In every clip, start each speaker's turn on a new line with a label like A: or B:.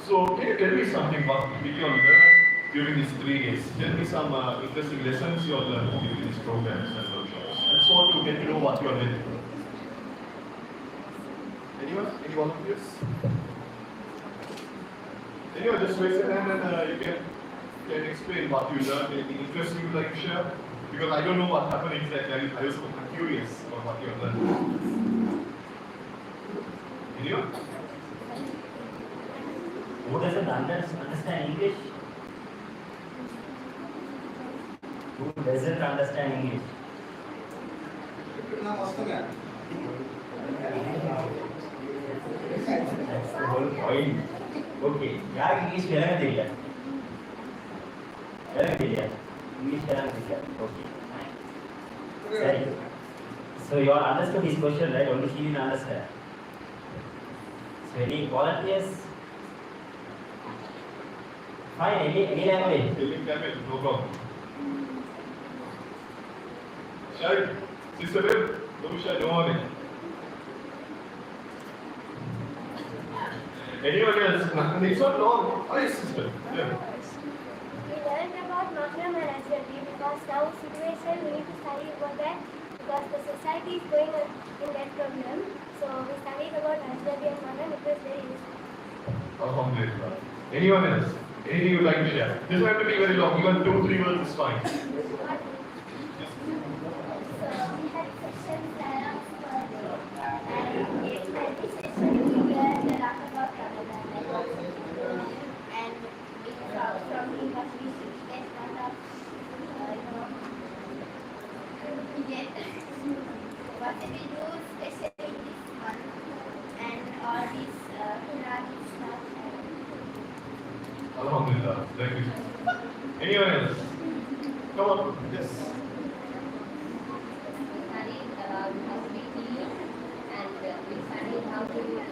A: So can you tell me something what did you learn during these 3 days? Tell me some interesting lessons you have learned during these programs and workshops. I just want to get to know what you are learning. Anyone? Any volunteers? Anyone, just raise your hand and you can explain what you learned, anything interesting you'd like to share? Because I don't know what happened exactly. I was curious about what you have learned. Anyone?
B: Who doesn't understand English? Who doesn't understand English? That's the whole point. Okay. ಯಾರು English ಹೇಳೋದಿಲ್ಲ English ಹೇಳೋದಿಲ್ಲ okay ಸರಿ so you all understood his question, right? Only he didn't understand. So any volunteers? Fine, any language?
A: Tamil, no problem. Shall Sister Bill, Dusha, no one. Anyone else? It's not long. Hi, sister. Yeah.
C: We learned about Mahdoom and Asgardi because now situation we need to study about that because the society is going in that problem. So we studied about Asgardi and Mahdoom. It was very useful.
A: Alhamdulillah. Anyone else? Anything you would like to share? This doesn't have to be very long. Even 2-3 words is fine.
C: So we had sections dialogues and in every session we learned a lot about Ramadan and from him what we should get out of we get what did we do especially this month and all these Quranic stuff.
A: Alhamdulillah. Thank you. Anyone else? Come on. Yes.
D: We studied about how to be clean and we studied how to meet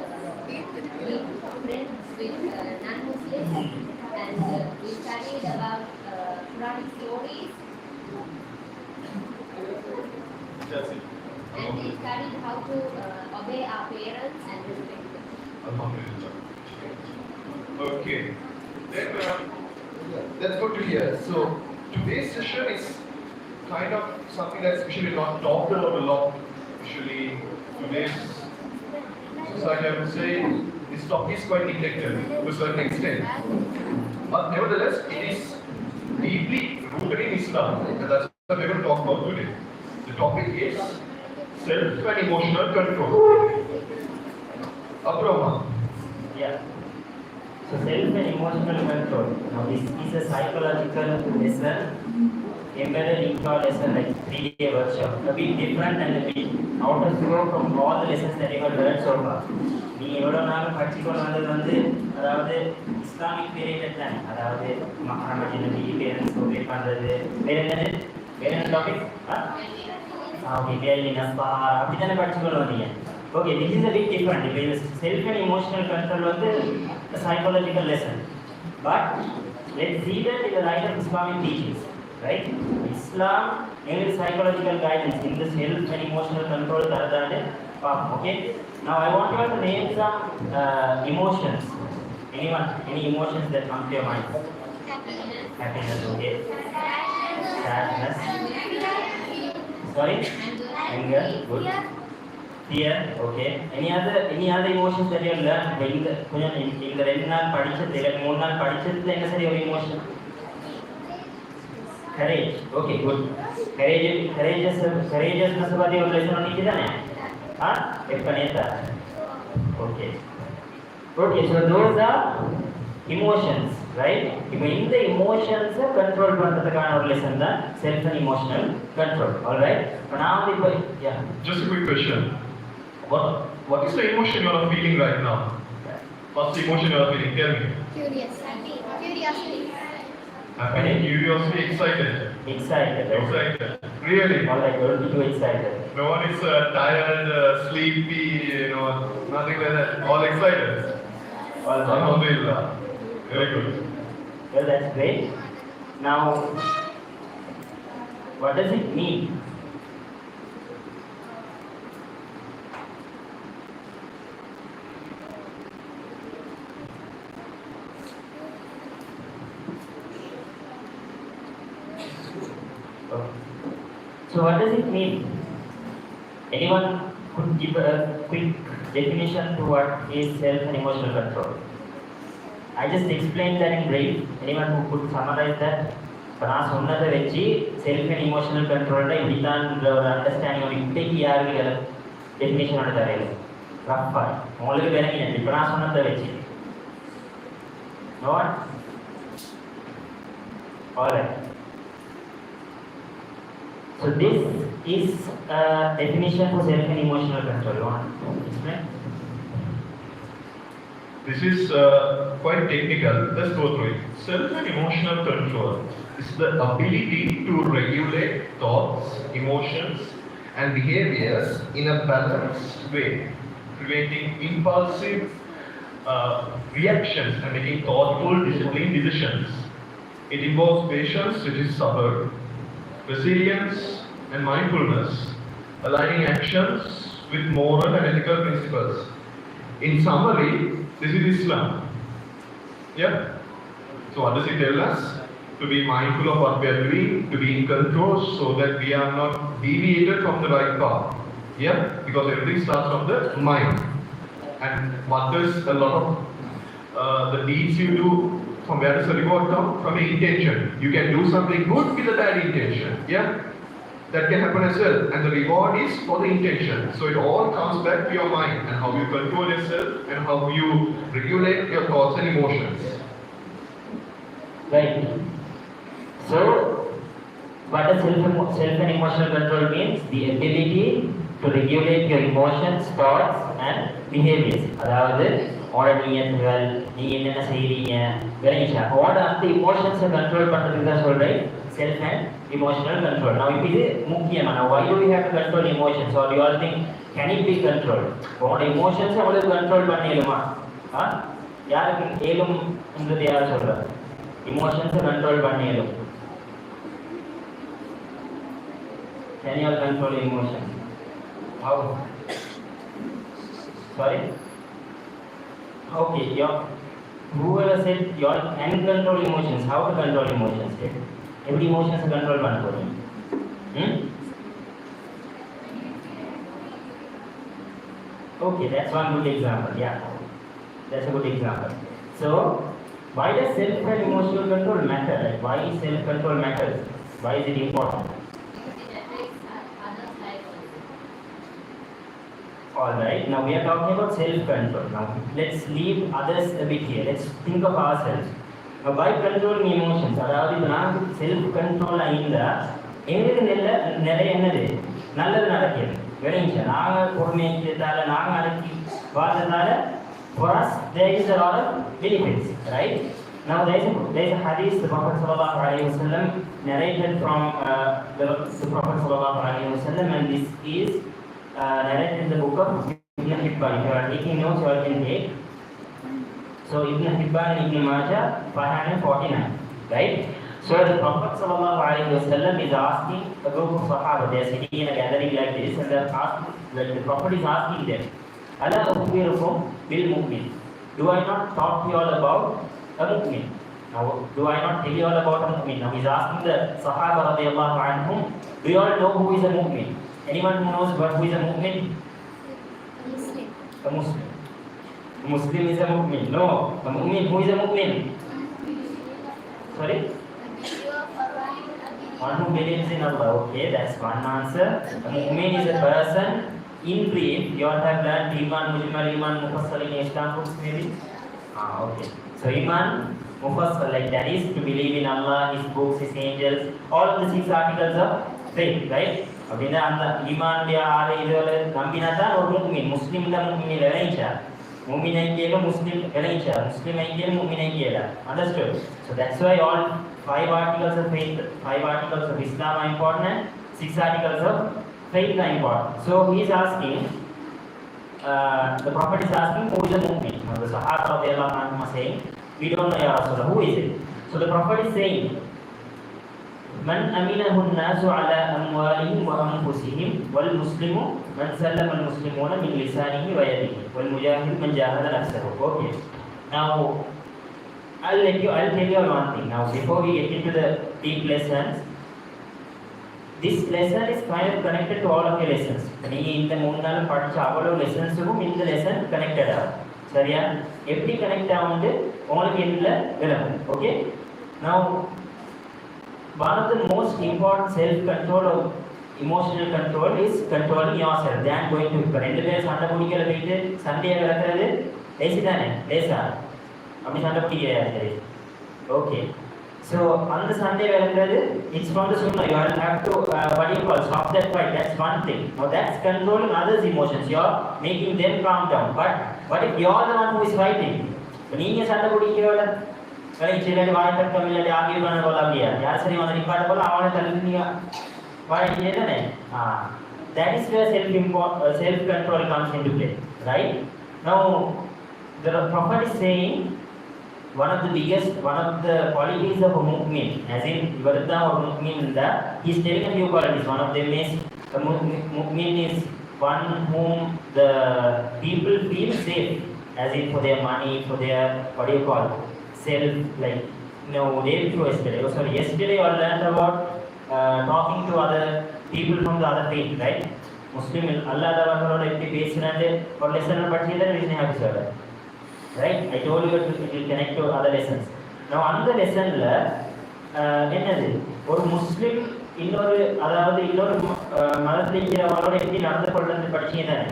D: friends with non-Muslims and we studied about Quranic stories
A: That's it.
D: and we studied how to obey our parents and respect them.
A: Alhamdulillah. Okay. Then, that's good to hear. So, today's session is kind of something that's usually not talked about a lot. Usually, today's society, I would say, this topic is quite neglected to a certain extent. But nevertheless, it is deeply rooted in Islam. And that's what we're going to talk about today. The topic is self and emotional control. Abdur.
B: Yeah. So self and emotional control. Now this is a psychological lesson embedded into our lesson like 3-day workshop. A bit different and a bit out of scope from all the lessons that you have learned so far. நீ எவ்வளோ நாள் படிச்சுக்கொண்டு வந்தது வந்து அதாவது Islamic period தானே அதாவது மஹாமதி நபி parents okay பண்ணுறது வேற என்ன டாபிக் ஓகே கேள்வி நம்பா அப்படி தானே படிச்சுக்கொண்டு வந்தீங்க. Okay, this is a bit different. Because self and emotional control was a psychological lesson. But let's see that in the light of Islamic teachings, right? Islam gives psychological guidance in the self and emotional control. Okay. Now I want you to name some emotions. Anyone? Any emotions that come to your mind? Happiness. Okay. Sadness. Sorry. Anger. Good. Fear, okay. Any other emotions that you have learned? In the 2 நாள் படிச்சது 3 நாள் படிச்சதுல என்ன சரி ஒரு emotion? Courage, okay, good. Courageousness பத்தி ஒரு lesson பண்ணிட்டு தானே? எப்பனேதா? Okay. Okay, so those are emotions, right? இப்போ இந்த emotions control பண்றதுக்கான ஒரு lesson தான் self and emotional control, all right? இப்போ நான் இப்போ yeah.
A: Just a quick question. What is the emotion you are feeling right now? What's the emotion you are feeling? Tell me.
C: Curiosity.
A: Happy, curiosity, excited.
B: Excited.
A: Really?
B: All right, don't be too excited.
A: No one is tired, sleepy, nothing like that. All excited.
B: All right.
A: Alhamdulillah. Very good.
B: Well, that's great. Now, what does it mean? So what does it mean? Anyone could give a quick definition to what is self and emotional control? I just explained that in brief. Anyone who could summarize that? இப்போ நான் சொன்னதை வச்சு self and emotional கண்ட்ரோல்ல இப்படித்தான்ற ஒரு understanding ஒரு இப்படிக்கு யாருக்கு டெஃபினேஷனோட தரையில் ரஃபா உங்களுக்கு விளங்கினேன் இப்போ நான் சொன்னதை வச்சு note alright. So this is a definition for self and emotional control. You want to explain?
A: This is quite technical. Let's go through it. Self and emotional control is the ability to regulate thoughts, emotions, and behaviors in a balanced way, preventing impulsive reactions and making thoughtful, disciplined decisions. It involves patience, which is sabr, resilience and mindfulness, aligning actions with moral and ethical principles. In summary, this is Islam. Yeah? So what does it tell us? To be mindful of what we are doing, to be in control so that we are not deviated from the right path. Yeah? Because everything starts from the mind. And what does a lot of the deeds you do, from where does the reward come? From the intention. You can do something good with a bad intention. Yeah? That can happen as well. And the reward is for the intention. So it all comes back to your mind and how you control yourself and how you regulate your thoughts and emotions.
B: Right. So, what does self and emotional control means? The ability to regulate your emotions, thoughts and behaviors. அதாவது உங்களோட நியத்துகள், நீங்கள் என்னென்ன செய்கிறீங்க, விளங்கிச்சா? உங்களோட அந்த இமோஷன்ஸை control பண்ணுறதுக்கு தான் சொல்கிறேன் self and emotional control. Now, if it is முக்கியமான, why do we have to control emotions? Or you all think, can it be controlled? உங்களோட இமோஷன்ஸை உங்களுக்கு கண்ட்ரோல் பண்ணிடுமா? யாருக்கு ஏழும்ன்றது யார் சொல்கிறார்? இமோஷன்ஸை கண்ட்ரோல் பண்ணிடும். Can you all control your emotions? How? Sorry? Okay, whoever said you all can control emotions, how to control emotions? Every emotions are control பண்ண போறீங்க. Okay, that's one good example. Yeah, that's a good example. So, why does self and emotional control matter? Like, why self control matters? Why is it important? Alright, now we are talking about self-control. Now let's leave others a bit here. Let's think of ourselves. Now by controlling emotions, அதாவது இப்போ நான் self-control இருந்தால் எங்களுக்கு நிறைய என்னது நல்லது நடக்கிறது. விளைஞ்சா நாங்கள் பொறுமையாக்கிறதால நாங்கள் அடக்கி வாழ்றதால for us there is a lot of benefits, right? Now there is a hadith the Prophet sallallahu alaihi wasallam narrated from the Prophet sallallahu alaihi wasallam, and this is narrated in the book of Ibn Hibban. If you are taking notes, you all can take. So Ibn Hibban and Ibn Majah 549, right? So the Prophet sallallahu alaihi wasallam is asking a group of Sahaba. They are sitting in a gathering like this, and they are asking, like the Prophet is asking them, "Ala ukhbirukum bil mu'min? Do I not talk to you all about a mu'min? Now, do I not tell you all about a mu'min?" Now he's asking the Sahaba radiyallahu anhum, do you all know who is a mu'min? Anyone who knows who is a mu'min?
C: Muslim.
B: A Muslim. A Muslim is a mu'min. No. A mu'min. Who is a mu'min? Sorry? One who believes in Allah. Okay, that's one answer. A mu'min is a person. In brief, you all have learned Iman, Mujmal, Iman, Mufassal in Islam books maybe? Okay. So Iman, Mufassal, like that is to believe in Allah, His books, His angels, all of the 6 articles of faith, right? அப்படின்னா அந்த ஈமானுடைய 6 இதுகளை நம்பினா தான் ஒரு முஃமின். முஸ்லிம்ல முஃமின் விளைஞ்சா முஃமின் ஐக்கியல முஸ்லிம் விளைஞ்சா முஸ்லிம் ஐக்கியல முஃமின் ஐக்கியல. Understood? So that's why all 5 articles of faith, 5 articles of Islam are important and 6 articles of faith are important. So he is asking, the Prophet is asking who is a mu'min. Now the Sahaba radiyallahu anhum are saying, we don't know ya Rasulullah, who is it? So the Prophet is saying, من أمنه الناس على أموالهم وأنفسهم والمسلم من سلم المسلمون من لسانه ويده والمجاهد من جاهد نفسه. Okay. Now I'll tell you one thing. Now before we get into the deep lessons, this lesson is kind of connected to all of your lessons. நீங்க இந்த 3 நாள் படிச்ச அவ்வளவு லெசன்ஸுக்கும் இந்த lesson connected ஆகும். சரியா? எப்படி connect ஆகும்னு உங்களுக்கு எண்ணில் விளக்கும். Okay, now one of the most important self control of emotional control is controlling yourself. They are going to ரெண்டு பேர் சண்டை பிடிக்கல போயிட்டு சண்டையை விளக்குறது லேசி தானே? லேசா அப்படி சண்டை பிடிக்க சரி. ஓகே, so அந்த சண்டை விளக்குறது it's from the sunnah. You have to what do you call, stop that fight. That's one thing. Now that's controlling others' emotions. You're making them calm down. But what if you're the one who is fighting? நீங்க சண்டை பிடிக்கல சில வாய் தக்கம் இல்லாட்டி ஆகிய பண்ண போல அப்படியா? யார் சரி வந்து நிப்பாட்ட போல அவனை தள்ளி வாய் தானே? That is where self control comes into play, right? Now the Prophet is saying one of the qualities of a mu'min, as in ivarda or mu'min, that he is telling a few qualities. One of them is a mu'min is one whom the people feel safe, as in for their money, for their what do you call, self, like day before yesterday I learned about talking to other people from the other faith, right? Muslim அல்லாதவர்களோட எப்படி பேசினாண்டு ஒரு lesson படிச்சீங்க reason episode, right? I told you it will connect to other lessons. Now அந்த லெசன்ல என்னது, ஒரு முஸ்லிம் இன்னொரு மதத்தில் இருக்கிறவங்களோட எப்படி நடந்து கொள்ளணும்னு படிச்சீங்க தானே?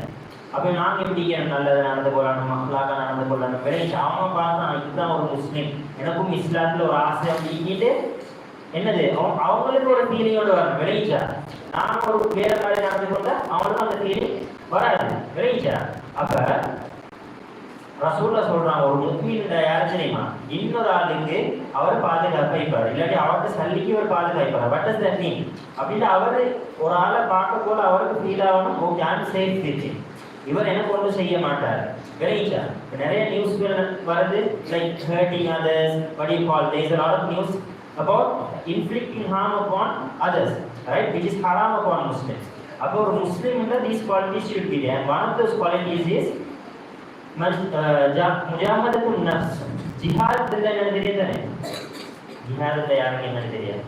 B: அப்போ நாங்கள் எப்படி நல்லது நடந்து கொள்ளணும், மக்களாக நடந்து கொள்ளணும், விளையாட்டு அவங்க பார்த்தா இதுதான் ஒரு முஸ்லீம், எனக்கும் இஸ்லாத்தில் ஒரு ஆசை அப்படிங்கிட்டு என்னது அவங்களுக்கு ஒரு ஃபீலிங்கோடு வரணும். விளையிச்சா நான் ஒரு வேற மாதிரி நடந்து கொண்டா அவங்களுக்கும் அந்த ஃபீலிங் வராது. விளையிச்சா அப்போ ரசூல்லா சொல்றாங்க, ஒரு முஸ்லீம் யாரு தெரியுமா, இன்னொரு ஆளுக்கு அவர் பாதுகாப்பார், இல்லாட்டி அவருக்கு சல்லிக்கு ஒரு பாதுகாப்பார். What does that mean? அப்படின்னு அவர் ஒரு ஆளை பார்க்க போல அவருக்கு ஃபீல் ஆகணும், okay I am safe with him, இவர் எனக்கு ஒன்றும் செய்ய மாட்டார். விளையிச்சா நிறைய நியூஸ்கள் வருது, like hurting others, what do you call, there is a lot of news about inflicting harm upon others, right, which is haram upon Muslims. அப்போ ஒரு முஸ்லிம்ல these qualities should be there, and one of those qualities is முஜாஹதத்துன் நஃப்ஸ். ஜிஹாத் என்ன தெரியாதானே? ஜிஹாத் யாருக்கு என்ன தெரியாது?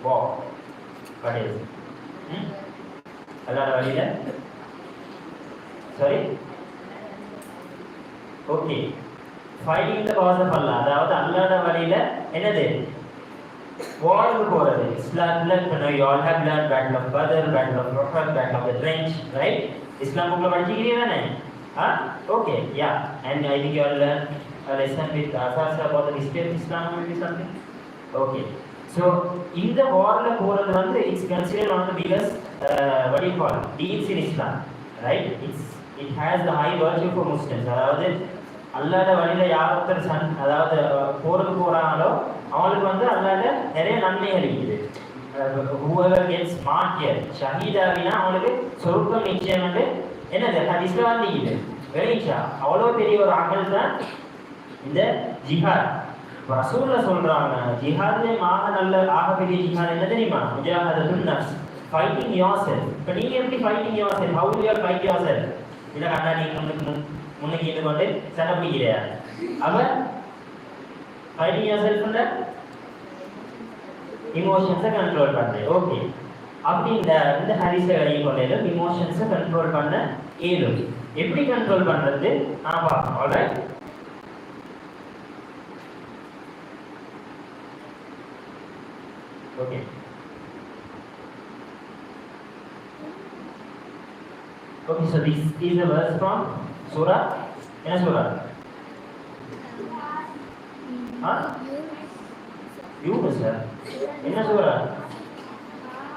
B: வா what is Allah வழியில sorry okay fighting the cause of Allah, அதாவது அல்லாஹ்வோட வழியில என்னது வார்க்கு போறது. இஸ்லாம்ல you all have learned battle of Badr, battle of Uhud, battle of the trench, right? இஸ்லாம் புக்ல படிச்சிருக்கீங்க தானே? Okay, yeah, and I think you all learned a lesson with Asas about the history of Islam or something. Okay, so in the war la poradhu vandu it's considered one of the biggest what do you call, deeds in Islam, right? It has the high virtue for Muslims. அதாவது அல்லாஹ்வோட வழியில யார் ஒருத்தர் அதாவது போருக்கு போறாங்களோ அவங்களுக்கு வந்து அல்லாஹ்ல நிறைய நன்மைகள் இருக்குது. whoever gets martyred ஷஹீதாவினா அவங்களுக்கு சொர்க்கம் நிச்சயம் வந்து என்னது ஹதீஸ்ல வந்தீங்க. வெரிச்சா அவ்வளோ பெரிய ஒரு அமல் தான் இந்த ஜிஹாத். ரசூல்ல சொல்றாங்க ஜிஹாத்லே ஆக பெரிய ஜிஹாத் என்ன தெரியுமா? முஜாஹதத்துன் நஃப்ஸ், ஃபைட்டிங் யுவர் செல்ஃப். இப்போ நீங்க எப்படி fighting your self? How to you fight your self? இல்லை கண்ணா நீங்க முன்னுக்கு இது கொண்டு சண்டை பிடிக்கிறியா? அப்ப ஃபைட்டிங் யுவர் செல்ஃப்ல இமோஷன்ஸை கண்ட்ரோல் பண்றேன். ஓகே, அப்படி இந்த ஹரிசை வரையும் கொள்ளையிலும் இமோஷன்ஸை கண்ட்ரோல் பண்ண இயலும். எப்படி கண்ட்ரோல் பண்றது நான் பார்ப்போம். Alright, okay. Okay, so this is a verse from Surah. என்ன Surah? Yunus. என்ன Surah?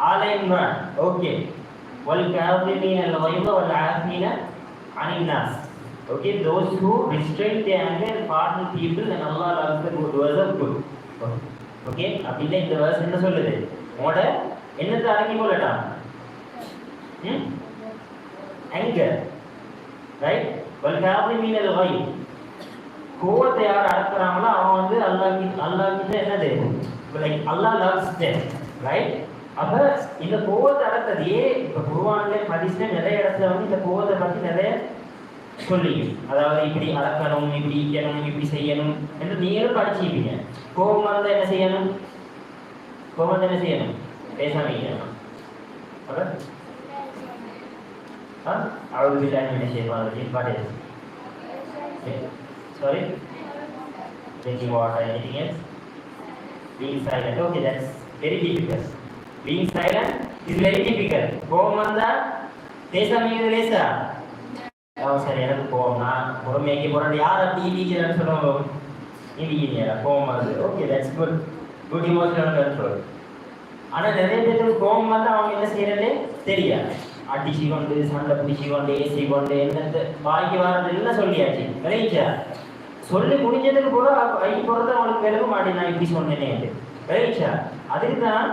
B: Al-Imran. Okay. وَالْكَاظِمِينَ الْغَيْظَ وَالْعَافِينَ عَنِ النَّاسِ. Okay, those who restrain their anger and pardon people, and Allah loves the doers of good. Okay, அப்படின்னா இந்த verse என்ன சொல்லுது? உங்களோட என்னத்தை அடக்கி கொள்ளட்டான்? anger, right? وَالْكَاظِمِينَ الْغَيْظَ. கோவத்தை யார் அடக்குறாங்களோ அவன் வந்து அல்லாஹ் கிட்ட என்னது, லைக் அல்லாஹ் loves them, right? அப்ப இந்த கோவத்தை அடக்கிறது இப்போ குர்ஆன்ல ஹதீஸ்ல நிறைய இடத்துல வந்து இந்த கோவத்தை பத்தி நிறைய சொல்லியும், அதாவது இப்படி அடக்கணும், இப்படி இருக்கணும், இப்படி செய்யணும் என்று நீங்களும் படிச்சிருப்பீங்க. கோபம் வந்தா என்ன செய்யணும்? கோபம் என்ன செய்யணும்? பேசாமீங்க apa A'udzu billahi minasyaitonir rajim. What is? Sorry? Drinking water, anything else? Being silent. Okay, that's very difficult. Being silent is very difficult. கோபம் வந்தா பேசாமீங்க லேசா. சரி எனக்கு கோபம் நான் பொறுமையாக்கி போறேன் யார் அப்படி டீச்சர்னு சொல்லுவாங்க இல்லையா கோபம் வருது okay that's good emotional control. ஆனால் நிறைய பேருக்கு கோபம் வந்து அவங்க என்ன செய்யறதே தெரியாது. அடிச்சு கொண்டு சண்டை பிடிச்சி கொண்டு ஏசி கொண்டு என்னது வாங்கி வரது எல்லாம் சொல்லியாச்சு ரைட்டா சொல்லி முடிஞ்சதுக்கு கூட ஐ போகிறது அவங்களுக்கு விலக மாட்டேன் நான் இப்படி சொன்னேனே ரைட்டா. அதுக்கு தான்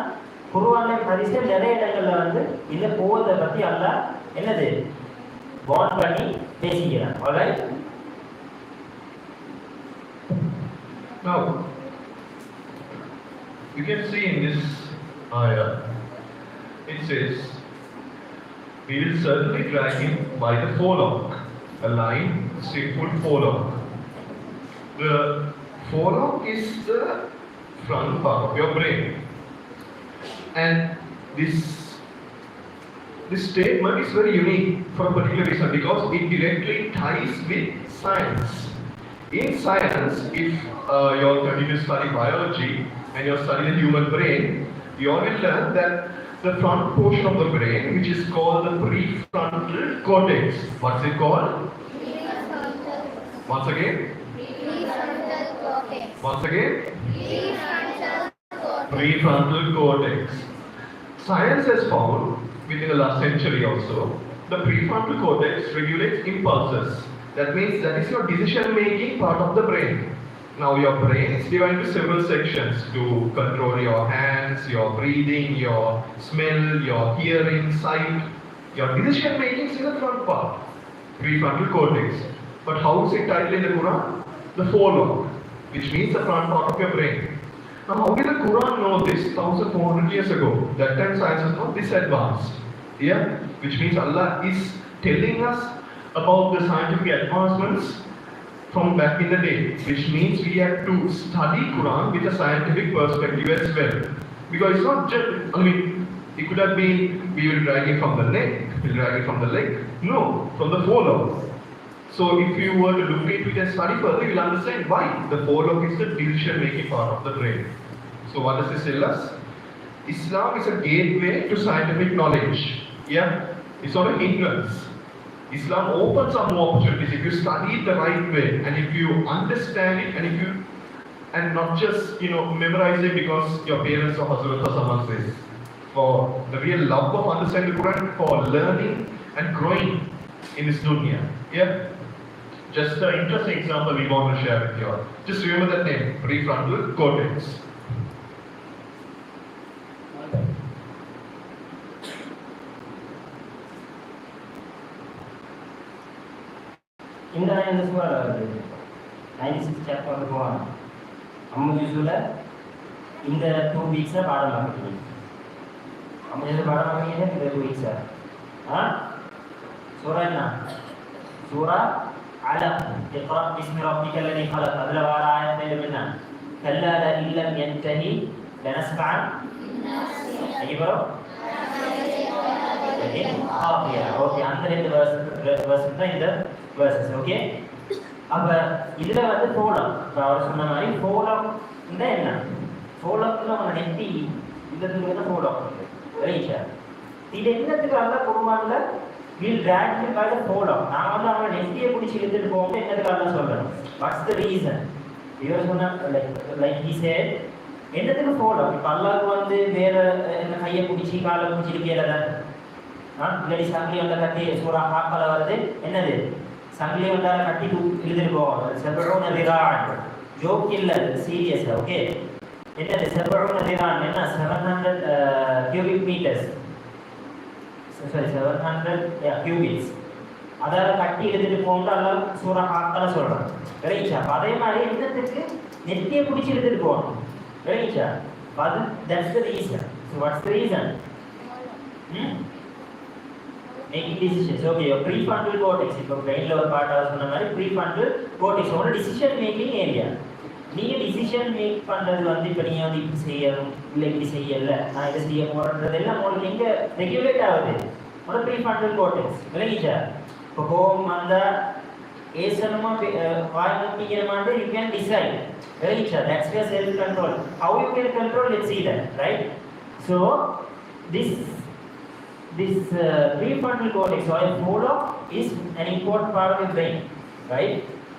B: குர்ஆன்ல ஹதீஸ்ல நிறைய இடங்கள்ல வந்து இந்த கோபத்தை பற்றி அல்லாஹ் என்னது வார்ன் பண்ணி பேசிக்கிறான். Alright.
A: Now, you can see in this ayah, it says, we will certainly drag him by the forelock, a line, full forelock. The forelock is the front part of your brain. And this statement is very unique for a particular reason because it directly ties with science. In science, if you're going to study biology and you're studying the human brain, you always learn that the front portion of the brain, which is called the prefrontal cortex. What's it called?
C: Prefrontal.
A: Once again?
C: Prefrontal cortex.
A: Once again?
C: Prefrontal cortex.
A: Prefrontal cortex. Science has found, within the last century also, the prefrontal cortex regulates impulses. That means that is your decision-making part of the brain. Now your brain is divided into several sections to control your hands, your breathing, your smell, your hearing, sight. Your decision-making is in the front part, prefrontal cortex. But how is it titled in the Quran? The forelock, which means the front part of your brain. Now how did the Quran know this 1400 years ago? That time science was not this advanced. Yeah? Which means Allah is telling us about the scientific advancements from back in the day, which means we have to study Quran with a scientific perspective as well. Because it's not just, it could have been, we will drag it from the neck, we'll drag it from the leg. No, from the forelock. So if you were to look into it and study further, you will understand why. The forelock is the decision-making part of the brain. So what does this tell us? Islam is a gateway to scientific knowledge. Yeah? It's not a hindrance. Islam opens up more opportunities if you study it the right way and if you understand it and not just memorize it because your parents or Hazrat or someone says. For the real love of understanding the Quran, for learning and growing in this dunya. Yeah? Just an interesting example we want to share with you all. Just remember that name, prefrontal cortex.
B: இந்த இந்த சூழல் வருது 96 chapter வந்து போவாங்க அம்மு ஜூஸில் இந்த 2 வீக்ஸில் பாடம் பார்க்குறீங்க அம்மு ஜூஸில் பாடம் பார்க்குறீங்க இந்த 2 வீக்ஸாக சூறா என்ன சூறா அலக் இக்ரா பிஸ்மி ரப்பிக அல்லதி ஹலக் அதில் வர ஆயத்தில் என்ன கல்லா இல்லம் யன்தஹி லனஸ்ஃபஅன் ஐயோ ஓகே அந்த 2 verse தான் இந்த verses ஓகே. அப்ப இதுல வந்து ஃபோலம் அவர் சொன்ன மாதிரி ஃபோலம் என்ன ஃபோலம்ல நம்ம நெத்தி இதுக்கு தான் ஃபோலம் ரைட்டா. இது என்னத்துக்கு அல்ல குர்ஆன்ல will drag him by the forelock. நான் வந்து அவன் நெத்தியை பிடிச்சி இழுத்துட்டு போவோம் என்னத்துக்கு அல்ல சொல்றேன். What's the reason? இவர் சொன்ன லைக் he said என்னத்துக்கு ஃபோலம்? இப்ப அல்லாஹ்க்கு வந்து வேற என்ன கையை பிடிச்சி காலை பிடிச்சிட்டு கேளத இல்லாடி சங்கிலி வந்த கட்டி சூறா ஹாக்கல வருது என்னது சங்கிலி வந்தால கட்டி இழுத்துட்டு போவோம் செபரோன ரிரான் ஜோக் இல்ல சீரியஸ் ஓகே. என்னது செபரோன ரிரான் என்ன 700 cubic meters sorry 700 cubics அதால கட்டி இழுத்துட்டு போவோம் அல்லாஹ் சூறா ஹாக்கல சொல்றான் ரைட்டா. அதே மாதிரி என்னத்துக்கு நெத்தியை பிடிச்சி இழுத்துட்டு போவோம் ரைட்டா. அது that's the reason. So what's the reason? Making decisions. Okay, your prefrontal cortex. இப்போ brainல ஒரு பார்ட் ஆஃப் சொன்ன மாதிரி prefrontal cortex ஒரு decision making area. நீங்க decision decision make பண்றது வந்து இப்போ நீங்கள் வந்து இப்படி செய்யணும் இல்லை இப்படி செய்யலை நான் இதை செய்ய போகிறதெல்லாம் உங்களுக்கு எங்கே ரெகுலேட் ஆகுது உங்களோட ப்ரீஃப்ரண்டல் கோர்டெக்ஸ் விளங்கிச்சா இப்போ கோபம் வந்தால் ஏசனமா வாய் மூட்டிக்கிறமாட்டு யூ கேன் டிசைட் விளங்கிச்சா that's your self control how you can control let's see that right so this prefrontal cortex or follow is an important part of the brain right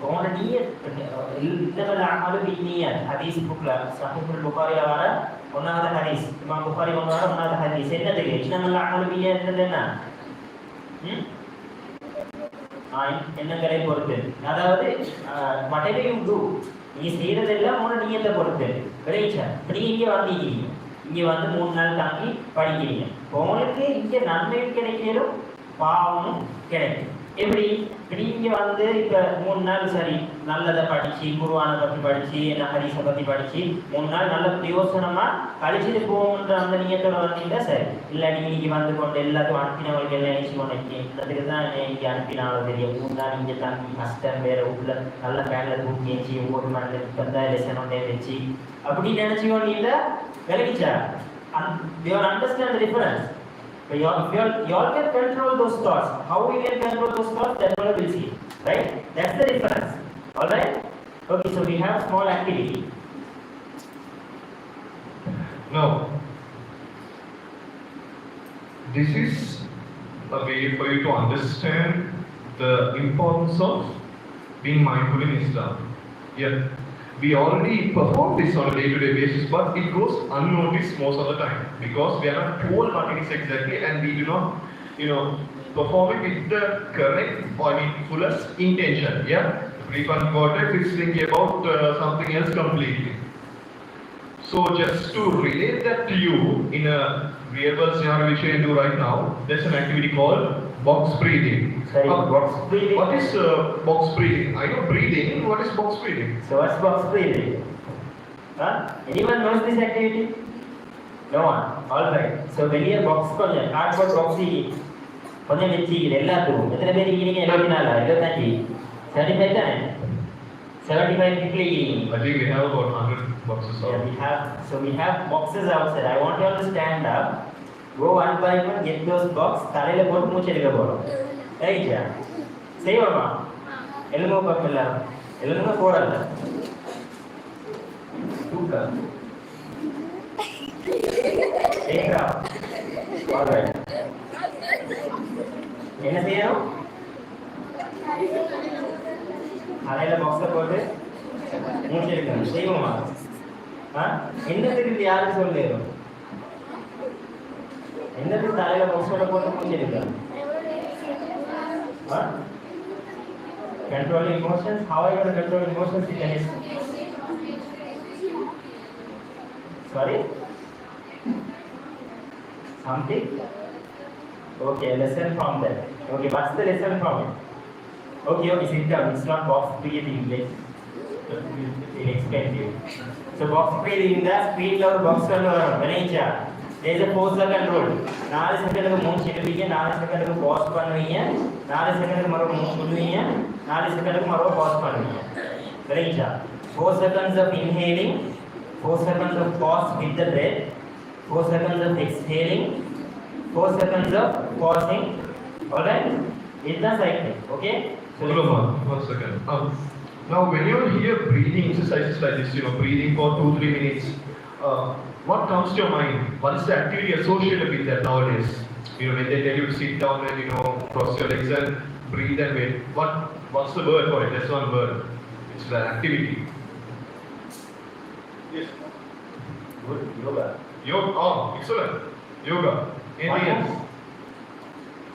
B: உங்களோட நீயத் இன்னமல் அஅமாலு பின்னியத் ஹதீஸ் புக்ல சஹீஹுல் புகாரில வர ஒன்னாவது ஹதீஸ் இமாம் புகாரி வர ஒன்னாவது ஹதீஸ் என்னது இன்னமல் அஅமாலு பின்னியத் என்ன எண்ணங்களை பொறுத்து அதாவது whatever you do நீ செய்யறதெல்லாம் உங்களோட நீயத்தை பொறுத்து விளைச்சா இப்ப நீங்க இங்கே வந்தீங்க இங்கே வந்து 3 நாள் தாங்கி படிக்கிறீங்க உங்களுக்கு இங்கே நன்மையும் கிடைக்கலும் பாவமும் கிடைக்கும் எப்படி நீங்க வந்து இப்ப 3 நாள் சரி நல்லதை படிச்சு குர்ஆனை பத்தி படிச்சு என்ன ஹதீஸை பத்தி படிச்சு 3 நாள் நல்ல பிரயோசனமா கழிச்சுட்டு போகணுன்ற அந்த நியத்தோட வந்தீங்கன்னா சரி இல்லை நீங்க இன்னைக்கு வந்து கொண்டு எல்லாத்தையும் அனுப்பினவங்களுக்கு எல்லாம் நினைச்சு கொண்டு இன்னத்துக்கு தான் இன்னைக்கு அனுப்பினாலும் தெரியும் 3 நாள் இங்கே தாங்கி கஷ்டம் வேற உள்ள நல்ல பேன்ல தூக்கி வச்சு ஒவ்வொரு மணி நேரத்துக்கு லெசன் ஒன்றே வச்சு அப்படி நினைச்சு கொண்டீங்க விளங்கிச்சா you understand the difference. But you all can control those thoughts. How we can control those thoughts, that's what we'll see. Right? That's the difference. Alright? Okay, so we have small activity.
A: Now, this is a way for you to understand the importance of being mindful in Islam. Yeah. We already perform this on a day-to-day basis, but it goes unnoticed most of the time because we are not told what it is exactly, and we do not, perform it with the correct or fullest intention. Yeah, the prefrontal cortex is thinking about something else completely. So, just to relate that to you in a real-world scenario which we do right now, there's an activity called box breathing.
B: Sorry, box breathing.
A: What is box breathing? I know breathing. What is box breathing?
B: So what's box breathing? Huh? Anyone knows this activity? No one. All right. So when you box கொஞ்சம் cardboard box கொஞ்சம் வெச்சி எல்லாத்துக்கும் எத்தனை பேர் இருக்கீங்க 74 25 75 தானே 75 people eating.
A: I think we have about 100 boxes.
B: Yeah, we have boxes outside. I want you all to stand up. Go one by one, get those box. தலையில போட்டு மூச்சு எடுக்க போறோம். ரைட்டா? செய்வோமா? எலும்பு பக்கல. எலும்பு போடல. தூக்க. ஏக்கா. Alright. என்ன செய்யணும்? தலையில பாக்ஸ போட்டு மூச்சு எடுக்கணும். செய்வோமா? என்னத்துக்கு யாருக்கு சொல்லுங்க? என்னத்துக்கு தலையில பாக்ஸோட போட்டு மூச்சு எடுக்கணும்? Controlling emotions. How are you going to control emotions in tennis? Sorry? Something? Okay, lesson from that. Okay, what's the lesson from it? Okay, sit down. It's not box breathing. We'll explain to you. So box breathing in the speed or box manager. There is a 4-second rule. 4 செகண்டுக்கு மூச்சு எடுப்பீங்க, 4 செகண்டுக்கு pass பண்ணுவீங்க, 4 செகண்டுக்கு மறுபடியும் மூச்சு விடுவீங்க, 4 செகண்டுக்கு மறுபடியும் பாஸ் பண்ணுவீங்க. சரிங்களா? 4 seconds of inhaling, 4 seconds of pause with the breath, 4 seconds of exhaling, 4 seconds of pausing. Alright? It's the cycle. Okay?
A: So hold on, 1 second. Now when you hear breathing exercises like this, breathing for 2-3 minutes, what comes to your mind? What is the activity associated with that nowadays? When they tell you to sit down and cross your legs and breathe and wait. What's the word for it? That's one word. It's the activity. Yes.
B: Good. Yoga.
A: Yoga. Oh, excellent. Yoga. Anything else?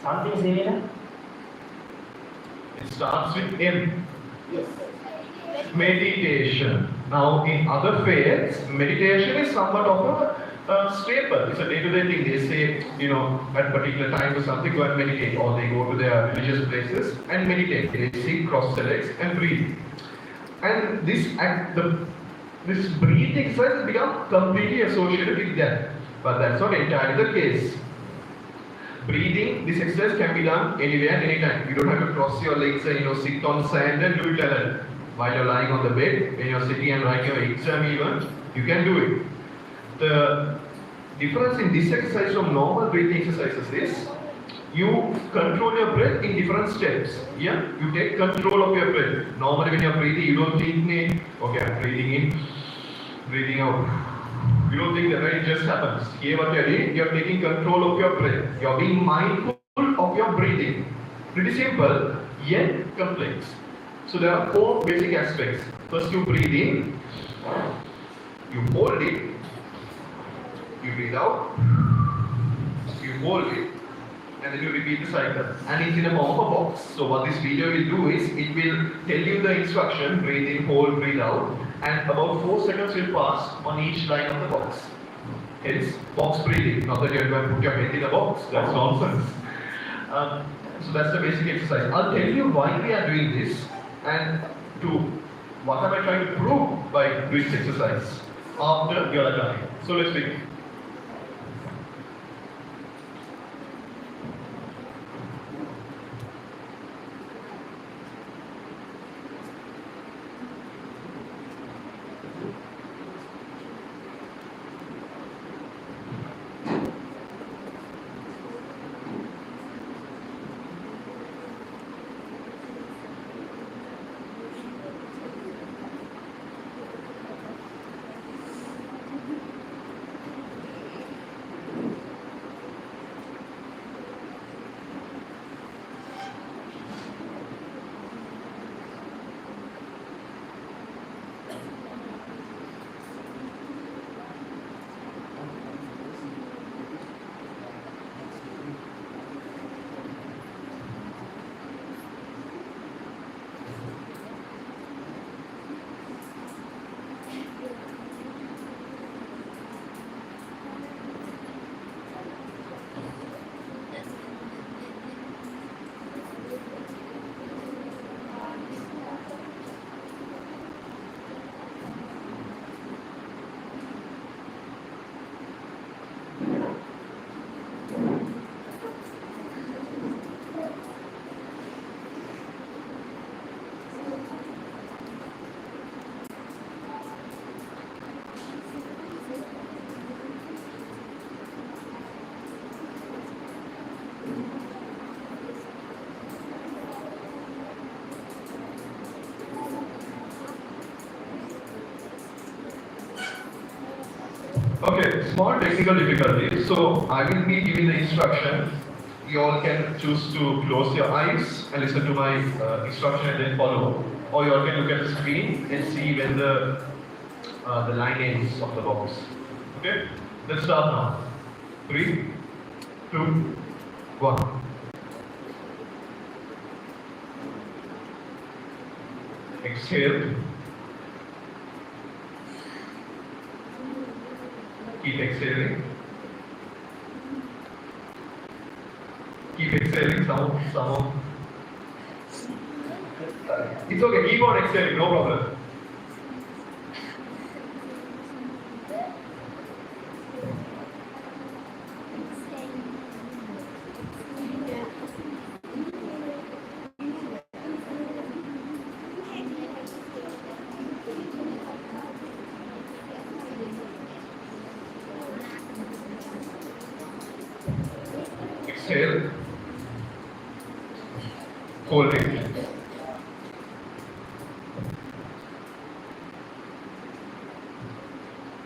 B: Something similar?
A: It starts with M.
B: Yes.
A: Meditation. Now, in other faiths, meditation is somewhat of a staple. It's a day-to-day thing. They say, at particular time or something, go and meditate. Or they go to their religious places and meditate. They sit, cross their legs and breathe. And this breathing exercise has become completely associated with that. But that's not entirely the case. Breathing, this exercise can be done anywhere and anytime. You don't have to cross your legs and sit on sand and do it alone. while you're lying on the bed, when you're sitting and writing your exam even, you can do it. The difference in this exercise from normal breathing exercises is, you control your breath in different steps. Yeah, you take control of your breath. Normally when you're breathing, you don't think, okay, I'm breathing in, breathing out. You don't think that, right? It just happens. Here what you're doing, you're taking control of your breath. You're being mindful of your breathing. Pretty simple, yet complex. So there are 4 basic aspects. First you breathe in, you hold it, you breathe out, you hold it, and then you repeat the cycle. And it's in a form of a box. So what this video will do is, it will tell you the instruction, breathe in, hold, breathe out, and about 4 seconds will pass on each line of the box. Hence, box breathing. Not that you're going to put your head in a box, that's nonsense. So that's the basic exercise. I'll tell you why we are doing this, and what am I trying to prove by doing this exercise after you're done. So let's begin. Okay, small technical difficulties. So I will be giving the instruction. You all can choose to close your eyes and listen to my instruction and then follow. Or you all can look at the screen and see when the line ends of the box. Okay? Let's start now. 3, 2, 1. Exhale. Keep exhaling. Keep exhaling some. It's okay, keep on exhaling, no problem. Exhale. Hold it.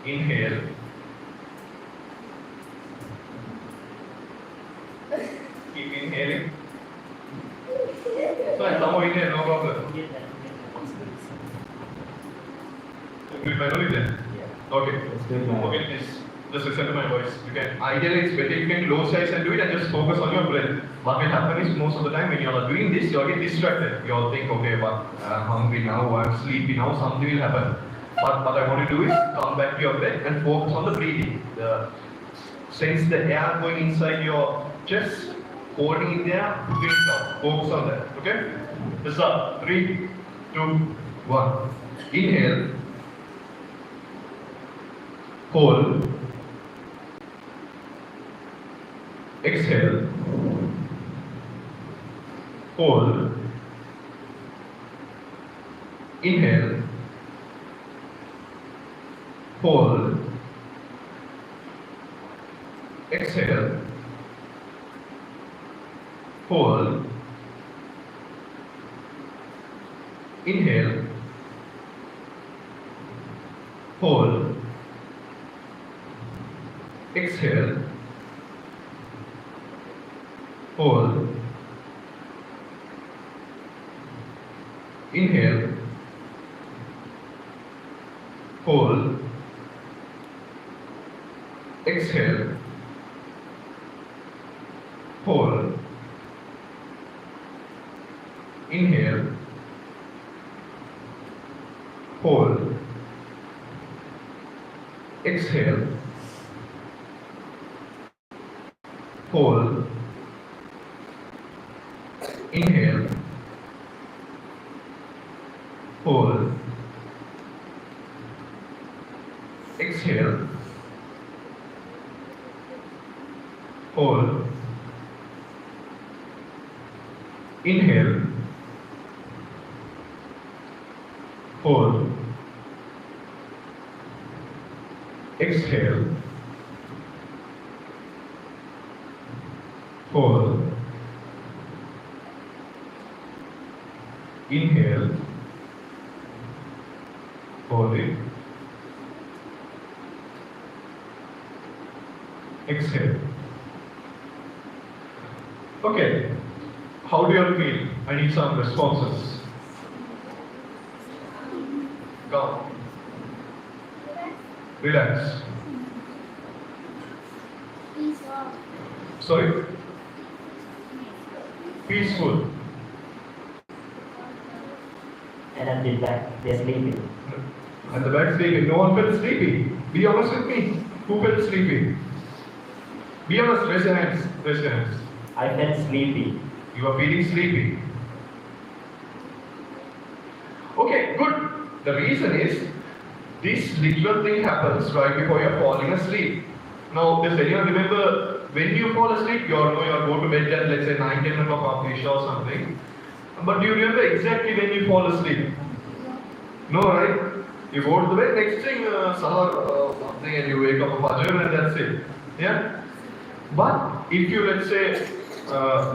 A: Inhale. Keep inhaling. So somehow inhale, no problem. With my nose then? Okay. Okay, please. Just listen to my voice. You can, ideally it's better you can close your eyes and do it and just focus on your breath. What will happen is most of the time when you are doing this, you all get distracted. You all think, okay, but I'm hungry now, I'm sleepy now, something will happen. But what I want to do is come back to your breath and focus on the breathing. Sense the air going inside your chest, holding it there, putting it out. Focus on that. Okay? Let's start. 3, 2, 1. Inhale. Hold. Exhale. Hold. Inhale. Hold. Exhale. Hold. Inhale. Hold. Exhale. Hold. Inhale. Hold. Exhale. Hold. Inhale. Hold. Exhale. Hold. Inhale. Hold. Exhale. Hold. Inhale. Hold. Exhale. Hold. Inhale. Hold it. Exhale. Okay. How do you all feel? I need some responses. Go. Relax. Sorry? Peaceful.
B: And at the back, they're sleeping.
A: At the back sleeping. No one felt sleepy. Be honest with me. Who felt sleepy? Be honest. Raise your hands. Raise your hands.
B: I felt sleepy.
A: You are feeling sleepy. Okay, good. The reason is this literal thing happens right before you are falling asleep. Now, does anyone remember when you fall asleep? You all know you are going to bed at let's say 9-10 o'clock after Isha or something. But do you remember exactly when you fall asleep? No, right? You go to the bed, next thing, something, and you wake up a Fajr and that's it. Yeah? But if you, let's say,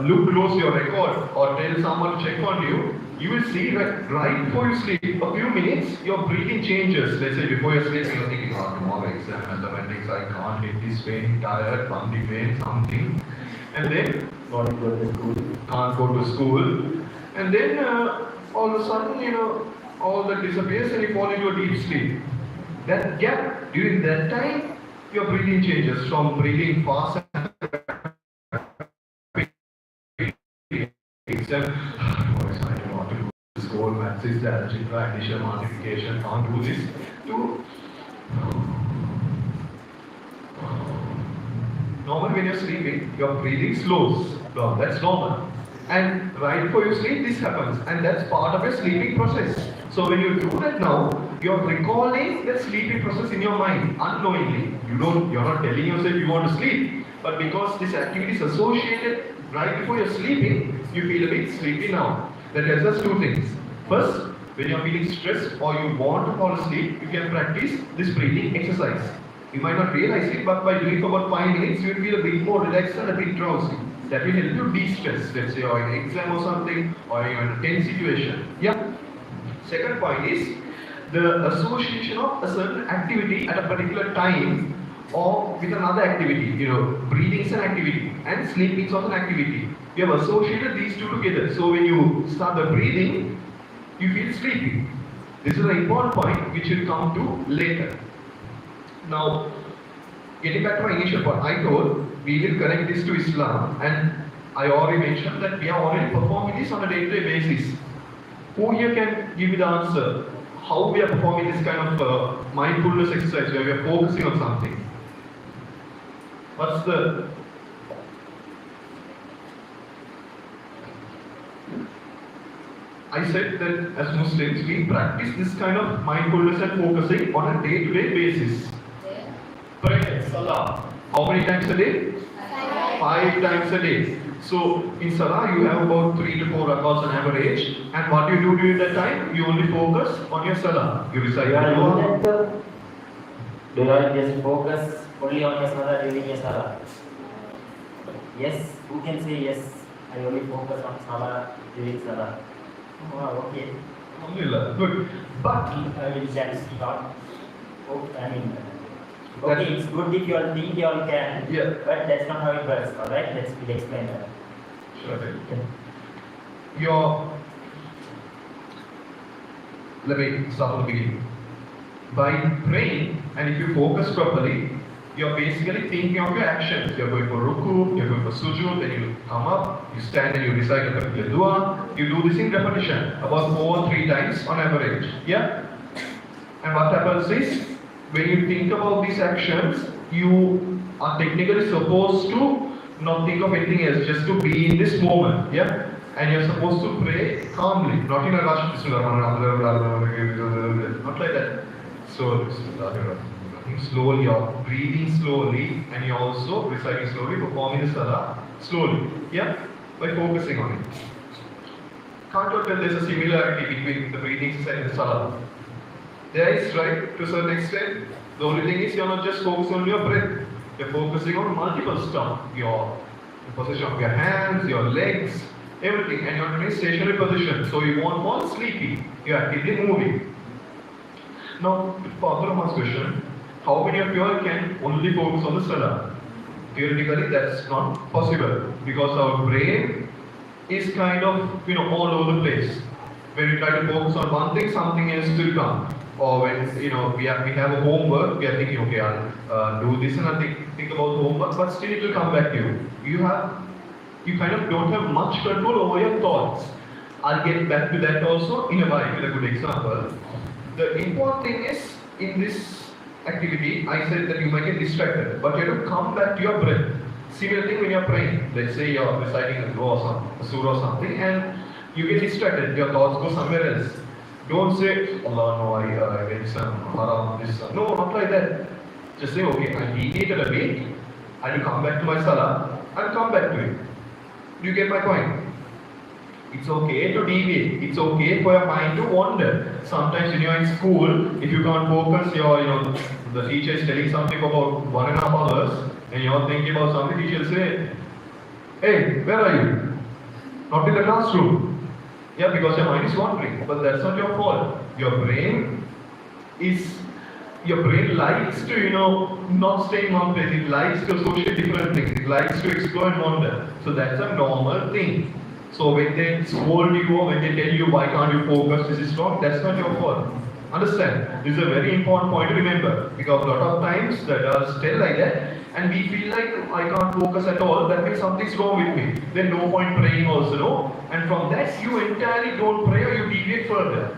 A: look close your record or tell someone to check on you, you will see that right before you sleep, a few minutes, your breathing changes. Let's say before you're sleeping, you're thinking, oh, tomorrow exam, mathematics, I can't hit this pain, tired, pumping pain, something. And then,
B: Want to go to school.
A: can't go to school. And then, all of a sudden, all that disappears and you fall into a deep sleep. That gap, during that time, your breathing changes from breathing fast and exam. I don't want to do this goal, maths is the algebra, addition, multiplication, can't do this. To normal when you're sleeping, your breathing slows down. That's normal. And right before you sleep, this happens, and that's part of your sleeping process. So when you do that now, you're recalling that sleeping process in your mind unknowingly. You're not telling yourself you want to sleep, but because this activity is associated right before you're sleeping, you feel a bit sleepy now. That tells us two things. First, when you're feeling stressed or you want to fall asleep, you can practice this breathing exercise. You might not realize it, but by doing for about 5 minutes, you will feel a bit more relaxed and a bit drowsy. That will help you de-stress. Let's say you're in an exam or something, or you're in a tense situation. Yeah. Second point is the association of a certain activity at a particular time or with another activity. Breathing is an activity and sleeping is also an activity. We have associated these two together. So when you start the breathing, you feel sleepy. This is an important point which we'll come to later. Now, getting back to my initial point, I told we will connect this to Islam, and I already mentioned that we are already performing this on a day-to-day basis. Who here can give me the answer? How we are performing this kind of mindfulness exercise where we are focusing on something? What's the... I said that as Muslims, we practice this kind of mindfulness and focusing on a day-to-day basis. Prayer, salah. How many times a day? 5 times a day. So in Salah you have about 3 to 4 rakats on average. And what you do during that time? You only focus on your Salah. You recite the dua.
B: Do you all just focus only on your salah during your salah? Yes, who can say yes? I only focus on salah during salah. Oh, okay.
A: Alhamdulillah, good. But
B: I will just not. Oh, I mean, okay, it's good if you all think you all can.
A: Yeah.
B: But that's not how it works. All right, we'll explain that.
A: sure. Let me start from the beginning. By praying, and if you focus properly, you're basically thinking of your actions. You're going for ruku, you're going for sujood, then you come up, you stand and you recite a particular dua. You do this in repetition, about 4 or 3 times on average. Yeah? And what happens is, when you think about these actions, you are technically supposed to not think of anything else, just to be in this moment. Yeah? And you're supposed to pray calmly, not in a rush. Not like that. So, slowly, you're breathing slowly, and you're also reciting slowly, performing the salah slowly. Yeah? By focusing on it. Can't you tell there's a similarity between the breathing exercise and the salah? There is, right, to a certain extent. The only thing is you're not just focusing on your breath. You're focusing on multiple stuff. Your position of your hands, your legs, everything. And you're in a stationary position. So you won't fall sleepy. You're actively moving. Now, for Rahman's question, how many of you all can only focus on the salah? Theoretically, that's not possible because our brain is kind of, all over the place. When we try to focus on one thing, something else will come. Or when, we have a homework, we are thinking, okay, I'll do this and I'll think about homework, but still it will come back to you. You kind of don't have much control over your thoughts. I'll get back to that also in a while with a good example. The important thing is, in this activity, I said that you might get distracted, but you have to come back to your breath. Similar thing when you're praying. Let's say you're reciting a dua or a surah or something, and you get distracted, your thoughts go somewhere else. Don't say, Allah, no, I read some haram, this, no, not like that. Just say, okay, I deviated a bit, I will come back to my salah, I'll come back to it. Do you get my point? It's okay to deviate. It's okay for your mind to wander. Sometimes when you're in school, if you can't focus, the teacher is telling something for about 1.5 hours, and you're thinking about something, teacher will say, hey, where are you? Not in the classroom. Yeah, because your mind is wandering. But that's not your fault. Your brain likes to, not stay in one place. It likes to associate different things. It likes to explore and wander. So that's a normal thing. So when they scold you or when they tell you why can't you focus, this is wrong, that's not your fault. Understand? This is a very important point to remember, because a lot of times the adults tell like that and we feel like I can't focus at all, that means something's wrong with me. Then no point praying also, no? And from that you entirely don't pray or you deviate further.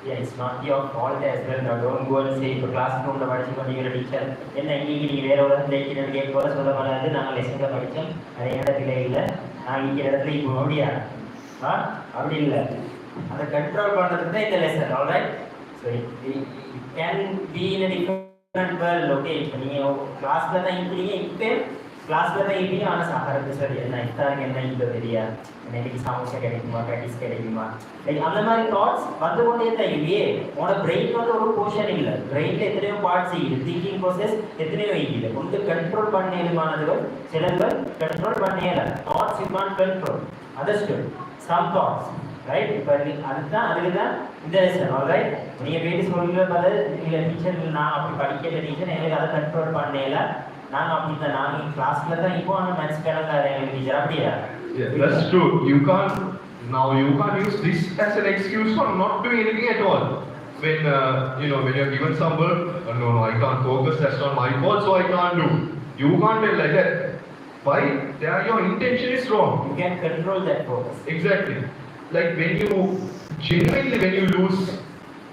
B: Yeah, it's not your fault as well. Now don't go and say, for classroom la padichu kondigira teacher enna ingi nee vera oru lekina gate pora solla maladu naanga lesson la padichom adu enada thile illa naan inga edathila ipo modiya appadi illa ada control pandradhu da indha lesson. All right, so it can be in a different world. Okay, ipo neenga class la da irukkinga ippe class la da irukkinga ana saharadhu sari enna ithaga enna illo theriya எனக்கு சாமோசா கிடைக்குமா patties கிடைக்குமா like அந்த மாதிரி thoughts வந்து கொண்டே தான் இல்லையே. உனோட brain வந்து ஒரு போர்ஷன் இல்லை, பிரெயின்ல எத்தனையோ பார்ட்ஸ் இருக்குது, திங்கிங் ப்ராசஸ் எத்தனையோ இருக்குது. கொஞ்சம் கண்ட்ரோல் பண்ணேலுமானதுகள் சிலர்கள் கண்ட்ரோல் பண்ணேல. Thoughts you can't control, understood some thoughts, right? இப்போ அதுக்கு தான் இந்த லெசன். ஆல்ரைட், நீங்கள் போயிட்டு சொல்லுங்க பதில் இல்லை டீச்சர் நான் அப்படி படிக்கல டீச்சர் எனக்கு அதை கண்ட்ரோல் பண்ணேல, நாங்கள் அப்படி தான் நாங்கள் கிளாஸில் தான் இப்போ ஆனால் மேத்ஸ் கிடக்காது எங்களுக்கு டீச்சர் அப்படியா?
A: Yeah, that's true. You can't use this as an excuse for not doing anything at all. When when you're given some work, no, I can't focus. That's not my fault, so I can't do. You can't tell like that. Why? There, your intention is wrong.
B: You can control that focus.
A: Exactly. Like when you lose,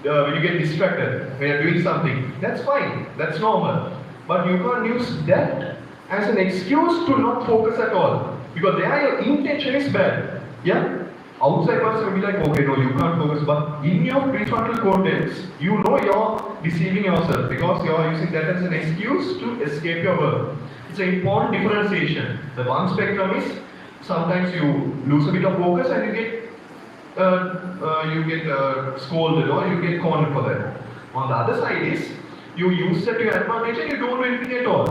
A: when you get distracted when you're doing something, that's fine. That's normal. But you can't use that as an excuse to not focus at all. Because there your intention is bad. Yeah? Outside person will be like, okay, no, you can't focus. But in your prefrontal cortex, you know deceiving yourself because you are using that as an excuse to escape your work. It's an important differentiation. The one spectrum is sometimes you lose a bit of focus and you get scolded or you get cornered for that. On the other side is you use that to your advantage and you don't do anything at all.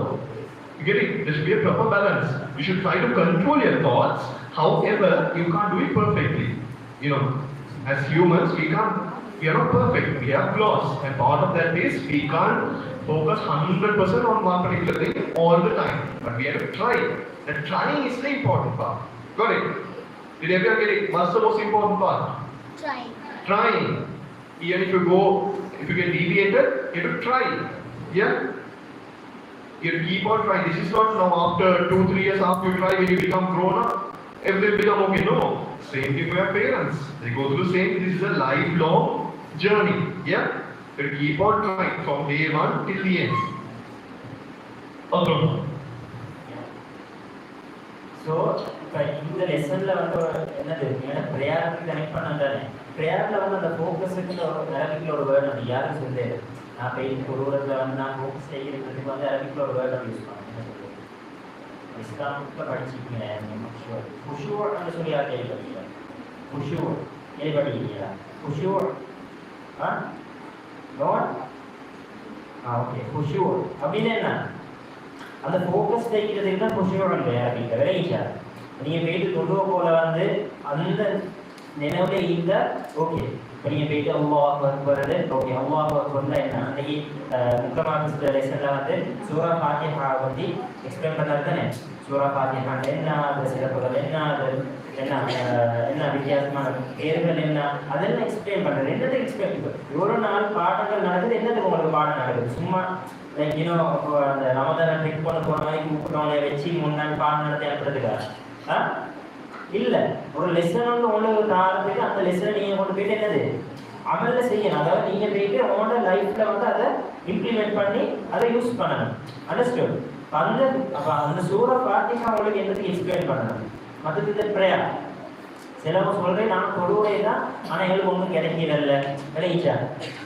A: You get it? There should be a proper balance. You should try to control your thoughts. However, you can't do it perfectly. You know, as humans, we are not perfect. We have flaws, and part of that is we can't focus 100% on one particular thing all the time. But we have to try. And trying is the important part. Got it? Did everyone get it? What's the most important part?
C: Trying.
A: Trying. Even if you get deviated, you have to try. Yeah? You have to keep on trying. This is not now after 2-3 years after you try when you become grown up, everything become okay. No. Same thing for your parents. They go through the same. This is a lifelong journey. Yeah? You have to keep on trying from day one till the end. Abdur.
B: So இப்போ இந்த லெசனில் வந்து என்னது ப்ரேயருக்கு connect பண்ணாதானே ப்ரேயரில் வந்து அந்த ஃபோக்கஸுக்கு அரபிக்கில் ஒரு word வந்து யாரும் சொல்லுது நான் போய் ஒருவரில் வந்து நான் ஃபோக்கஸ் செய்கிறதுக்கு வந்து அரபிக்கில் ஒரு வேர்டு யூஸ் பண்ணுறேன் இஸ்லாமில் படிச்சிருக்கீங்க குஷூர்னு சொல்லி யார் கேள்விப்பட்டீங்க குஷூர் கேள்விப்பட்டிருக்கீங்களா குஷூர் நோட் ஓகே குஷூர் அப்படின்னு என்ன அந்த ஃபோக்கஸ் வைக்கிறதுக்கு தான் குஷூர் அரபிக்கில் விளையிச்சா நீங்கள் போயிட்டு தொழுவ போல வந்து அந்த நினைவுல இருந்தால் ஓகே இப்போ நீங்கள் போயிட்டு அல்லாஹ் அக்பர்னு ஓகே அல்லாஹ் அக்பர்னா என்ன அன்னைக்கு முக்கியமான லெசனில் வந்து சூரா ஃபாத்திஹா பற்றி எக்ஸ்பிளைன் பண்ணாரு தானே சூரா ஃபாத்திஹான் என்ன அது சிறப்புகள் என்ன அது என்ன வித்தியாசமான பேர்கள் என்ன அதெல்லாம் எக்ஸ்பிளைன் பண்ணுறது என்னதுக்கு எக்ஸ்பிளைன் எவ்வளோ நாள் பாடங்கள் நடக்குது என்னதுக்கு உங்களுக்கு பாடம் நடக்குது சும்மா லைக் இன்னும் அந்த ரமதானை ட்ரிக் பண்ண போன மாதிரி கூப்பிட்டவங்களை வச்சு 3 நாள் பாடம் நடத்தி அனுப்புறதுக்கா இல்லை ஒரு லெசன் வந்து உங்களுக்கு தாரத்துக்கு அந்த லெசனை நீங்கள் கொண்டு போயிட்டு என்னது அமலில் செய்யணும் அதாவது நீங்கள் போயிட்டு உங்களோட லைஃப்பில் வந்து அதை இம்ப்ளிமெண்ட் பண்ணி அதை யூஸ் பண்ணணும் அண்டர்ஸ்டுட் அந்த சூரா ஃபாத்திஹா உங்களுக்கு என்னதுக்கு எக்ஸ்பிளைன் பண்ணணும் மற்றது இந்த ப்ரேயர் சிலவங்க சொல்கிறேன் நான் தொழுவுறே தான் ஆனால் எங்களுக்கு ஒன்றும் கிடைக்கிறதில்ல விளையிச்சா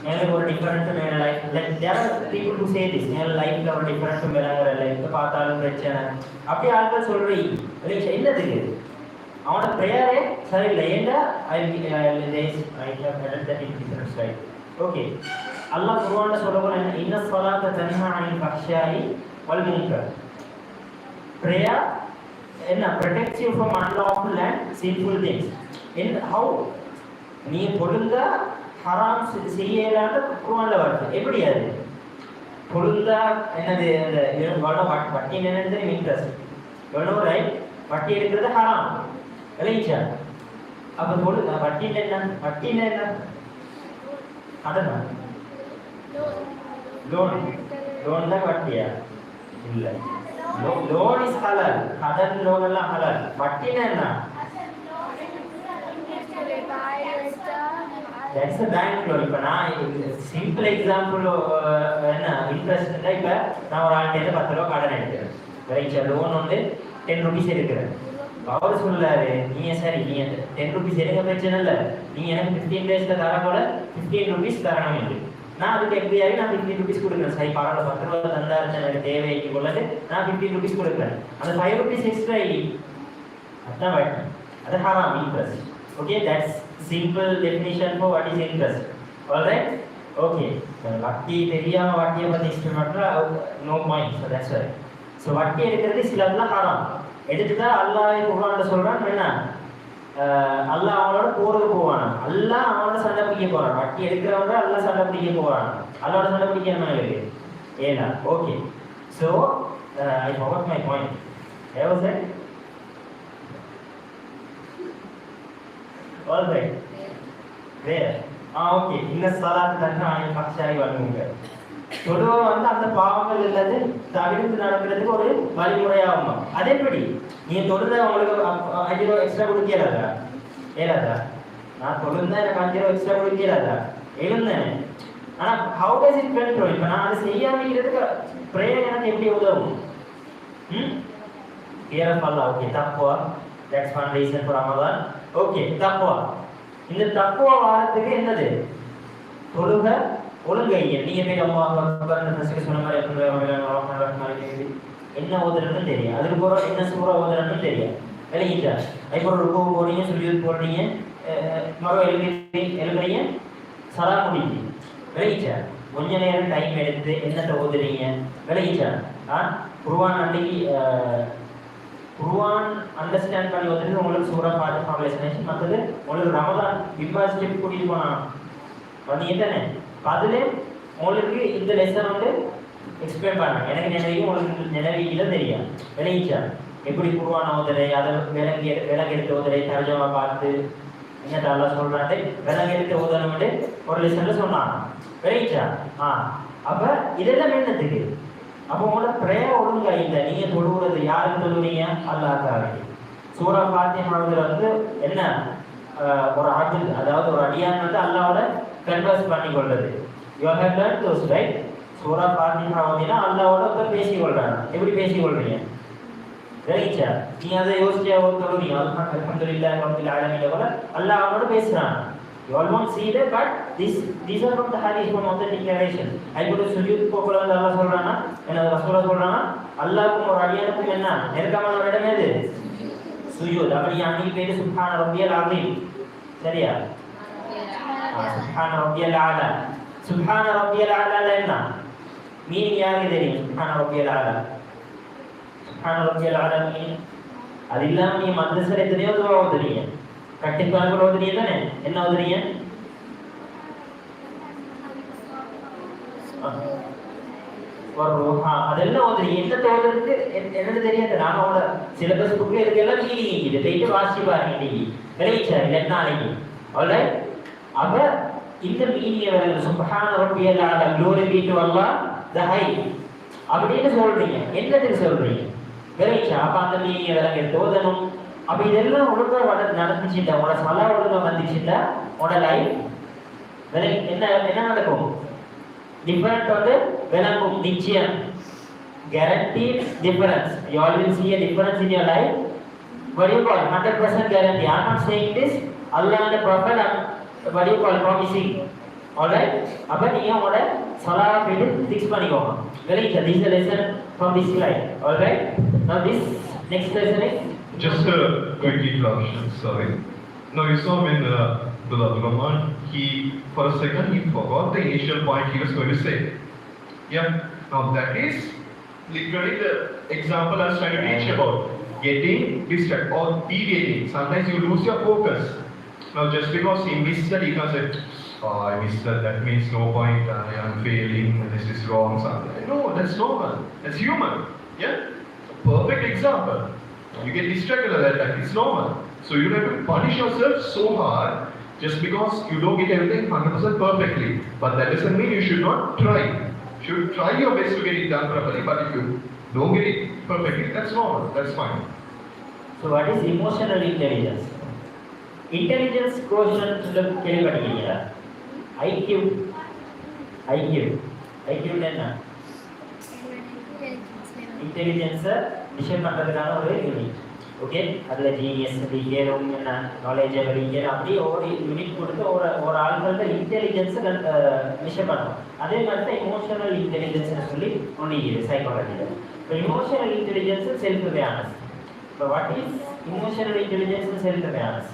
B: எங்களுக்கு ஒரு டிஃப்ரெண்ட்டும் வேலை like there people to say this எங்கள் லைஃப்பில் ஒரு டிஃப்ரெண்ட்டும் விளங்குறதில்ல இப்போ பார்த்தாலும் பிரச்சனை அப்படி ஆட்கள் சொல்கிறீங்க விளையிச்சா என்னதுக்கு அவனோட ப்ரேயரே சரியில்லை ஏன்னா ஓகே அல்லாஹ் குர்ஆன்ல சொல்லுவாங்க இன்ன ஸலாத்த தன்ஹா அனில் ஃபஹ்ஷாஇ வல் முன்கர் ப்ரேயர் என்ன protects you from unlawful and sinful things in how நீ பொழுங்கா ஹராம் செய்யலான்னு குர்ஆன்ல வருது எப்படி அது பொழுங்கா என்னது அந்த வட்டி என்னன்னு இன்ட்ரெஸ்ட் எவ்வளோ ரைட் வட்டி எடுக்கிறது ஹராம் விளையிச்சா அப்போ பொழுது வட்டின்னு என்ன கடனா லோன் தான் வட்டியா இல்லை loan is halal கடன் loan எல்லாம் halal வட்டினா என்ன that's a bank loan இப்ப நான் சிம்பிள் எக்ஸாம்பிள் என்ன இன்ட்ரெஸ்ட் இப்ப நான் ஒரு ஆள்கிட்ட 10 ரூபாய் கடன் எடுக்கிறேன் ரைட் லோன் வந்து 10 ரூபீஸ் எடுக்கிறேன் அவர் சொல்லாரு நீங்க சரி நீ 10 ரூபீஸ் எடுக்க பிரச்சனை இல்லை நீங்க எனக்கு 15 டேஸ்ல தர போல 15 ரூபீஸ் தரணும் என்று நான் அதுக்கு எப்படியாவது நான் 15 ரூபீஸ் கொடுக்குறேன் சரி பரவாயில்ல 10 ரூபா தந்தாரு எனக்கு தேவைக்கு கொள்ளது நான் 15 ரூபீஸ் கொடுக்குறேன் அந்த 5 ரூபீஸ் எக்ஸ்ட்ரா அதான் வட்டி அது ஹராம் interest okay that's simple definition for what is interest alright okay வட்டி தெரியாம வட்டியை பற்றி எக்ஸ்பிளைன் பண்ணுறா no point so that's right so வட்டி எடுக்கிறது சிலதுலாம் ஹராம் எடுத்துட்டா அல்லாஹ் குர்ஆன்ல சொல்றான் என்ன அல்லாஹ் அவனோட போறது போவானா அல்லாஹ் அவனோட சண்டை பிடிக்க போறான் வட்டி எடுக்கிறவங்க அல்லாஹ் சண்டை பிடிக்க போறான் அல்லாஹோட சண்டை பிடிக்க என்ன இருக்கு ஏனா okay so I forgot my point where was that all right there okay இன்ன ஸலாத் தன்ஹா அனில் ஃபஹ்ஷாஇ வல் முன்கர் தொழுவ வந்து அந்த பாவங்கள் இல்லாது தவிர்த்து நடக்கிறதுக்கு ஒரு வழிமுறையாகும் அதே எப்படி நீங்க தொழுத உங்களுக்கு 5 ரூபா எக்ஸ்ட்ரா கொடுக்கலாதா ஏலாதா நான் தொழுந்தா எனக்கு 5 ரூபா எக்ஸ்ட்ரா கொடுக்கலாதா எழுந்தேன் ஆனா how does it control இப்ப நான் அதை செய்யாம இருக்கிறதுக்கு பிரேயர் எனக்கு எப்படி உதவும் fear of Allah okay taqwa that's one reason for Ramadan okay taqwa இந்த தக்குவா வாரத்துக்கு என்னது தொழுக ஒழுங்கைங்க நீங்கள் போய் அம்மா ஃபஸ்ட்டு சொன்ன மாதிரி எப்படி என்ன ஓதுறதுன்னு தெரியும், அதுக்கு போகிற என்ன சூறா ஓதுறதுன்னு தெரியும். விளங்கிட்டா? இப்போ ஒரு ரூபா போடுறீங்க, சொல்லி போடுறீங்க, மரம் எழுதுறீங்க, சலா முடிஞ்சு. விளங்கிச்சா? கொஞ்ச நேரம் டைம் எடுத்து என்னத்தை ஓதுறீங்க. விளங்கிச்சா? குர்ஆன் அன்னைக்கு குர்ஆன் அண்டர்ஸ்டாண்ட் பண்ணி ஓதுறது உங்களுக்கு சூறா ஃபாத்திஹா எக்ஸ்பிளனேஷன். மற்றது உங்களுக்கு ரமதான் பிஃபார் ஸ்டெப் கூட்டிட்டு போனான் வந்தீங்க தானே, அதில் உங்களுக்கு இந்த லெசன் வந்து எக்ஸ்பிளைன் பண்ணாங்க. எனக்கு நினைவு உங்களுக்கு நினைவில தெரியும். விளங்கிச்சா? எப்படி குர்ஆன் ஓதுறது, அதை விலங்கெடுத்து ஓதுறது, தர்ஜமா பார்த்து என்ன தாளா சொல்றாட்டு விலங்கெடுத்து ஓதணும்னு ஒரு லெசன்ல சொன்னாங்க. விளங்கிச்சா? அப்ப இதெல்லாம் என்னத்துக்கு? அப்போ உங்களோட ப்ரேயர் ஒழுங்கா இல்லை. நீங்க தொழுகிறது யாருக்கு தொழுவீங்க? அல்லாஹ்வுக்கு. சூரா ஃபாத்திஹாவில் வந்து என்ன ஒரு ஆஜில், அதாவது ஒரு அடியான் வந்து அல்லாஹ்வோட கன்வர்ஸ் பண்ணி கொள்றது. You have learn those right. சூரா ஃபாத்திஹா ஓதினா அல்லாஹ்வோட பேசி கொள்றாங்க. எப்படி பேசி கொள்றீங்க? விளங்கிச்சா? நீ அதை யோசிச்சா தொழுவீங்க. அல்ஹம்துலில்லாஹி ரப்பில் ஆலமீன் போல அல்லாஹ்வோட பேசுறாங்க. You all won't see that, but these are from the hadith, from authentic narration. I go to sujud போகல வந்து அல்லாஹ் சொல்றானா, என்ன ரசூலா சொல்றானா, அல்லாஹ்வுக்கும் ஒரு அடியானுக்கும் என்ன நெருக்கமான ஒரு இடம் எது? சுஜூத். அப்படி அன்னைக்கு பேரு சுப்ஹான ரப்பியல் அஸீம். சரியா? சுப்ஹான ரப்பியல் அலா. சுப்ஹான ரப்பியல் அலா என்ன மீனிங் யாருக்கு தெரியும்? சுப்ஹான ரப்பியல் அலா, சுப்ஹான ரப்பியல் அலா மீனிங் அது இல்லாம நீங்க மദ്രസல எத்தனையோ துஆ ஓதுறீங்க, கட்டிப்பாங்க ஓதுறீங்க தானே. என்ன ஓதுறீங்க? அதெல்லாம் ஓதுறீங்க. என்ன ஓதுறதுக்கு என்னன்னு தெரியாது. நானோட சிலபஸ் புக்ல இருக்கலாம் மீனிங் இது போயிட்டு வாசி பாருங்க. இன்னைக்கு விளைச்சா இல்லை நாளைக்கு. ஆல்ரைட். அப்ப இந்த மீனிங் வருது. சுப்ஹான ரப்பியல் அலா, glory B to Allah the high அப்படின்னு சொல்றீங்க. என்னத்துக்கு சொல்றீங்க? விளைச்சா? அப்ப அந்த மீனிங் விளங்க எடுத்து ஓதணும். அப்ப இதெல்லாம் ஒழுங்கா நடந்துச்சுட்டா, உங்களோட சலா ஒழுங்கா வந்துச்சுட்டா, உங்களோட லைஃப் என்ன என்ன நடக்கும்? டிஃபரெண்ட் வந்து விளங்கும். நிச்சயம். guaranteed difference. You all will see a difference in your life. What do you call 100% guarantee? I am not saying this. Allah and the Prophet are what do you call promising. Alright? அப்ப நீங்க உங்களோட சலா போயிட்டு fix பண்ணிக்கோங்க. Very good. This is the lesson from this slide. Alright? Now this next lesson is
A: just a quick introduction, sorry. Now you saw when Brother Rahman, for a second he forgot the initial point he was going to say. Yeah. Now that is literally the example I was trying to teach about getting distracted or deviating. Sometimes you lose your focus. Now just because he missed that, he can say, "Oh, I missed that. That means no point. I am failing. This is wrong." Something. No, that's normal. That's human. Yeah. Perfect example. You get distracted at that time. It's normal. So you don't have to punish yourself so hard just because you don't get everything 100% perfectly. But that doesn't mean you should not try. You should try your best to get it done properly. But if you don't get it perfectly, that's normal. That's fine.
B: So what is emotional intelligence? Intelligence quotient கேள்விப்பட்டிருக்கீங்களா? IQ என்ன? இன்டெலிஜென்ஸை விஷயம் பண்ணுறதுக்கான ஒரு unit. Okay, அதில் genius டிகேரும் என்ன knowledge டிகேர் அப்படி ஒரு unit கொடுத்து ஒரு ஆள்களோட இன்டெலிஜென்ஸை விஷயம் பண்ணணும். அதே மாதிரி தான் இமோஷனல் இன்டெலிஜென்ஸ்னு சொல்லி ஒன்று இருக்குது சைக்காலஜியில். இப்போ இமோஷனல் இன்டெலிஜென்ஸ் செல்ஃப் அவேர்னஸ். இப்போ what is emotional intelligence self awareness?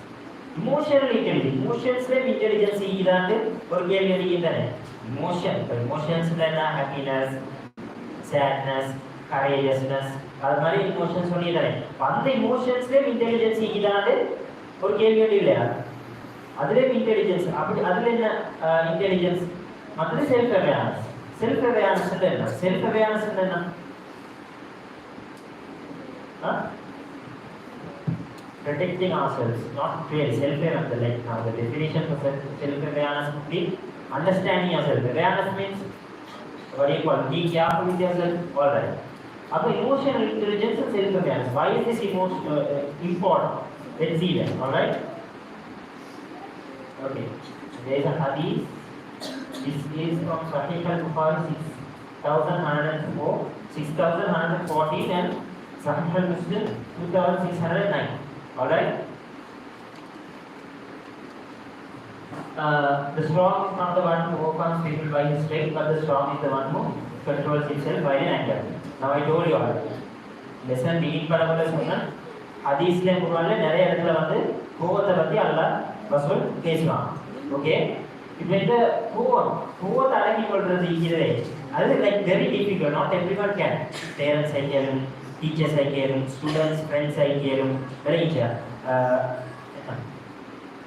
B: Emotional intelligence இமோஷன்ஸ்லேயும் இன்டெலிஜென்ஸ் இதாண்டு ஒரு கேள்வி அடிக்கின்றன. இமோஷன் இப்போ இமோஷன்ஸில் என்ன ஹாப்பினஸ், சேட்னஸ், கரேஜஸ்னஸ், அது மாதிரி இமோஷன்ஸ் சொல்லிடுறேன். அந்த இமோஷன்ஸ்லேயும் இன்டெலிஜென்ஸ் இதாண்டு ஒரு கேள்வி அடி இல்லையா? அதுலேயும் இன்டெலிஜென்ஸ் அப்படி அதில் என்ன இன்டெலிஜென்ஸ்? மற்றது செல்ஃப் அவேர்னஸ். செல்ஃப் அவேர்னஸ் என்ன? செல்ஃப் அவேர்னஸ் என்ன? Protecting ourselves, not fear. Self-awareness, like now the definition for self-awareness would be understanding yourself. Awareness means what do you call? Being careful with yourself. All right. Now, emotional intelligence and self-awareness. Why is this important? Let's see that. All right. Okay. There is a hadith. This is from Sahih al-Bukhari 6104, 6114 and Sahih al-Muslim 2609. All right. The strong is not the one who overcomes people by his strength, but the strong is the one who controls himself by an anger. Now I told you all. Lesson begin பண்ணவங்க சொன்னா ஹதீஸ்ல குர்ஆன்ல நிறைய இடத்துல வந்து கோவத்தை பத்தி அல்லாஹ் ரசூல் பேசுவாங்க. ஓகே, இப்போ இந்த கோவத்தை அடக்கி கொள்றது இதுவே அது like very difficult. Not everyone can. Parents ஐக்கியம், டீச்சர்ஸ் ஐக்கியம், ஸ்டூடெண்ட்ஸ் ஃப்ரெண்ட்ஸ் ஐக்கியம், வெரி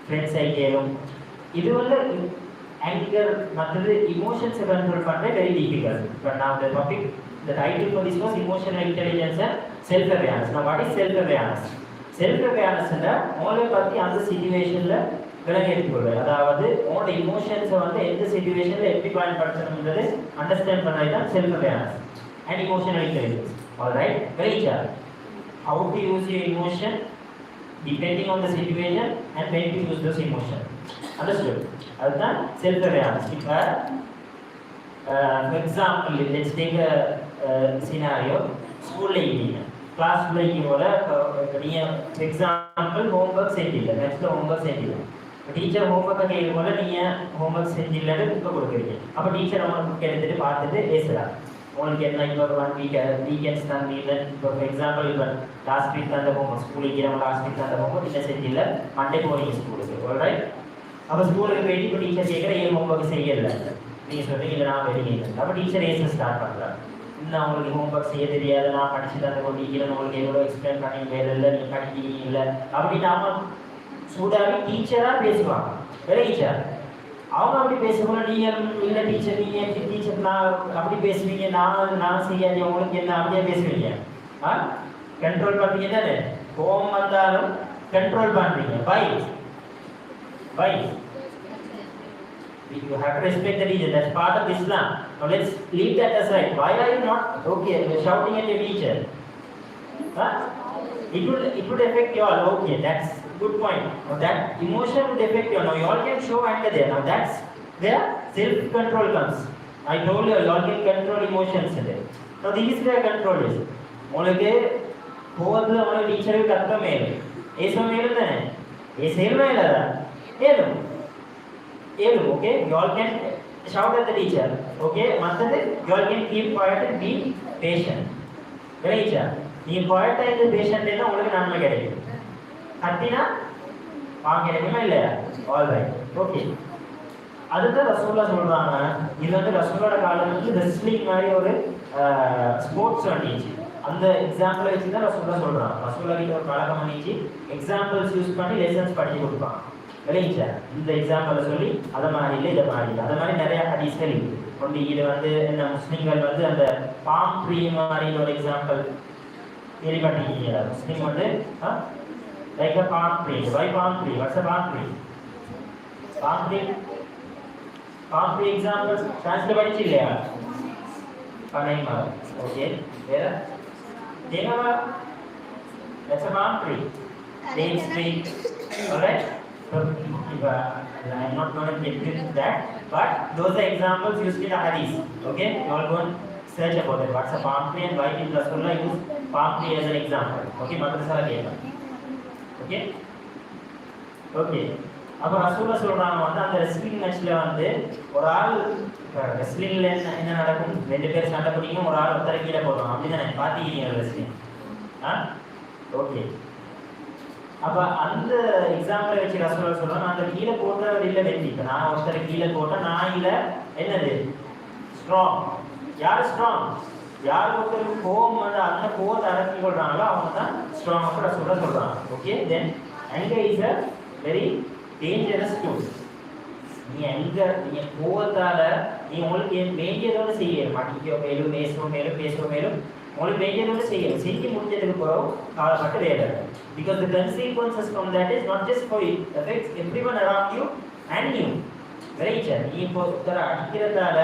B: ஃப்ரெண்ட்ஸ் ஐக்கியம். இது வந்து anger மற்றது emotions control பண்றது very difficult. But now the title for this was emotional intelligence and self awareness. Now what is self awareness? Self awareness னா உங்களை பத்தி அந்த சிச்சுவேஷன்ல விளங்கி எடுத்துக்கொள்வது. அதாவது உங்களோட இமோஷன்ஸை வந்து எந்த சிச்சுவேஷன்ல எப்படி பயன்படுத்தணும்ன்றது அண்டர்ஸ்டாண்ட் பண்ணது தான் self awareness and emotional intelligence. Alright, very clear. How to use your emotion depending on the situation and when to use those emotion. Understood? அதுதான் செல்ஃப் அவேர்னஸ். இப்போ for example, let's take a scenario. ஸ்கூல்ல இருக்கீங்க, கிளாஸ்ல இருக்கீங்கள, நீங்கள் example homework செஞ்சில்லை, நெக்ஸ்ட்டில் homework செஞ்சில்லை. இப்போ teacher ஹோம்ஒர்க்கை கேட்கும் போல நீங்கள் ஹோம்ஒர்க் செஞ்சில்லன்னு புக்கை கொடுக்குறீங்க. அப்போ டீச்சர் அவங்க புக் எடுத்துகிட்டு பார்த்துட்டு பேசுகிறாங்க. உங்களுக்கு என்ன இப்போ ஒரு 1 week வீக்கெண்ட்ஸ் தான் இல்லை. இப்போ எக்ஸாம்பிள் இப்போ லாஸ்ட் வீக் தான் அந்த ஹோம்ஒர்க் ஸ்கூலுக்கு இருக்கிறவங்க லாஸ்ட் வீக் தான் அந்த ஹோம்ஒர்க் இல்லை செஞ்சில்லை, மண்டே போகிறீங்க ஸ்கூலுக்கு. ஆல்ரைட், அப்போ ஸ்கூலுக்கு போயிட்டு இப்போ டீச்சர் கேட்குற ஏன் ஹோம்ஒர்க் செய்யலை, நீங்கள் சொல்கிறீங்க இல்லை நான் வெளியே. அப்போ டீச்சர் ஏச ஸ்டார்ட் பண்ணுறாங்க. இன்னும் அவங்களுக்கு ஹோம்ஒர்க் செய்ய தெரியாது, நான் படிச்சு தந்த கொண்டிருக்கிறேன், உங்களுக்கு எவ்வளோ எக்ஸ்பிளைன் பண்ணி வேலை இல்லை, நீங்கள் படிக்கிறீங்க இல்லை அப்படின்னு அவன் சூடாகி டீச்சராக பேசுவாங்க. வேற டீச்சர் அவங்க அப்படி பேசும்போது நீங்கள் இல்லை டீச்சர், நீங்கள் எப்படி டீச்சர் நான் அப்படி பேசுவீங்க, நான் செய்யாது உங்களுக்கு என்ன அப்படியே பேசுவீங்க. கண்ட்ரோல் பண்ணுறீங்க தானே, கோவம் வந்தாலும் கண்ட்ரோல் பண்ணுறீங்க. Why? You have to respect the teacher. That's part of Islam. Now let's leave that aside. Why are you not shouting at your teacher? It would affect you all. Okay, that's good point. Now that emotion would affect you. Now you all can show anger there. Now that's where self-control comes. I told you all can control emotions there. Now this is where control is. உங்களுக்கு கோவத்தில் உங்களுக்கு டீச்சருக்கு கத்த மேலும் ஏசும் மேலும் தானே, ஏசும் மேலதா ஏலும். Okay, you all can shout at the teacher. Okay, மற்றது you all can keep quiet and be patient. Right? நீங்க quiet ஆயிட்டு patient இருந்தா உங்களுக்கு நன்மை கிடைக்கும். கத்தினா பாங்க கிடைக்குமா இல்லையா? Alright, okay. அதுதான் ரசூலுல்லாஹ் சொல்றாங்க. இது வந்து ரசூலுல்லாஹ் காலத்துல ரெஸ்லிங் மாதிரி ஒரு ஸ்போர்ட்ஸ் வந்துச்சு. அந்த எக்ஸாம்பிளை வச்சு தான் ரசூலுல்லாஹ் சொல்றாங்க. ரசூலுல்லாஹ் ஒரு பழக்கம் பண்ணிச்சு, எக்ஸாம்பிள்ஸ் யூஸ் பண்ணி லெசன்ஸ் படிச்சு கொடுப்பாங்க. விளைச்சா இந்த எக்ஸாம்பிளை சொல்லி அதை மாதிரி இல்லை இதை மாதிரி இல்லை, அதை மாதிரி நிறைய ஹதீஸ்கள் ஒன்று. இது வந்து என்ன முஸ்லீம்கள் வந்து அந்த பாம் ட்ரீ மாதிரி ஒரு எக்ஸாம்பிள் கேள்விப்பட்டிருக்கீங்களா? முஸ்லீம் வந்து like a palm tree. Why palm tree? What's a palm tree? Palm tree example கிளாஸ்ல படிச்சு இல்லையா? பனை மரம். ஓகே, வேற தேங்காய். That's a palm tree. Dates tree. Alright. So, I'm not going to get into that, but those are examples used in the hadith. Okay, you all go and search about it. What's a palm tree and why did Rasulullah use palm tree as an example? Okay, madrasa la. Okay. அப்போ ரசூலுல்லாஹ் சொல்றாங்க வந்து அந்த wrestling மேட்ச்ல வந்து ஒரு ஆள் ரெஸ்லிங்ல என்ன நடக்கும், 2 பேர் சண்டை பிடிக்கும், ஒரு ஆள் ஒருத்தரை கீழே போடுவாங்க. அப்படிதானே பாத்தீங்க ரெஸ்லிங்? ஓகே. அப்போ அந்த எக்ஸாம்பிளை வச்சு ரசூலுல்லாஹ் சொல்றாங்க அந்த கீழே போட்ட வழியில வெற்றி. இப்போ நான் ஒருத்தரை கீழே போட்டால் நான் இல்லை என்னது ஸ்ட்ராங். யார் ஸ்ட்ராங்? யார் ஒருத்தருக்கு கோவம் வந்து அந்த கோவத்தை அடக்கி கொள்றாங்களோ அவங்க தான் ஸ்ட்ராங். அப்போ ரசூலுல்லாஹ் சொல்றாங்க. Okay, then anger is a very dangerous tool. நீங்கள் கோவத்தால் உங்களுக்கு வேண்டியதோடு செய்ய மாட்டீங்க. மேலும் பேசுவோம் உங்களுக்கு வேண்டியதோடு செய்யணும். செஞ்சு முடிஞ்சதுக்கு பிறகு காலப்பட்டு வேலை. Because the consequences from that is not just for you, affects everyone around you and you. Right? நீ இப்போ ஒருத்தரை அடிக்கிறதால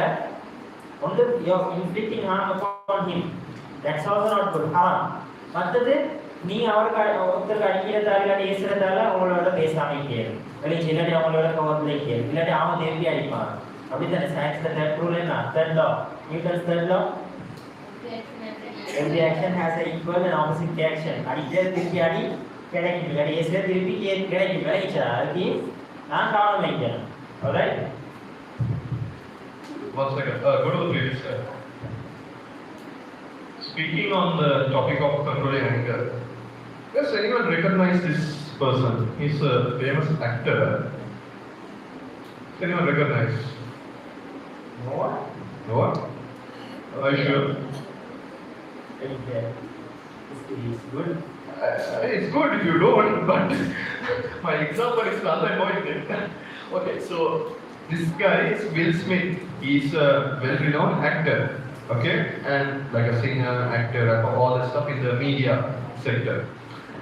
B: ஒன்று you're inflicting harm upon him. That's also not good. மற்றது நீ ஒருத்தருக்கு அடிக்கிறதால இல்லாட்டி ஏசுறதால அவங்களோட பேசாமல் கேளு. வெளியே இல்லாட்டி அவங்களோட கவர்ல கேளு, இல்லாட்டி அவன் திருப்பி அடிப்பான். அப்படித்தானே சயின்ஸ்ல தேர்ட் ரூல் என்ன? Third law, Newton's third law. Every action has an equal and opposite reaction. அடிக்கிறது திருப்பி அடி கிடைக்கும், இல்லாட்டி ஏசுறது திருப்பி கிடைக்கும். விளைச்சா அதுக்கு நான் கவனம் வைக்கிறேன். Alright?
A: One second. Go to the previous slide. Speaking on the topic of controlling anger, does anyone recognize this person? He's a famous actor. Does anyone recognize?
B: No one?
A: No one? Are you sure?
B: It's good.
A: It's good if you don't, but my example is rather pointed. Okay, so this guy is Will Smith. He's a well-renowned actor, okay, and like a singer, actor, rapper, all that stuff in the media sector.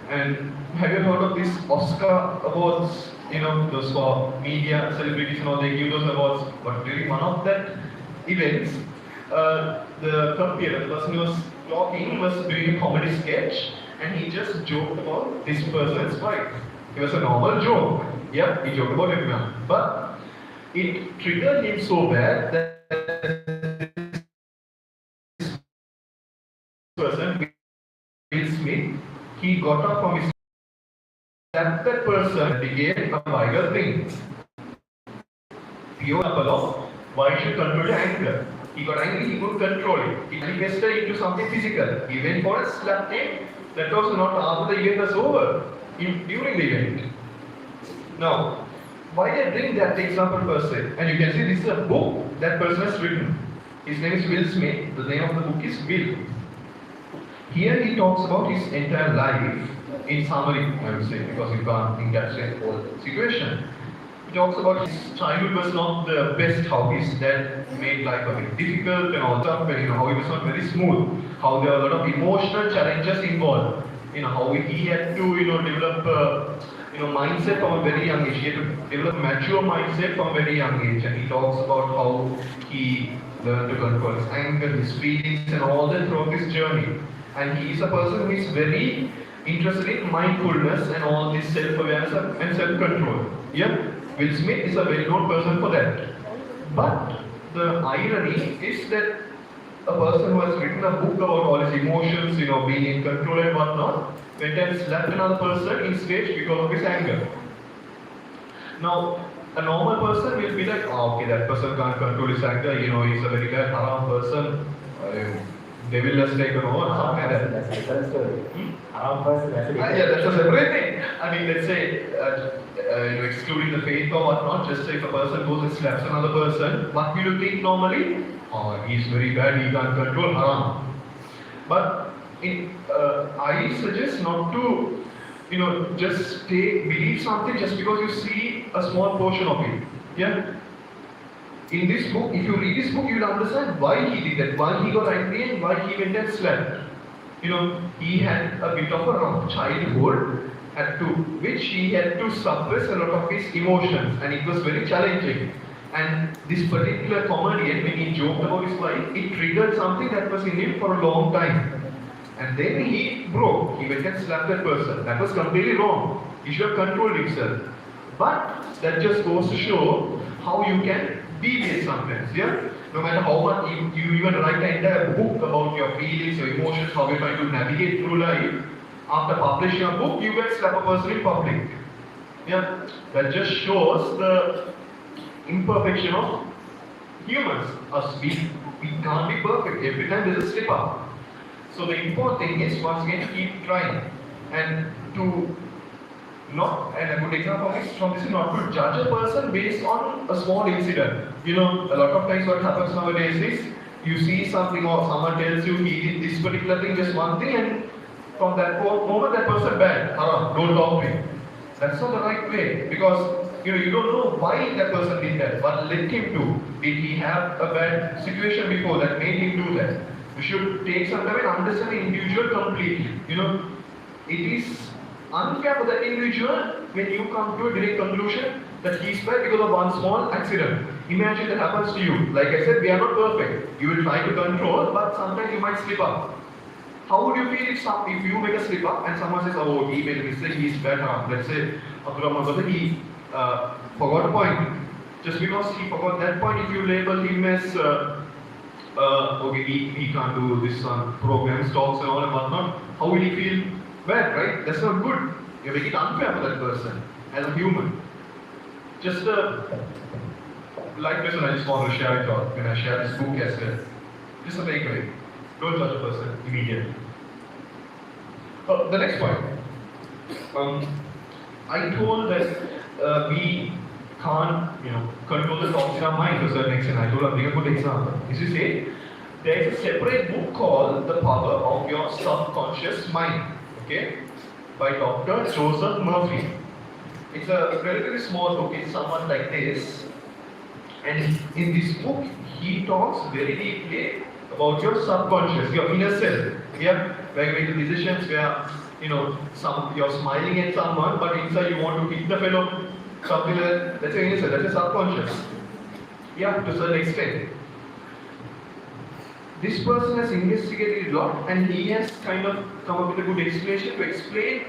A: And have you heard of these Oscar awards? You know, those for media celebrities and all, they give those awards. But during one of that events, the Tharbiyyah, the person who was talking, was doing a comedy sketch, and he just joked about this person's wife. It was a normal joke. Yeah, he joked about it, but it triggered him so bad that this person, Will Smith, he got up from his that person became a viral thing. Pure apollo, why should control the anger? He got angry, he couldn't control it. He manifested into something physical. He went for a slap him. That was not after the event was over, during the event. Now, why I bring that example per se? And you can see this is a book that person has written. His name is Will Smith. The name of the book is Will. Here he talks about his entire life in summary, I would say, because you can't encapsulate the whole situation. He talks about his childhood was not the best, how his dad made life a bit difficult and all stuff, and how he was not very smooth, how there were a lot of emotional challenges involved, how he had to develop mindset from a very young age. He had to develop mature mindset from a very young age, and he talks about how he learned to control his anger, his feelings, and all that throughout this journey. And he is a person who is very interested in mindfulness and all this self-awareness and self-control. Yeah, Will Smith is a well-known person for that. But the irony is that a person who has written a book about all his emotions, being in control and whatnot, went and slapped another person in stage because of his anger. Now, a normal person will be like, oh, okay, that person can't control his anger, he's a very bad, haram person. Devil has taken over, something like that.
B: That's a different story. Haram person, that's a different
A: Yeah, that's a separate thing. I mean, let's say, excluding the faith or whatnot, just say if a person goes and slaps another person, what will you think normally? Oh, he's very bad, he can't control haram. But I suggest not to, just believe something just because you see a small portion of it. Yeah? In this book, if you read this book, you will understand why he did that, why he got angry and why he went and slept. He had a bit of a rough childhood, to which he had to suppress a lot of his emotions, and it was very challenging. And this particular comedian, when he joked about his wife, it triggered something that was in him for a long time. And then he broke, he went and slapped that person. That was completely wrong. He should have controlled himself. But that just goes to show how you can deviate sometimes, yeah? No matter how much you even write an entire book about your feelings, your emotions, how you're trying to navigate through life, after publishing a book, you can slap a person in public. Yeah? That just shows the imperfection of humans. Us, we can't be perfect. Every time there's a slip up. So the important thing is, once again, keep trying. And a good example is from this, not to judge a person based on a small incident. A lot of times what happens nowadays is, you see something or someone tells you he did this particular thing, just one thing, and from that moment that person bad, don't talk to him. That's not the right way, because you don't know why that person did that, what led him to. Did he have a bad situation before that made him do that? You should take some time and understand the individual completely. It is unfair for that individual when you come to a direct conclusion that he's bad because of one small accident. Imagine that happens to you. Like I said, we are not perfect. You will try to control, but sometimes you might slip up. How would you feel if you make a slip up and someone says, oh, he made a mistake, he's bad. Let's say, Abdur, he forgot a point. Just because he forgot that point, if you label him as, okay, he can't do this on programs, talks and all and whatnot, how will he feel? Bad, right? That's not good. You make it unfair for that person as a human. just a like this, and I just want to share it out when I share this book as well. Just a takeaway. Don't judge a person immediately. The next point. I told that we can't, control the thoughts in our mind to a certain extent. I told I'll bring a good example. As you say, there is a separate book called The Power of Your Subconscious Mind, okay, by Dr. Joseph Murphy. It's a relatively small book. It's somewhat like this. And in this book, he talks very deeply about your subconscious, your inner self. Yeah, where you make decisions where you're smiling at someone, but inside you want to hit the fellow. Something like that. That's your inner self. That's your subconscious. Yeah, to a certain extent. This person has investigated a lot, and he has kind of come up with a good explanation to explain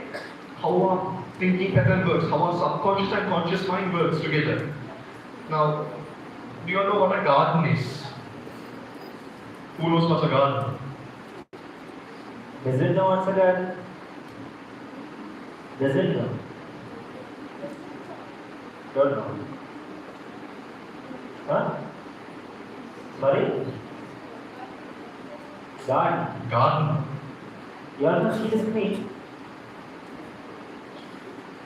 A: how our thinking pattern works, how our subconscious and conscious mind works together. Now, do you all know what a garden is? Who knows what's a garden?
B: Does it know what's a garden? Does it know? Don't know. Huh? Sorry? Garden.
A: Garden.
B: You all know see the screen?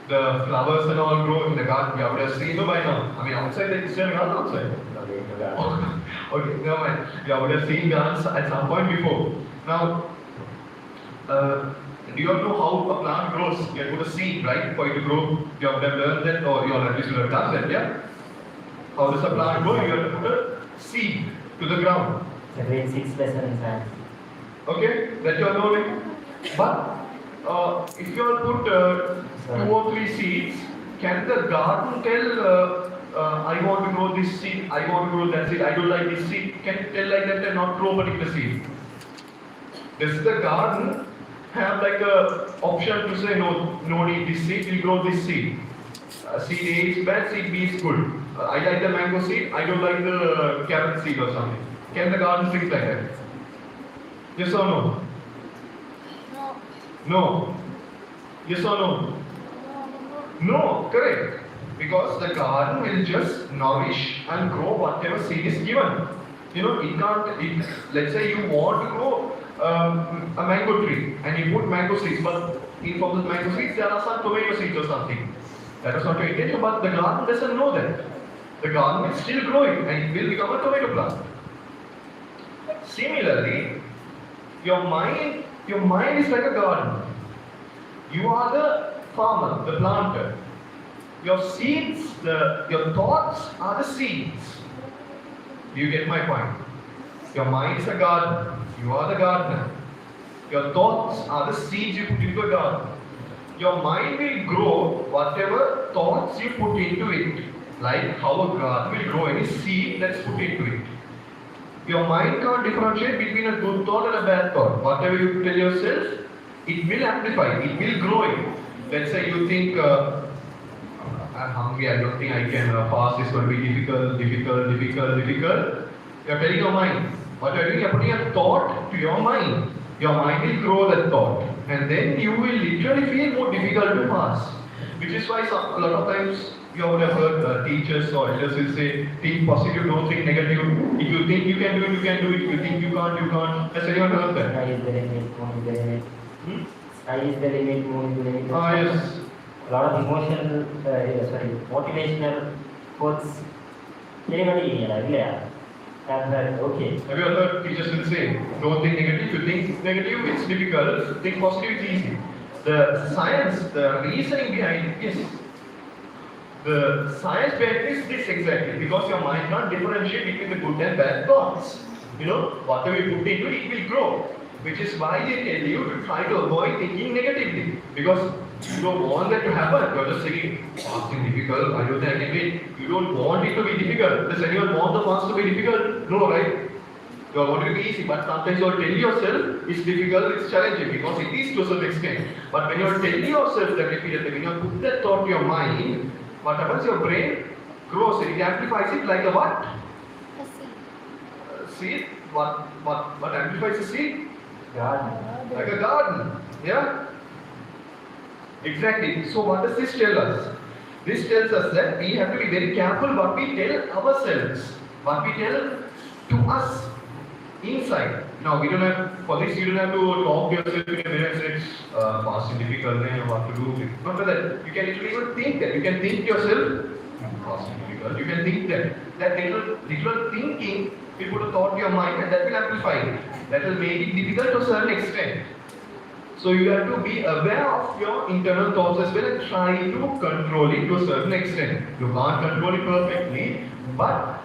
A: The flowers and all grow in the garden. You would have seen them by now. I mean, outside there is still a garden outside.
B: No, there is no garden.
A: Okay, never mind. You would have seen gardens at some point before. Now, do you all know how a plant grows? You have to put a seed, right? For it to grow. You have learned that, or you all at least have done that, yeah? How does a plant grow? You have to put a seed to the ground.
B: It's a grade 6 lesson in science.
A: Okay, that you are knowing. But if you all put 2 or 3 seeds, can the garden tell, I want to grow this seed, I want to grow that seed, I don't like this seed? Can it tell like that and not grow particular seed? Does the garden have like a option to say, no, need this seed, will grow this seed? Seed A is bad, seed B is good. I like the mango seed, I don't like the carrot seed or something. Can the garden think like that? Yes or no? No. Yes or no? No, correct. Because the garden will just nourish and grow whatever seed is given. It can't, let's say you want to grow a mango tree and you put mango seeds, but in from the mango seeds there are some tomato seeds or something. That is not your intention, but the garden doesn't know that. The garden is still growing and it will become a tomato plant. Similarly, your mind is like a garden. You are the farmer, the planter. Your seeds, your thoughts are the seeds. Do you get my point? Your mind is a garden. You are the gardener. Your thoughts are the seeds you put into the garden. Your mind will grow whatever thoughts you put into it. Like how a garden will grow any seed that's put into it. Your mind can't differentiate between a good thought and a bad thought. Whatever you tell yourself, it will amplify, it will grow it. Let's say you think, I'm hungry, I don't think I can fast, it's going to be difficult. You're telling your mind. What you're doing, you're putting a thought to your mind. Your mind will grow that thought. And then you will literally feel more difficult to fast. Which is why a lot of times you would have heard teachers or elders will say, think positive, don't think negative. If you think you can do it, you can do it. If you think you can't, you can't. Has anyone heard that?
B: Sky is the limit, moon is the limit. Sky is the limit, moon is the limit.
A: Yes.
B: A lot of emotional, motivational quotes. Anybody here? I've heard, okay.
A: Have you heard teachers will say, don't think negative. If you think negative, it's difficult. Think positive, it's easy. The science, the reasoning behind it is, the science behind it is this exactly, because your mind can't differentiate between the good and bad thoughts. Whatever you put into it, it will grow. Which is why they tell you to try to avoid thinking negatively. Because you don't want that to happen. You're just thinking, fasting difficult, I don't think I can wait. You don't want it to be difficult. Does anyone want the fast to be difficult? No, right? You all want it to be easy, but sometimes you'll tell yourself it's difficult, it's challenging, because it is to a certain extent. But when you're telling yourself that repeatedly, when you put that thought to your mind, what happens? Your brain grows it, amplifies it like a what?
C: A seed.
A: Seed? What amplifies a seed?
B: Garden.
A: Like a garden. Yeah? Exactly. So what does this tell us? This tells us that we have to be very careful what we tell ourselves, what we tell to us inside. Now, we don't have, for this, you don't have to talk yourself in a mirror and say, fasting difficult, what to do. Not that. You can literally even think that. You can think yourself, fasting difficult. You can think that. That literal thinking will put a thought to your mind and that will amplify it. That will make it difficult to a certain extent. So you have to be aware of your internal thoughts as well and try to control it to a certain extent. You can't control it perfectly, but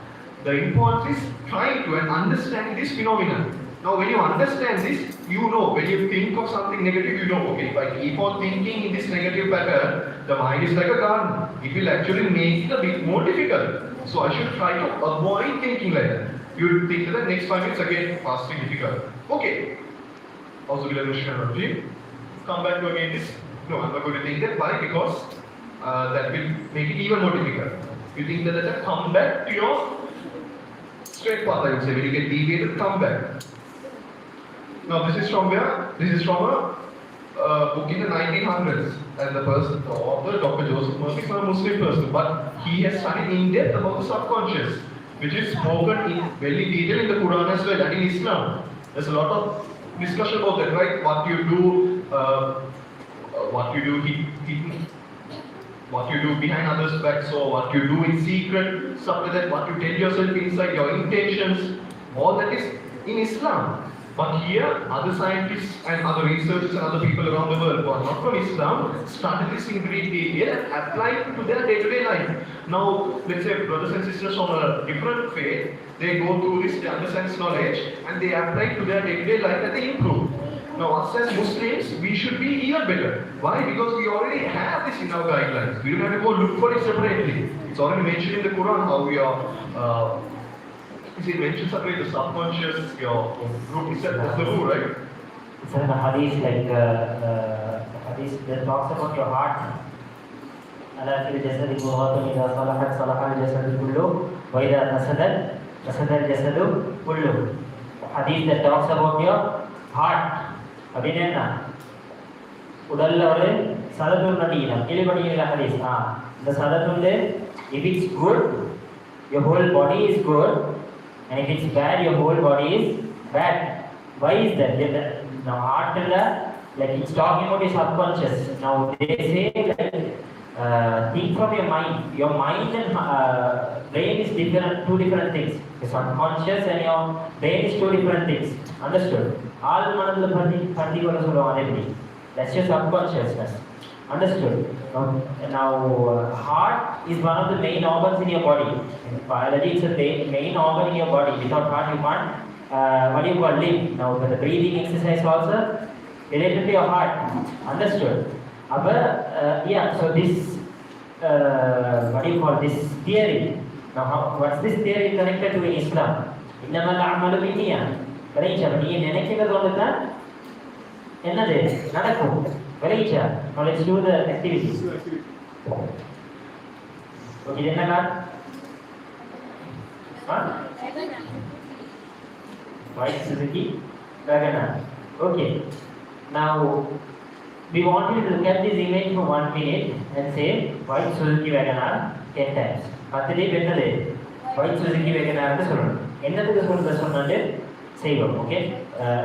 A: the importance is trying to and understanding this phenomenon. Now when you understand this, you know, when you think of something negative, you know, okay, if I keep on thinking in this negative pattern, the mind is like a garden. It will actually make it a bit more difficult. So I should try to avoid thinking like that. You think that the next 5 minutes again, fasting difficult. Okay. Also will energy. Come back to again this. No, I'm not going to think that. Why? Because that will make it even more difficult. You think that come back to your straight path, I would say. When you get deviated, come back. Now this is from where? This is from a book in the 1900s. And the person, the author, Dr. Joseph Murphy, is not a Muslim person, but he has studied in depth about the subconscious, which is spoken in very detail in the Quran as well and in Islam. There's a lot of discussion about that, right? What you do, what you do behind others' backs, or what you do in secret, stuff like that. What you tell yourself inside, your intentions, all that is in Islam. But here, other scientists and other researchers and other people around the world who are not from Islam started this in great detail and applied it to their day-to-day life. Now, let's say brothers and sisters from a different faith, they go through this, they understand this knowledge, and they apply it to their day-to-day life and they improve. Now, us as Muslims, we should be even better. Why? Because we already have this in our guidelines. We don't have to go look for it separately. It's already mentioned in the Quran how we are. It mentions separately the subconscious, your group. Is that the rule, right?
B: It's in the hadith, like hadith that talks about your heart. Allah fil jasadi quwwatun idha salahat salaha al-jasadu kullu wa idha fasadat fasada al-jasadu kullu. Hadith that talks about your heart. அப்படின்னா என்ன? உடல்ல ஒரு சதத்துள் நடிக்கலாம். கேள்விப்பட்டீங்களா ஹதீஸ்? இந்த சதத்துள்ள, if it's good, your whole body is good, and if it's bad, your whole body is bad. Why is that? Now heart like it's talking about your subconscious. Now they say that think from your mind. Your mind and brain is different, two different things. Your subconscious and your brain is two different things. Understood? All manadla pandi kola solluvaanga eppadi. That's your subconsciousness. Understood? Now heart is one of the main organs in your body. In biology, it's a main organ in your body. Without heart, you can't. What do you call live? Now the breathing exercise also related to your heart. Understood? Yeah. So this, what do you call this theory? Now, what's this theory connected to in Islam? Innamal a'malu binniyah. Correct? But you நினைக்கிறது ஒன்று தான் என்னது நடக்கும். Correct? Now let's do the activities. Okay, என்ன car? White Suzuki Wagoner. Okay. Now we want you to look at this image for 1 minute and say White Suzuki Wagoner 10 times. பத்திலே என்னது White Suzuki Wagoner னு சொல்லணும். என்னதுக்கு சொன்னாலே செய்வோம். Okay?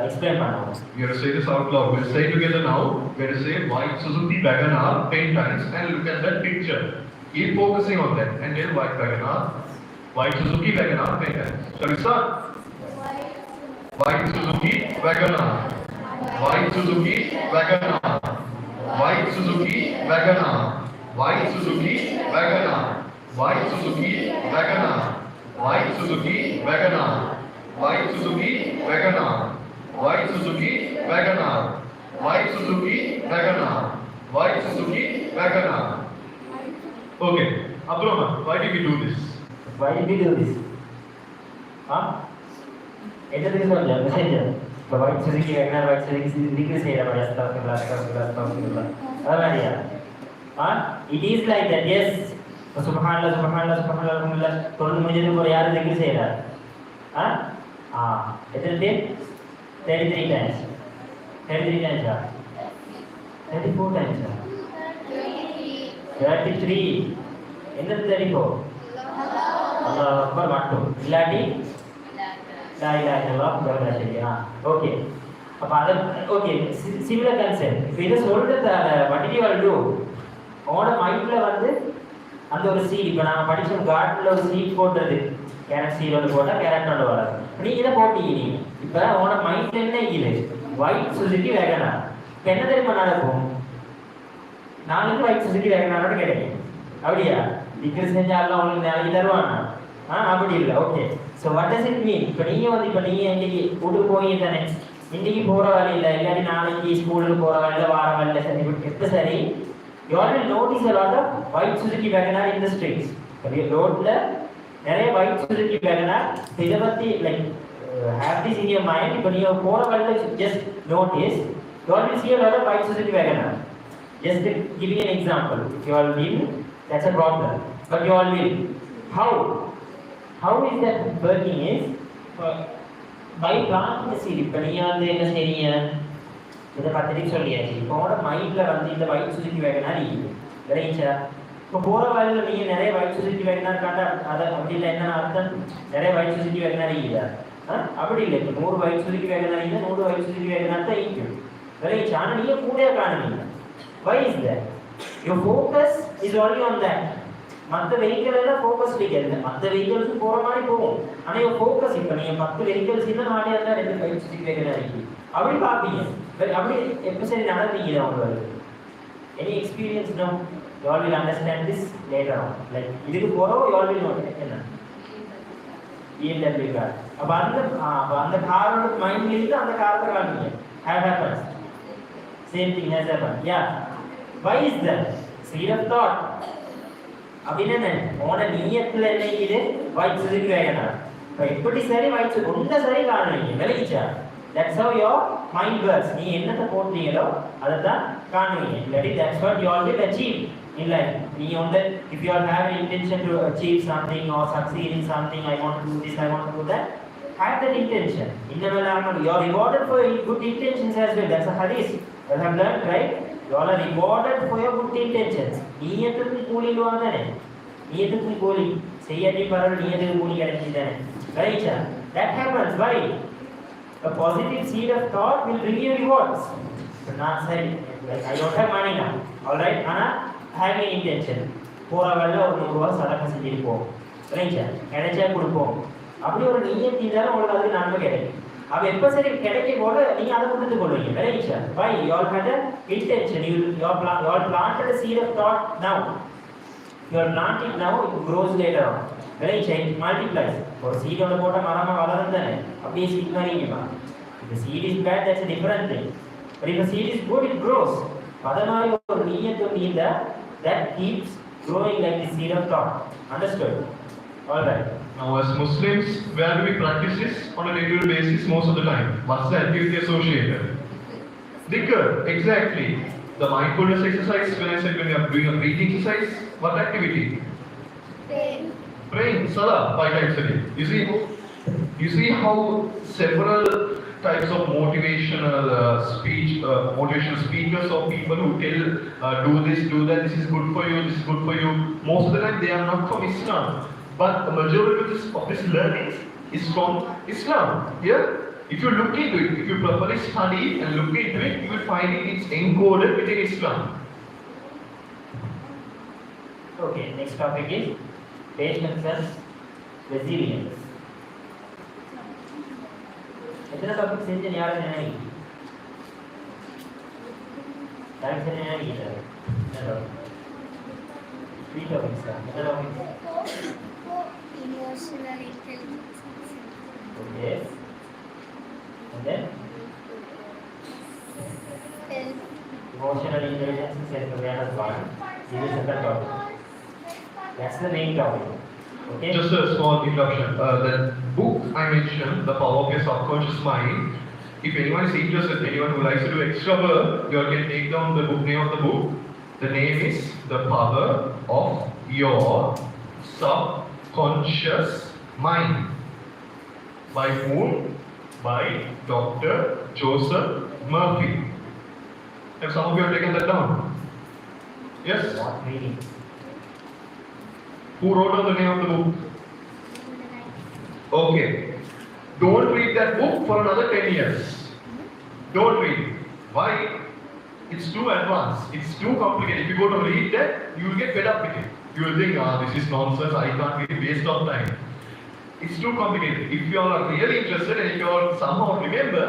B: Explain பண்ணுவோம்.
A: You have to say this out loud. We'll say together now. We're going to say White Suzuki Wagoner 10 times and look at that picture. Keep focusing on that and then White Wagoner, White Suzuki Wagoner 10 times. Shall we start? White Suzuki Wagoner, White Suzuki Wagoner, White Suzuki Wagoner, White Suzuki Wagoner, White Suzuki Wagoner, White Suzuki Wagoner, White Suzuki Wagoner, White Suzuki Wagoner, White Suzuki Wagoner, White Suzuki Wagoner. Okay, Abdur, why did we do this?
B: Why did we do this? Enter this one, messenger. The White Suzuki Wagoner, White Suzuki decrease it is like that, yes. Subhanallah, Subhanallah, Subhanallah, Alhamdulillah. Torun mujhe to yaar decrease hai. Isn't it? 33 times. 33 times. 34 times. 33. என்னது 34? அல்லாஹ் அக்பர் மட்டும். இல்லாட்டி லா இலாஹ இல்லல்லாஹ் முஹம்மது ரசூலுல்லாஹ். Okay. அப்ப அத okay similar concept. இப்போ இத சொல்றதால what did you all do? உங்களோட மைண்ட்ல வந்து அந்த ஒரு சீட் இப்போ நாங்கள் படிச்ச கார்டனில் ஒரு சீட் போடுறது கேரட் சீட் வந்து போட்டால் கேரட் வந்து வராது. நீங்கள் இதை போட்டீங்க. இப்போ உங்களோட மைண்ட் என்ன இது ஒயிட் சுசுக்கி வேகனா. இப்போ என்ன தெரியுமா நடக்கும்? நாளைக்கு ஒயிட் சுசுக்கி வேகனாரோட கிடைக்கும். அப்படியா? டிகிரி செஞ்சாலும் உங்களுக்கு நாளைக்கு தருவானா? அப்படி இல்லை. Okay. So what does it mean? இப்போ நீங்கள் இன்னைக்கு வீட்டுக்கு போய் தானே இன்னைக்கு போகிற வேலையில் இல்லாட்டி நாளைக்கு ஸ்கூலுக்கு போகிற வேலையில் வார வேலையில் சரி எப்போ சரி you all will notice a lot of white Suzuki Wagoner in the streets. ரோட்ல நிறைய white Suzuki Wagoner. இதை பற்றி like have this in your mind. இப்போ நீங்கள் போகிற வழியில் just notice you all will see a lot of white Suzuki Wagoner. Just giving an example. If you all will, that's a problem. But you all will. How is that working is by planting the seed. இப்போ நீங்கள் வந்து என்ன செய்றீங்க? இதை பத்திரிக்கை சொல்லியாச்சு. இப்போ உங்களோட மைண்டில் வந்து இந்த ஒயிட் சுசுக்கி வேகனார் இருக்குது விளைச்சா. இப்போ போகிற வழியில் நீங்கள் நிறைய ஒயிட் சுசுக்கி வேகனார் காட்டா அதை அப்படி இல்லை என்ன அர்த்தம்? நிறைய ஒயிட் சுசுக்கி வேகனார் இருக்குதா? அப்படி இல்லை. இப்போ 100 ஒயிட் சுசுக்கி வேகனார் இல்லை 100 ஒயிட் சுசுக்கி வேகனார் தான் இருக்கும் விளைச்சா. ஆனால் நீங்கள் கூட காணுவீங்க. Why is that? Your focus is only on that. மற்ற வெஹிக்கிள் எல்லாம் ஃபோக்கஸ் கிடைக்காது. மற்ற வெஹிக்கிள்ஸும் போகிற மாதிரி போகும். ஆனால் your focus இப்போ நீங்கள் 10 வெஹிக்கிள்ஸ் இருந்தால் நாளையாக இருந்தால் 2 ஒயிட் சுசுக்கி வேகனார் இருக்குது அப்படி பார்ப்பீங்க. அப்படி எப்போ சரி நடந்தீங்க உங்களுக்கு? Any experience no? You all will understand this later on. Like இதுக்கு போகிறோம் யூ ஆல் வில் நோ என்ன BMW கார். அப்போ அந்த காரோட மைண்ட் இருந்து அந்த காரத்தை காணுங்க. Have happens same thing has happen. Yeah why is that? Seat of thought. அப்படின்னு என்ன உங்களோட நீயத்தில் என்ன இது ஒயிட் சுசுக்கி வேகனார். இப்போ எப்படி சரி ஒயிட் ஒன்றை சரி காணுவீங்க விளைச்சா. That's how your mind works. நீ என்னத்தை போட்டீங்களோ அதை தான் காணுவீங்க. இல்லாட்டி that's what you all will achieve in life. நீ வந்து if you all have an intention to achieve something or succeed in something, I want to do this, I want to do that, have that intention. You are rewarded for good intentions as well. That's a hadith. You have learned, right? You all are rewarded for your good intentions. நீயத்துக்கு கூலிடுவாங்க தானே. நீயத்துக்கு கூலி செய்யாட்டி பரவாயில்ல. நீயத்துக்கு கூலி கிடைச்சிதானே. Right? That happens. Why? A positive seed of thought will bring you rewards. So not say like I don't have money now. All right, ana having an intention. போற வழியில ஒரு 100 ரூபாய் சதக்கா செஞ்சுட்டு போ. சரிங்களா? கிடைச்சா கொடுப்போம். அப்படி ஒரு நியத் இருந்தாலும் உங்களுக்கு அதுக்கு நன்மை கிடைக்கும். அப்ப எப்ப சரி கிடைக்கும் போது நீங்க அதை கொடுத்து கொள்வீங்க. சரிங்களா? Why? You all had an intention. You all planted a seed of thought now. You all plant it now, it grows later on. Very change multiplies. ஒரு சீட் ஒன்று போட்டால் மரமாக வளரும் தானே. அப்படியே seat மாதிரிங்கப்பா. If the seed is bad, that's a different thing. But if the seed is good, it grows. அதே மாதிரி ஒரு நீயத்து இருந்தா that keeps growing like the seed of thought. Understood? All right.
A: Now, as Muslims, where do we practice this on a regular basis most of the time? What's the activity associated? Dhikr, exactly. The mindfulness exercise. When I said when you are doing a breathing exercise, what activity? Praying, salah, 5 times a day. You see how several types of motivational speakers or people who tell do this, do that, this is good for you, this is good for you. Most of the time they are not from Islam, but the majority of this learning is from Islam. Yeah? If you look into it, if you properly study and look into it, you will find it's encoded within Islam.
B: Okay, next topic is patience and resilience. எத்தனை topic செஞ்சு யாரும் நினைக்கிறீங்க? யாரும் செஞ்சு நினைக்கிறீங்க? Three topics தான். எத்தனை topics?
C: Emotional intelligence.
B: Okay. And then? Emotional intelligence and self-awareness one. This is the second topic. That's the main topic. Okay.
A: Just a small interruption. The book I mentioned, The Power of Your Subconscious Mind. If anyone is interested, anyone who likes to do extra work, you all can take down the book name of the book. The name is The Power of Your Subconscious Mind. By whom? By Dr. Joseph Murphy. Have some of you have taken that down? Yes?
B: Not reading.
A: Who wrote down the name of the book? Okay. Don't read that book for another 10 years. Don't read it. Why? It's too advanced. It's too complicated. If you go to read that, you will get fed up with it. You will think, this is nonsense, I can't read, waste of time. It's too complicated. If you are really interested and if you are somehow remember,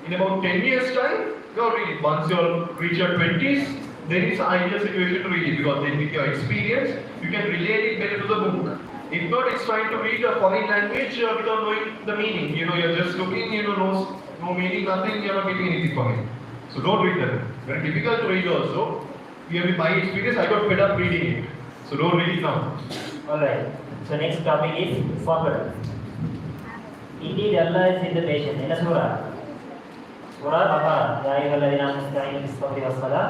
A: in about 10 years time, you are reading. Once you reach your 20s, then it's an ideal situation to read it because then with your experience, you can relate it better to the book. If not, it's trying to read a foreign language without knowing the meaning. You're just looking, no meaning, nothing, you're not getting anything from it. So don't read that. Very difficult to read also. With my experience, I got fed up reading it. So don't read it now.
B: Alright. So next topic is sabr. Indeed, Allah is in the patient. In a surah. Surah Baqarah. Ya ayyuhalladhina amanu ista'inu bis-sabri was-salah.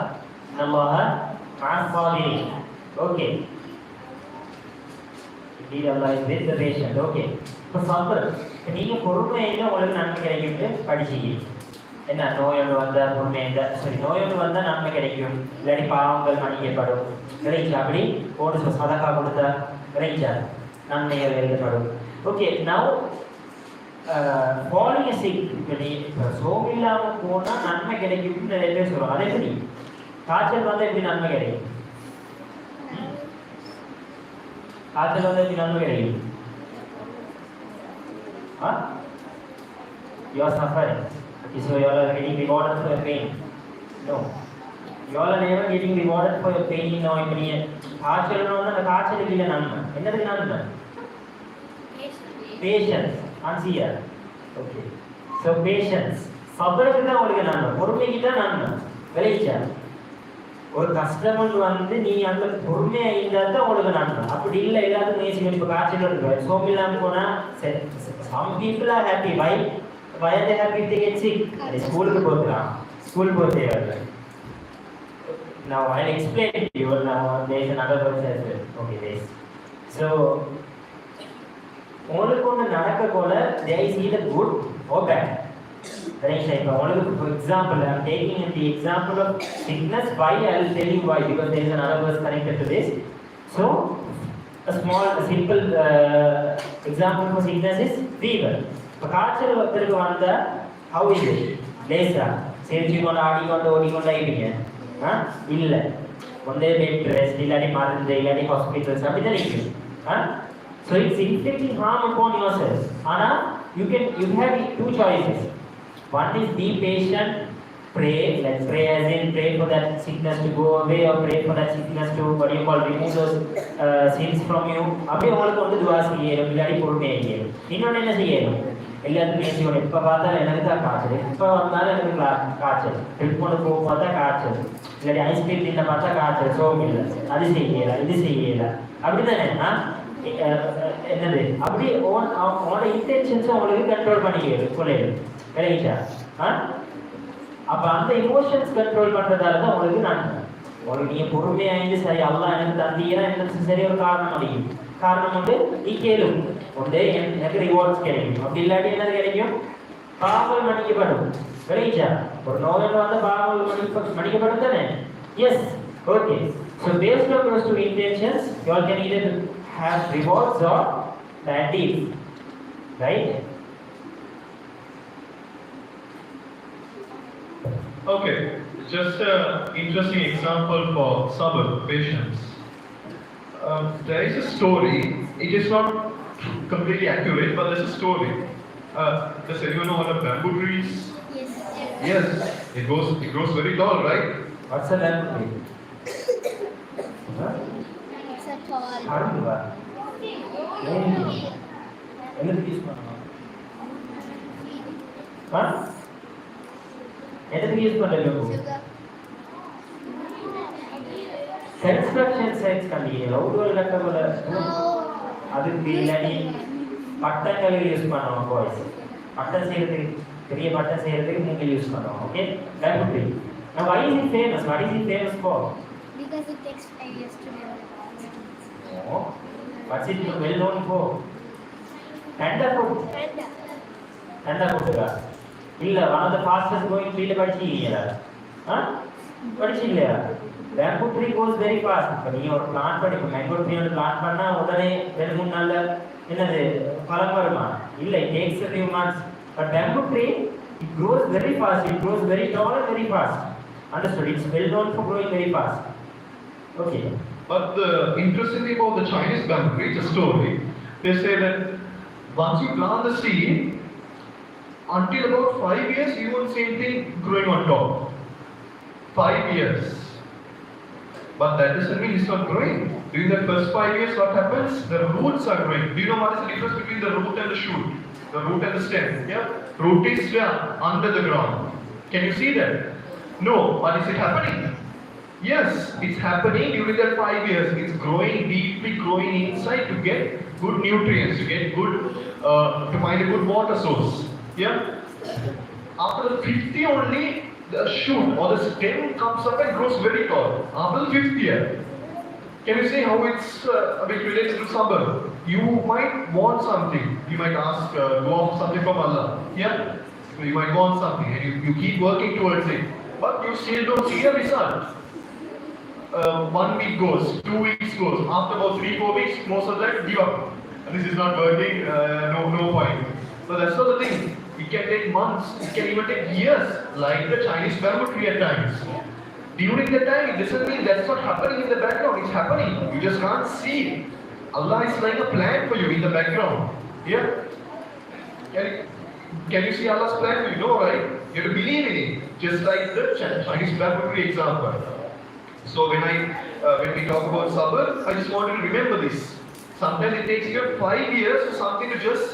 B: Innallaha ma'as-sabirin. Okay. Indeed, Allah is with the patient. Okay. So sabr. நீங்க பொறுமையில உங்களுக்கு நன்மை கிடைக்கும்னு படிச்சீங்க. என்ன நோயோடு வந்தா பொறுமையா நோயோடு வந்தா நன்மை கிடைக்கும். இல்லாட்டி பாவங்கள் மன்னிக்கப்படும். கிடைச்சா அப்படி ஒரு சதகா கொடுத்தா கிடைச்சா நன்மைகள் எழுதப்படும். Okay, now falling sick சோமில்லாம போனா நன்மை கிடைக்கும்னு நிறைய பேர் சொல்லுவாங்க. அதே எப்படி காய்ச்சல் வந்தா எப்படி நன்மை கிடைக்கும்? காய்ச்சல் வந்தா எப்படி நன்மை கிடைக்கும்? You are suffering. So you are getting rewarded for your pain. No. You are never getting rewarded for your pain. No, இப்படி காய்ச்சல் வந்தா அந்த காய்ச்சலுக்கு இல்லை நன்மை. என்னதுக்கு நன்மை? Patience. Answer here. Okay. So patience. சபருக்கு தான் உங்களுக்கு நன்மை. பொறுமைக்கு தான் நன்மை. விளைச்சா ஒரு கஸ்டமர் வந்து நீ அந்த பொறுமையா இருந்தால் தான் உங்களுக்கு நன்மை. அப்படி இல்லை எல்லாத்துக்கும் முயற்சி இப்போ காய்ச்சல் இருக்கு சோம்பு இல்லாமல் போனால் some people are happy. Why are they happy if they get sick? ஸ்கூலுக்கு போகிறான் ஸ்கூல் போக தேவையில்லை. Now I'll explain to you. Now there is another verse as well. Okay, there is. So உங்களுக்கு ஒன்று நடக்க போல there is either good or bad. Right? இப்போ உங்களுக்கு for example, I am taking the example of sickness. Why? I will tell you why, because there is another verse connected to this. So a simple example for sickness is fever. இப்போ காய்ச்சல் ஒருத்தருக்கு வந்தா how is it? லேசா செஞ்சு கொண்டு ஆடிக்கொண்டு ஓடிக்கொண்டா இருப்பீங்க? இல்லை ஒன்றே பெட் ரெஸ்ட் இல்லாட்டி மருந்து இல்லாட்டி ஹாஸ்பிட்டல்ஸ் அப்படி தான் இருக்குது. So it's inflicting harm upon yourself. Ana, you have two choices. One is be patient, pray. Let's pray as in pray for that sickness to go away, or pray for that sickness to remove those sins from you. அப்படியே உங்களுக்கு வந்து துவா செய்யணும், இல்லாட்டி பொறுமையாக செய்யணும். இன்னொன்று என்ன செய்யணும்? எல்லாத்துக்கும் செய்யணும். இப்போ பார்த்தாலும் எனக்கு தான் காய்ச்சல், இப்போ வந்தாலும் எனக்கு காய்ச்சல், ட்ரிப் கொண்டு போக பார்த்தா காய்ச்சல், இல்லாட்டி ஐஸ்கிரீம் தின்ன பார்த்தா காய்ச்சல், சோகம் இல்லை, அது செய்யலை இது செய்யலை அப்படி தானே. என்னது அப்படி உங்களோட இன்டென்ஷன்ஸை உங்களுக்கு கண்ட்ரோல் பண்ணிக்க கிடைச்சா. அப்போ அந்த இமோஷன்ஸ் கண்ட்ரோல் பண்ணுறதால தான் உங்களுக்கு உங்களுக்கு நீங்கள் பொறுமையாயிருந்து சரி அல்லா எனக்கு தந்தீங்கன்னா எனக்கு சரி ஒரு காரணம் அடிக்கும். காரணம் வந்து நீ கேளும் ஒன்றே எனக்கு ரிவார்ட்ஸ் கிடைக்கும். அப்படி இல்லாட்டி என்னது கிடைக்கும்? பாவங்கள் மன்னிக்கப்படும். கிடைச்சா ஒரு நோயில் வந்து பாவங்கள் மன்னிக்கப்படும் தானே. Yes. Okay. So based on those two intentions you all can either have rewards or bad deeds, right?
A: Okay, just an interesting example for sabr, patience. There is a story. It is not completely accurate, but there's a story. Does anyone know what a bamboo tree is?
C: Yes.
A: Yes. It grows very tall, right?
B: What's a bamboo tree?
C: It's a tall.
B: ஆரம்பா என்னது use பண்ணணும்? எதுக்கு use பண்ணுறது? Construction sides கண்டிப்பாக outdoor கட்டக்குள்ள அதுக்கு இல்லாட்டி பட்டங்களுக்கு use பண்ணுவோம். Boys பட்டம் செய்யறதுக்கு பெரிய பட்டம் செய்யறதுக்கு மூங்கில் யூஸ் பண்ணுவோம். Okay, bamboo tree. Now why is it famous? What is it famous for?
C: Because it takes 5 years to develop.
B: No. What's it well known for? Panda food. Panda food. இல்ல one of the fastest growing field படிச்சீங்களா? படிச்சீங்களா? Bamboo tree grows very fast. இப்போ நீங்க ஒரு plant பண்ணி mango tree வந்து plant பண்ணா உடனே 2-3 நாள்ல என்னது பழம் வருமா? இல்ல, it takes a few months. But bamboo tree, it grows very fast. It grows very tall and very fast. Understood? It's well known for growing very fast. Okay.
A: But the interesting thing about the Chinese bamboo tree, it's a story. They say that once you plant the seed, until about 5 years, you won't see anything growing on top. 5 years. But that doesn't mean it's not growing. During the first 5 years, what happens? The roots are growing. Do you know what is the difference between the root and the shoot? The root and the stem. Yeah? Root is where? Under the ground. Can you see that? No. But is it happening? Yes, it's happening during that 5 years. It's growing, deeply growing inside to get good nutrients, to get good, to find a good water source. Yeah? After the 50 only, the shoot or the stem comes up and grows very tall. After the 5th year, can you see how it's a bit related to sabr? You might want something. You might ask, go off something from Allah. Yeah? So you might want something and you keep working towards it. But you still don't see a result. 1 week goes, 2 weeks goes. After about 3-4 weeks, most of that give up. This is not working, no point. So that's not the thing. It can take months, it can even take years, like the Chinese bamboo tree at times. During that time, it doesn't mean that's not happening in the background, it's happening. You just can't see it. Allah is like a plan for you in the background. Yeah? Can you see Allah's plan for you? No, right? You have to believe in it. Just like the Chinese bamboo tree example. So when we talk about sabr, I just want you to remember this. Sometimes it takes you 5 years for something to just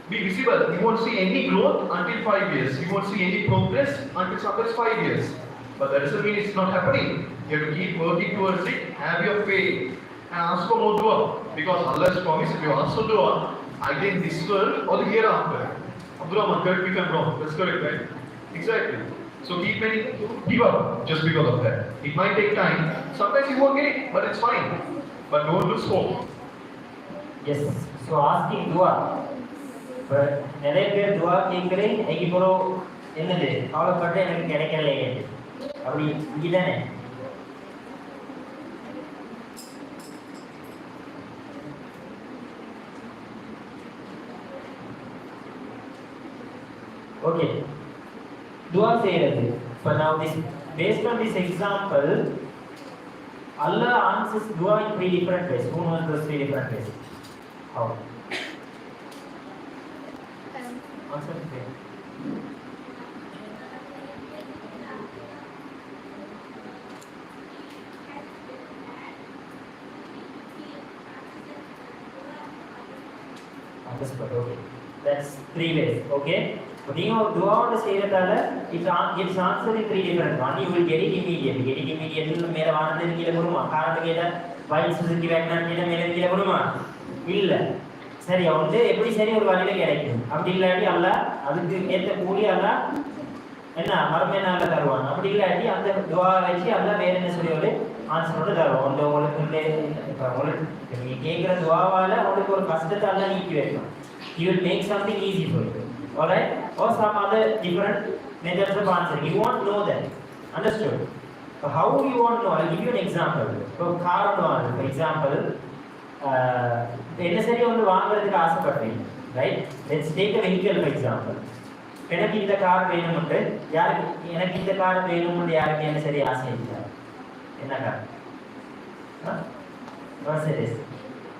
A: be visible. You won't see any growth until 5 years. You won't see any progress until sometimes 5 years. But that doesn't mean it's not happening. You have to keep working towards it, have your faith, and ask for more dua. Because Allah has promised if you ask for dua, either in this world or the hereafter. Abdur, correct me if I'm wrong. That's correct, right? Exactly. So keep give up just because of that. It might take time. Sometimes you won't get it, but it's fine. But don't lose hope.
B: Yes. So asking dua. But நிறைய பேர் துவா கேட்குறேன் இப்போ என்னது கவலைப்பட்டு எனக்கு கிடைக்கல அப்படி இதானே? Okay. Dua செய்யறது. But now this, based on this example, Allah answers dua in 3 different ways. Who knows those 3 different ways? How? Answer the question. Okay. That's 3 ways. Okay. When you do all the say that it's answered in 3 different. One, you will get it immediately. Get it immediately. मेरा warrant देने के लिए बोलूँ माँ. कारण के लिए while Suzuki Wagner के लिए मेरे के लिए बोलूँ माँ. इल्ल. சரி வந்து எப்படி சரி ஒரு வழியில கிடைக்கும். அப்படி இல்லாட்டி அல்லாஹ் அதுக்கு ஏத்த கூலி அல்லாஹ் என்ன மறுமை நாள்ல தருவான். அப்படி இல்லாட்டி அந்த துஆ வச்சு அல்லாஹ் வேற என்ன சொல்லியோட ஆன்சரோட தருவான். அந்த உங்களுக்கு நீங்க கேக்குற துஆவால உங்களுக்கு ஒரு கஷ்டத்தை அல்லாஹ் நீக்கி வைக்கும். He will make something easy for you. Alright? Or some other different methods of answering. You won't know that. Understood? So how you want to know? I'll give you an example. So car on for example, என்ன சரி ஒன்று வாங்குறதுக்கு ஆசைப்படுறீங்க, right? Let's take a vehicle for example. எனக்கு இந்த car வேணும்னு யாருக்கு எனக்கு இந்த கார் வேணும்னு யாருக்கு என்ன சரி ஆசை இல்லை? என்ன car? Mercedes.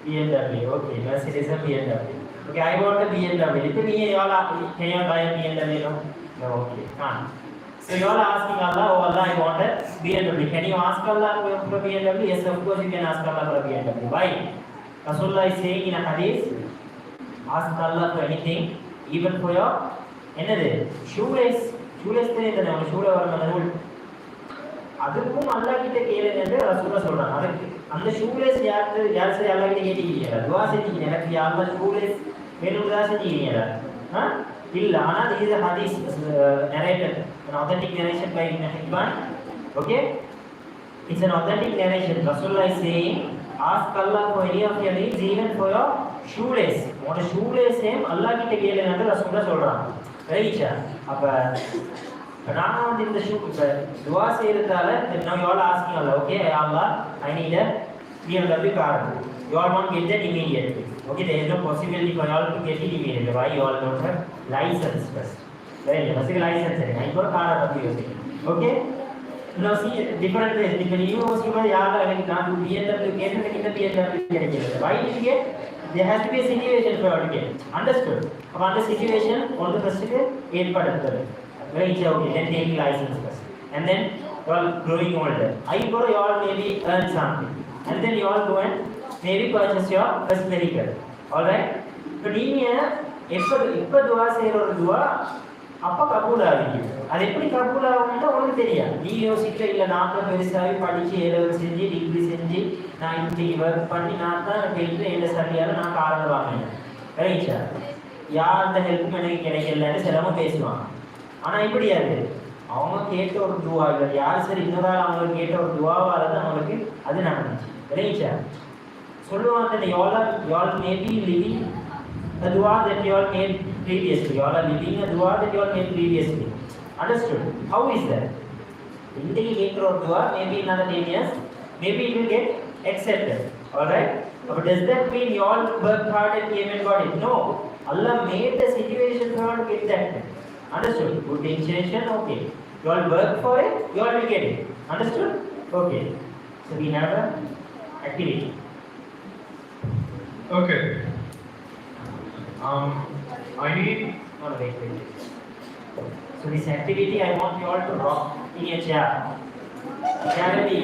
B: BMW. Okay, Mercedes and BMW. Okay, I want a BMW. If me y'all can you buy a BMW? No, okay, can't. So you all are asking Allah, oh Allah, I want a BMW. Can you ask Allah for a BMW? Yes, of course you can ask Allah for a BMW. Why? Rasulullah is saying in a hadith, ask Allah for anything, even for your என்னது shoelace தெரியுது நம்ம ஷூல வர rule அதுக்கும் அல்லாஹ் கிட்ட கேளுங்க ரசூலுல்லாஹ் சொல்றாங்க. அதுக்கு அந்த ஷூலேஸ் யார் சரி அல்லாஹ் கிட்ட கேட்டீங்க, துஆ செஞ்சீங்க, எனக்கு யா அல்லாஹ் ஷூலேஸ் வேணும்னு தான் செஞ்சீங்க. இல்ல ஆனா இது ஹதீஸ் narrated, an authentic narration by Ibn Hibban. Okay, it's an authentic narration. Rasulullah is saying, ask Allah for any of your needs, even for your shoelace. உங்களோட shoelace Allah கிட்ட கேளுங்க ரசூலுல்லாஹ் சொல்றாங்க. ரைட்டா? அப்ப Now in the dua now you all asking Allah, okay, Allah, I need a BMW car. You all want to get that immediately. Okay, there is no possibility for you all to get it immediately. Why? You all don't have license first. Right? First license. I got car. Okay? Now see, different ways. Different university, you all can't do BMW, get BMW. Why did you get? There has to be a situation for you to get. Understood? Upon the situation, all the first is very okay, then taking license first. And then you all growing older. You all maybe earn something. And then you all go and maybe purchase your first vehicle. Alright? But if dua say or dua, அப்ப கபூல் ஆகுது. அது எப்படி கபூல் ஆகும்னா உங்களுக்கு தெரியும். நீ யோசிக்க இல்ல நான் தான் பெருசாகி படிச்சு ஏதாவது செஞ்சு டிகிரி செஞ்சு நான் இப்படி ஒர்க் பண்ணி நான் தான் போயிட்டு என்ன சரியால நான் காரணம் வாங்கினேன். ரைட்டா? யார் அந்த ஹெல்ப் எனக்கு கிடைக்கலன்னு சிலவங்க பேசுவாங்க. ஆனா இப்படியாது. அவங்க கேட்ட ஒரு துவா இல்லை யார் சரி இன்னொரு ஆள் அவங்களுக்கு கேட்ட ஒரு துவாவால தான் அவங்களுக்கு அது நடந்துச்சு. ரைட்டா? சொல்லுவாங்க you all may be living a dua that you all made previously. You all are living a dua that you all made previously. Understood? How is that? In the dua, maybe in another 10 years, maybe it will get accepted. Alright? But does that mean you all worked hard and came and got it? No. Allah made the situation for you to get that. Understood? Good intention, okay. You all work for it, you all will get it. Understood? Okay. So we have an activity.
A: Okay. I need.
B: No, wait. So this activity, I want you all to rock in your chair. Charity.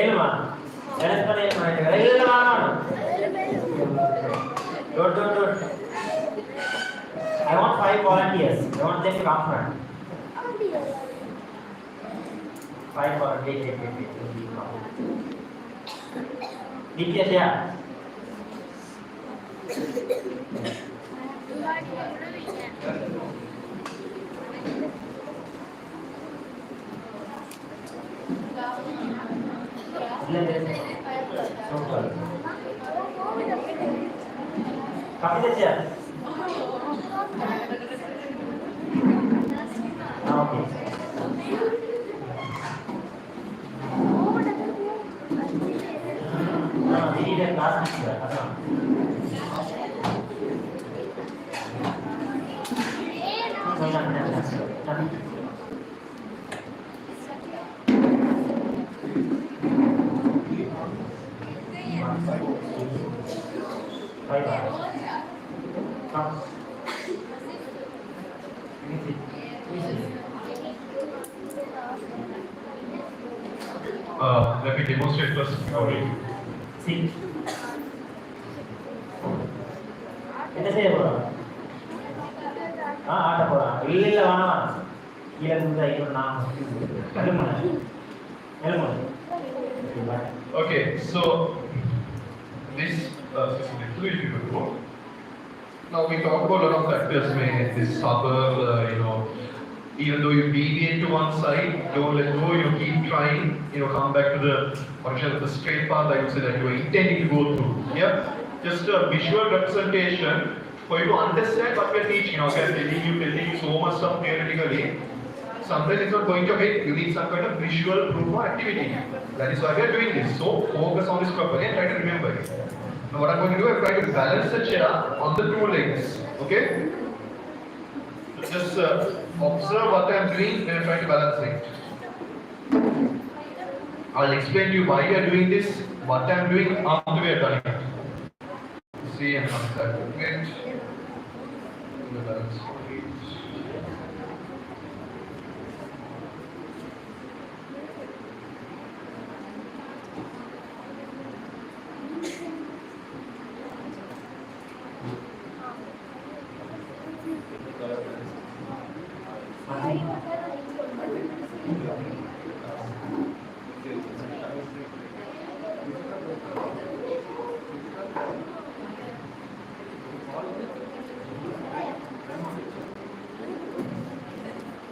B: Elma. Don't. I want 5 volunteers. I want them to come front. 5 volunteers. Wait. Keep your chair. Copy the chair. Okay. No, we need a class teacher.
A: Let me demonstrate first.
B: See. என்ன செய்ய போறோம்? ஆட்ட போறோம். இல்ல வேணாம். கீழ இருந்து ஐயோ நான்
A: Okay, so this now we talk about a lot of factors where this suffer, even though you deviate to one side, don't let go, keep trying, come back to the straight path I would say that you are intending to go through. Yeah? Just a visual representation for you to understand what we are teaching. Okay, I'm telling you so much stuff theoretically. Sometimes it's not going to hit, you need some kind of visual proof or activity. That is why we are doing this. So focus on this properly and try to remember it. Now what I'm going to do, I'm trying to balance the chair on the 2 legs. Okay? Just observe what I'm doing when I'm trying to balance it. I'll explain to you why we are doing this, what I'm doing after we are done it. See and contact. Get the balance.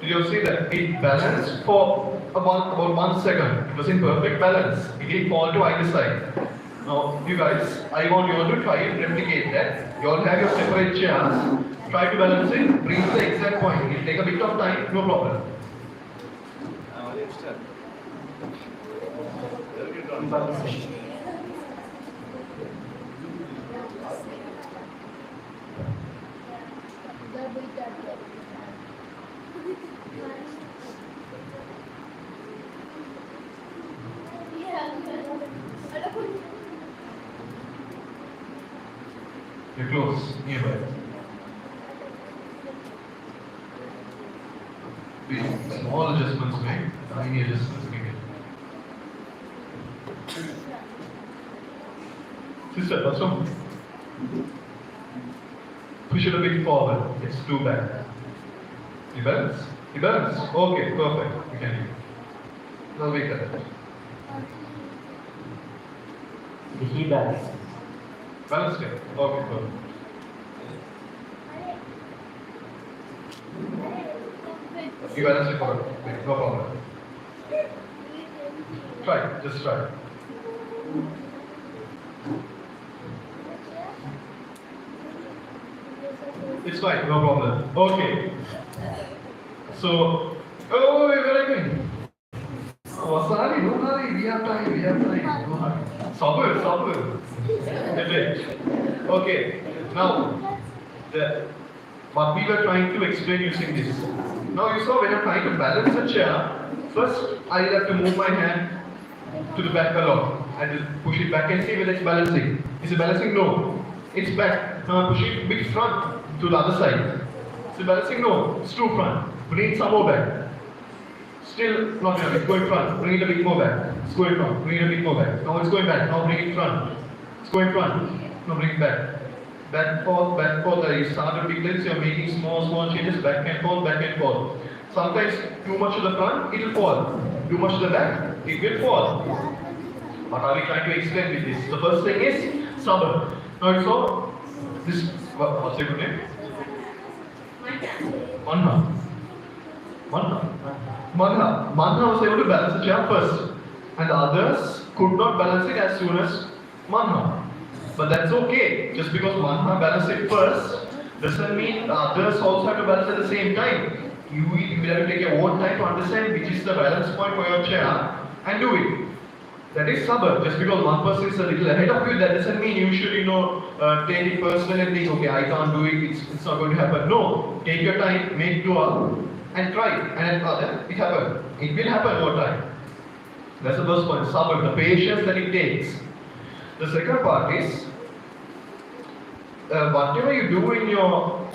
A: Did you see that? It balanced for about 1 second. It was in perfect balance. It didn't fall to either side. Now, you guys, I want you all to try and replicate that. You all have your separate chairs. try to balance it, bring to the exact point. It will take a bit of time, no problem. You're close, nearby. Small adjustments made, tiny adjustments needed. Sister, what's wrong? Push it a bit forward. It's too back. You balance? You balance? Okay, perfect. You can do it. Now wake up.
B: He balance.
A: Balance it. Okay, perfect. You balance it forward. Wait, no problem. Try, just try. It's fine, no problem. Okay. So, oh, where are you going? Oh, sorry, no hurry. We have time. No hurry. Sabr. Okay. Now, what we were trying to explain using this. Now you saw when I'm trying to balance a chair, first I have to move my hand to the back a lot and push it back and see whether it's balancing. Is it balancing? No. It's back. Now push it bit front to the other side. Is it balancing? No. It's too front. Bring it some more back. Still not enough. It's going front. Bring it a bit more back. It's going front. Bring it a bit more back. Now it's going back. Now bring it front. It's going front. Now bring it back. Back forth. You start a big length, you're making small changes, back and forth. Sometimes too much to the front, it will fall. Too much to the back, it will fall. What are we trying to explain with this? The first thing is sabr. Now you saw this, what's your good name? Manha was able to balance the chair first, and the others could not balance it as soon as Manha. But that's okay. Just because Manha balanced it first doesn't mean the others also have to balance at the same time. You will have to take your own time to understand which is the balance point for your chair and do it. That is sabr. Just because one person is a little ahead of you, that doesn't mean you should, take it personal and think, okay, I can't do it, it's not going to happen. No. Take your time, make dua, and try. And it happened. It will happen over time. That's the first point. Sabr, the patience that it takes. The second part is, whatever you do in your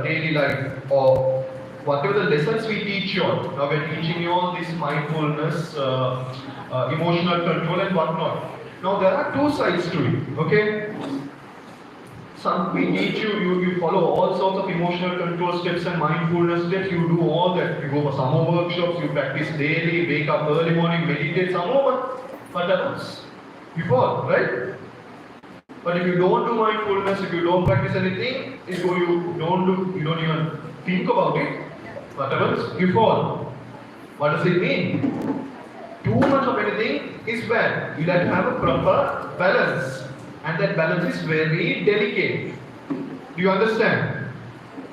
A: daily life, or whatever the lessons we teach you on, now we're teaching you all this mindfulness, emotional control and whatnot. Now there are two sides to it, okay? We teach you follow all sorts of emotional control steps and mindfulness steps, you do all that. You go for some more workshops, you practice daily, wake up early morning, meditate some more, but happens? You fall, right? But if you don't do mindfulness, if you don't practice anything, you don't even think about it, what happens? You fall. What does it mean? Too much of anything is bad. You have to have a proper balance. And that balance is very delicate. Do you understand?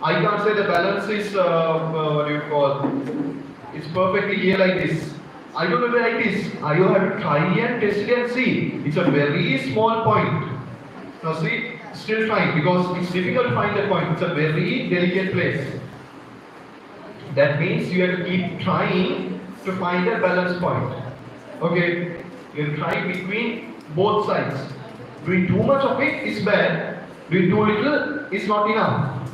A: I can't say the balance is, it's perfectly here like this. I don't know where it is. I will have to try and test it and see. It's a very small point. Now see, still trying because it's difficult to find that point. It's a very delicate place. That means you have to keep trying to find a balance point. Okay? You try between both sides. Doing too much of it is bad. Doing too little is not enough.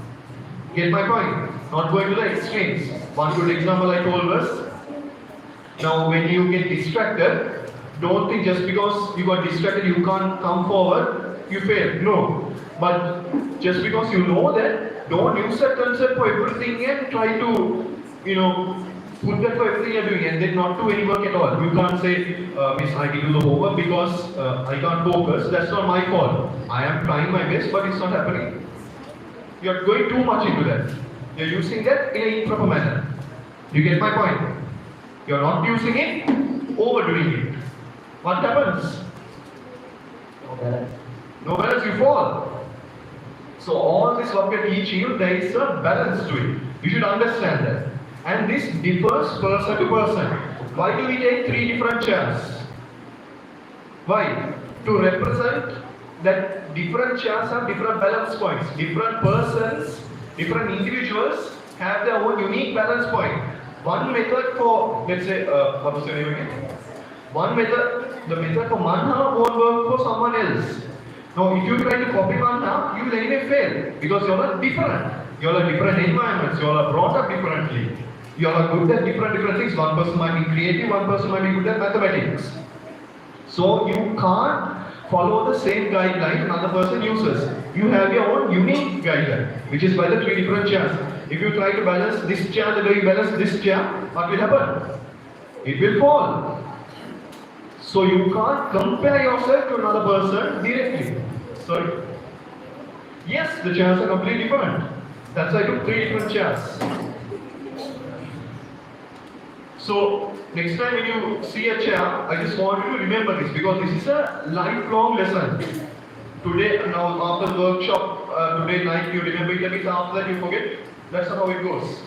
A: Get my point? Not going to the extremes. One good example I told was, now when you get distracted, don't think just because you got distracted you can't come forward, you fail. No. But just because you know that, don't use that concept for everything and try to, put that for everything you're doing and then not do any work at all. You can't say, Miss, I did do the homework because I can't focus. That's not my fault. I am trying my best, but it's not happening. You're going too much into that. You're using that in an improper manner. You get my point? You're not using it, overdoing it. What happens?
B: No balance.
A: No balance, you fall. So all this what we are teaching you, there is a balance to it. You should understand that. And this differs person to person. Why do we take 3 different chairs? Why? To represent that different chairs have different balance points. Different persons, different individuals have their own unique balance point. One method for, let's say, what's your name again? One method, the method for manha won't work for someone else. Now, if you try to copy manha, you will anyway fail because you are different. You are different environments. You are brought up differently. You are good at different things. One person might be creative. One person might be good at mathematics. So you can't follow the same guideline another person uses. You have your own unique guideline, which is by the 3 different chairs. If you try to balance this chair the way you balance this chair, what will happen? It will fall. So you can't compare yourself to another person directly. Sorry. Yes, the chairs are completely different. That's why I took 3 different chairs. So next time when you see a chair, I just want you to remember this because this is a lifelong lesson. Today, now after the workshop, today night you remember it a bit, after that you forget. That's not how it goes.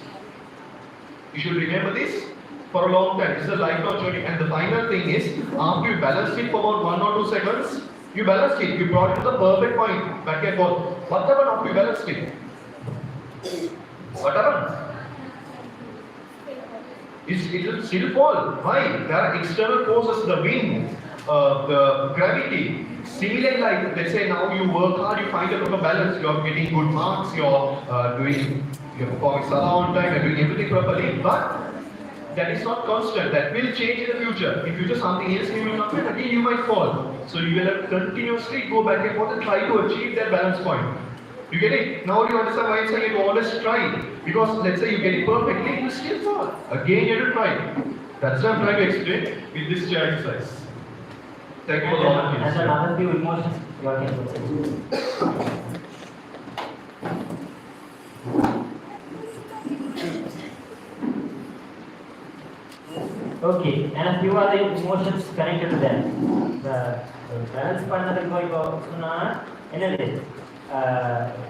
A: You should remember this for a long time. It's a lifelong journey. And the final thing is, after you balance it for about 1 or 2 seconds, you balanced it. You brought it to the perfect point, back and forth. What happened after you balanced it? What happened? It will still fall. Why? There are external forces, the wind, the gravity. Similarly, like let's say now you work hard, you find a proper balance, you are getting good marks, you're performing salah on time, you're doing everything properly, but that is not constant. That will change in the future. In future something else will come and again you might fall. So you will have to continuously go back and forth and try to achieve that balance point. You get it? Now you understand why I'm saying you always try. Because let's say you get it perfectly, you still fall. Again you have to try. That's what I'm trying to explain with this chair exercise. Thank you for the opportunity.
B: And another few emotions you are capable. Okay, and a few other emotions connected to that. The balance பண்ணதுக்கு இப்போ சொன்னா என்னது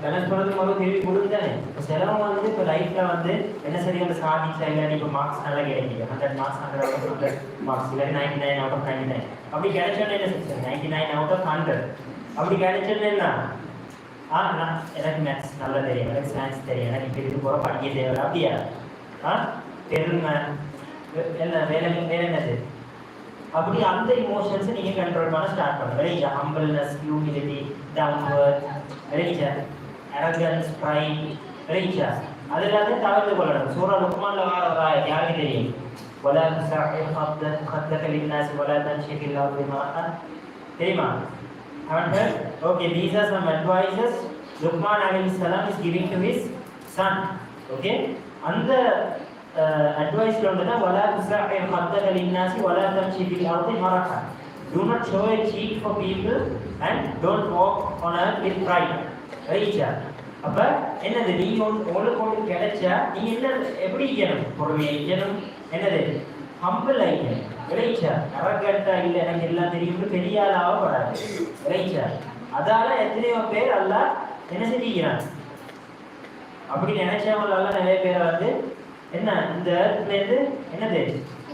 B: balance பண்ணுறதுக்கு முதல்ல கேள்வி கொடுத்தானே இப்போ சிலவங்க வந்து இப்போ லைஃப்பில் வந்து என்ன சரி வந்து சாதிச்சா இல்லாட்டி இப்போ மார்க்ஸ் நல்லா கிடைக்குது 100 மார்க்ஸ் 100 மார்க்ஸ் இல்லாட்டி 99 out of 99 அப்படி கிடைச்சோன்னு என்ன செக்ஷன் 99 out of 100 அப்படி கிடைச்சோன்னு என்ன நான் எனக்கு மேத்ஸ் நல்லா தெரியும் எனக்கு சயின்ஸ் தெரியும் எனக்கு இப்போ இது போகிற படிக்க தேவை அப்படியா பெருமை என்ன வேலை என்னது அப்படி அந்த இமோஷன்ஸை நீங்கள் கண்ட்ரோல் பண்ண ஸ்டார்ட் பண்ணுங்க right humbleness humility downward right arrogance pride right அது எல்லாத்தையும் தவிர்த்து கொள்ளணும் சூரா லுக்மான்ல வர யாருக்கு தெரியும் ولا تسعر خدك للناس ولا تمشي في الأرض مرحا தெரியுமா haven't heard? Okay, these are some advices Luqman alayhi salam is giving to his son. Okay, and the advice londana wala tusa'ir khaddaka lin-nasi wala tamshi fil ardi maraha. Do not show a cheek for people and don't walk on earth with pride. Right? அப்ப என்னது நீ உங்களுக்கு கிடைச்சா நீ என்ன எப்படி இருக்கணும் பொறுமையா இருக்கணும் என்னது ஹம்பிள் ஆயிக்கணும் ரைட்டா அரகண்டா இல்லை எனக்கு எல்லாம் தெரியும் பெரிய ஆளாக படாது ரைட்டா அதால எத்தனையோ பேர் அல்லாஹ் என்ன செஞ்சுக்கிறான் அப்படி நினைச்சவங்களால நிறைய பேரை வந்து என்ன இந்த இடத்துலேருந்து என்னது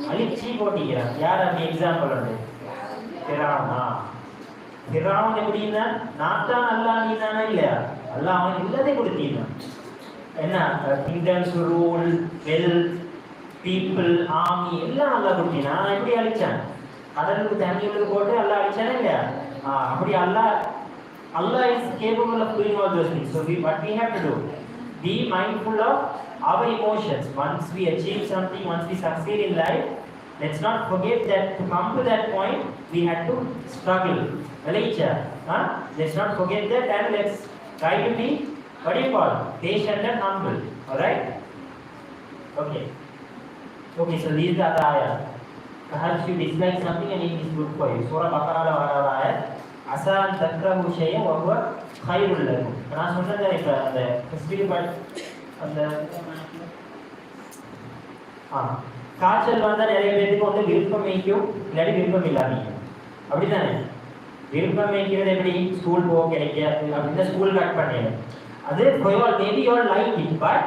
B: அழிச்சி போட்டிக்கிறான் யார் அப்படி எக்ஸாம்பிள் வந்து பிராவன் எப்படின்னா நான் தான் அல்லா நீ தானே இல்லையா அல்லா அவனுக்கு இல்லதே கொடுத்தீங்கன்னா என்ன kingdoms rule wealth people army எல்லாம் நல்லா கொடுத்தீங்கன்னா நான் எப்படி அழிச்சேன் கடலுக்கு தண்ணிகளுக்கு போட்டு எல்லாம் அழிச்சானே இல்லையா அப்படி Allah is capable of doing all those things. So what we have to do, be mindful of our emotions. Once we achieve something, once we succeed in life, let's not forget that to come to that point, we had to struggle. Let's not forget that and let's try to be, what do you call, patient and humble. Alright? Okay. Okay, so these are the ayah. Perhaps you dislike something and it is good for you. Surah Baqarah ayah. Azan தக்ரஹு ஷைஅன் வஹுவ கைருல் லகும். நான் சொன்னது இப்போ அந்த speed அந்த காய்ச்சல் வந்தால் நிறைய பேருக்கு வந்து விருப்பம் வைக்கும் இல்லாட்டி விருப்பம் இல்லாமல் அப்படிதானே விருப்பமே இருக்கிறது எப்படி ஸ்கூல் போக கிடைக்க அப்படின்னா ஸ்கூல் கட் பண்ணிடு அது for you all maybe you all like it but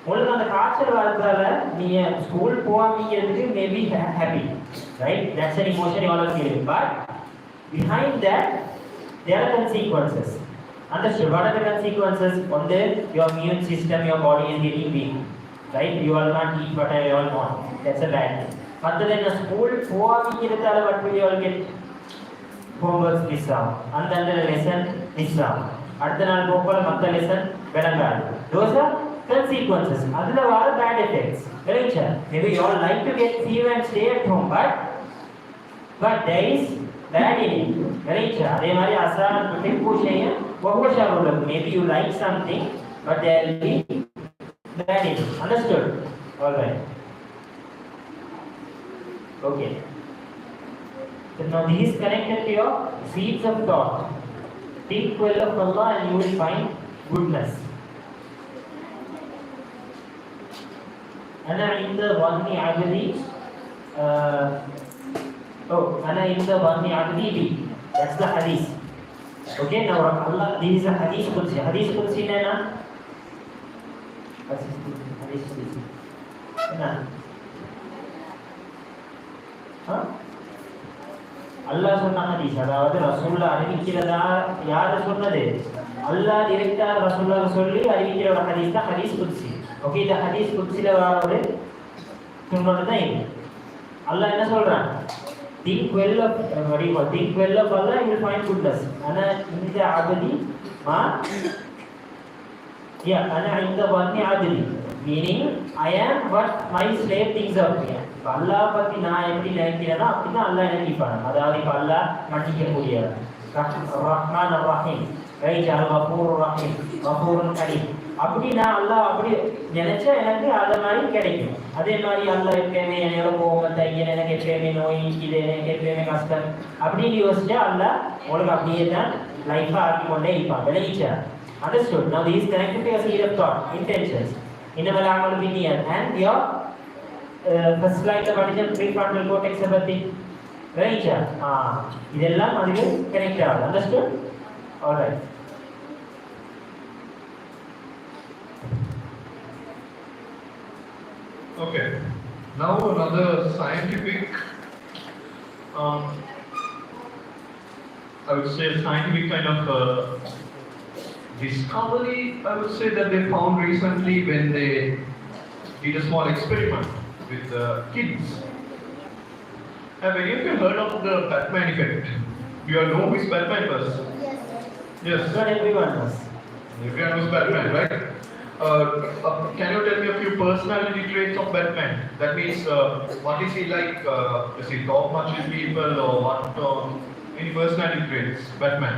B: உங்களுக்கு அந்த காய்ச்சல் வரதால நீங்க ஸ்கூல் போகாமக்கிறதுக்கு maybe happy right that's an emotion you all are feeling but behind that there are consequences understood what are the consequences on the your immune system your body is getting weak right you all can't eat what you all want that's a bad thing but then the school போகாமக்கிறதால what will you all get homework miss ஆகும் அந்த lesson miss ஆகும் அடுத்த நாள் போகல மற்ற lesson விளங்காது those are consequences அதுல வர bad effects right maybe you all like to get fever and stay at home but there is bad in it right அதே மாதிரி அசான் tempo செய்ய बहुत सारा लोग maybe you like something but there will be bad in it understood all right okay so now this is connected to your seeds of thought think well of Allah and you will find goodness أنا عند ظن عبدي أنا عند ظن عبدي بي that's the hadith okay now Allah this is a hadith qudsi na hadith qudsi na அல்லாஹ் சொன்ன ஹதீஸ் அதாவது ரசூலுல்லாஹ் அறிவிக்கிறதா யார் சொன்னது அல்லாஹ் டைரக்டா ரசூலுல்லாஹ் சொல்லி அறிவிக்கிற ஒரு ஹதீஸ் தான் ஹதீஸ் குத்ஸி ஓகே இந்த ஹதீஸ் குத்ஸில வர சொன்னது தான் இது அல்லாஹ் என்ன சொல்றான் think well of Allah you will find goodness ana inda abdi ma ana inda wani abdi meaning I am what my slave thinks of me Allah பத்தி நான் எப்படி நினைக்கிறேனோ அப்படிதான் அல்லாஹ் நினைப்பான் அதாவது இப்ப அல்லாஹ் மன்னிக்க முடியாது ரஹ்மான் ரஹீம் ரைட் அல்-கஃபூர் ரஹீம் கஃபூர் கரீம் அப்படி நான் அல்லாஹ் அப்படி நினைச்சா எனக்கு அது மாதிரி கிடைக்கும் அதே மாதிரி அல்லாஹ் எப்பவுமே என்னோட கோபம் தையன் எனக்கு எப்பவுமே நோய் இது எனக்கு எப்பவுமே கஷ்டம் அப்படின்னு யோசிச்சா அல்லாஹ் உங்களுக்கு அப்படியே தான் லைஃபா ஆக்கி கொண்டே இருப்பான் விளைவிச்சா understood now this is connected to your seed of thought intentions innamal a'malu binniyat and your first slide படிச்ச prefrontal cortex பத்தி right இதெல்லாம் அதுக்கு கனெக்ட் ஆகும் understood all right
A: okay now another scientific I would say scientific kind of discovery I would say that they found recently when they did a small experiment with kids. Have any of you heard of the Batman effect? You all know who is Batman was? Yes.
B: not everyone knows
A: Everyone knows Batman, right? Can you tell me a few personality traits of Batman? That means, what is he like? Does he talk much with people or what? Any personality traits, Batman?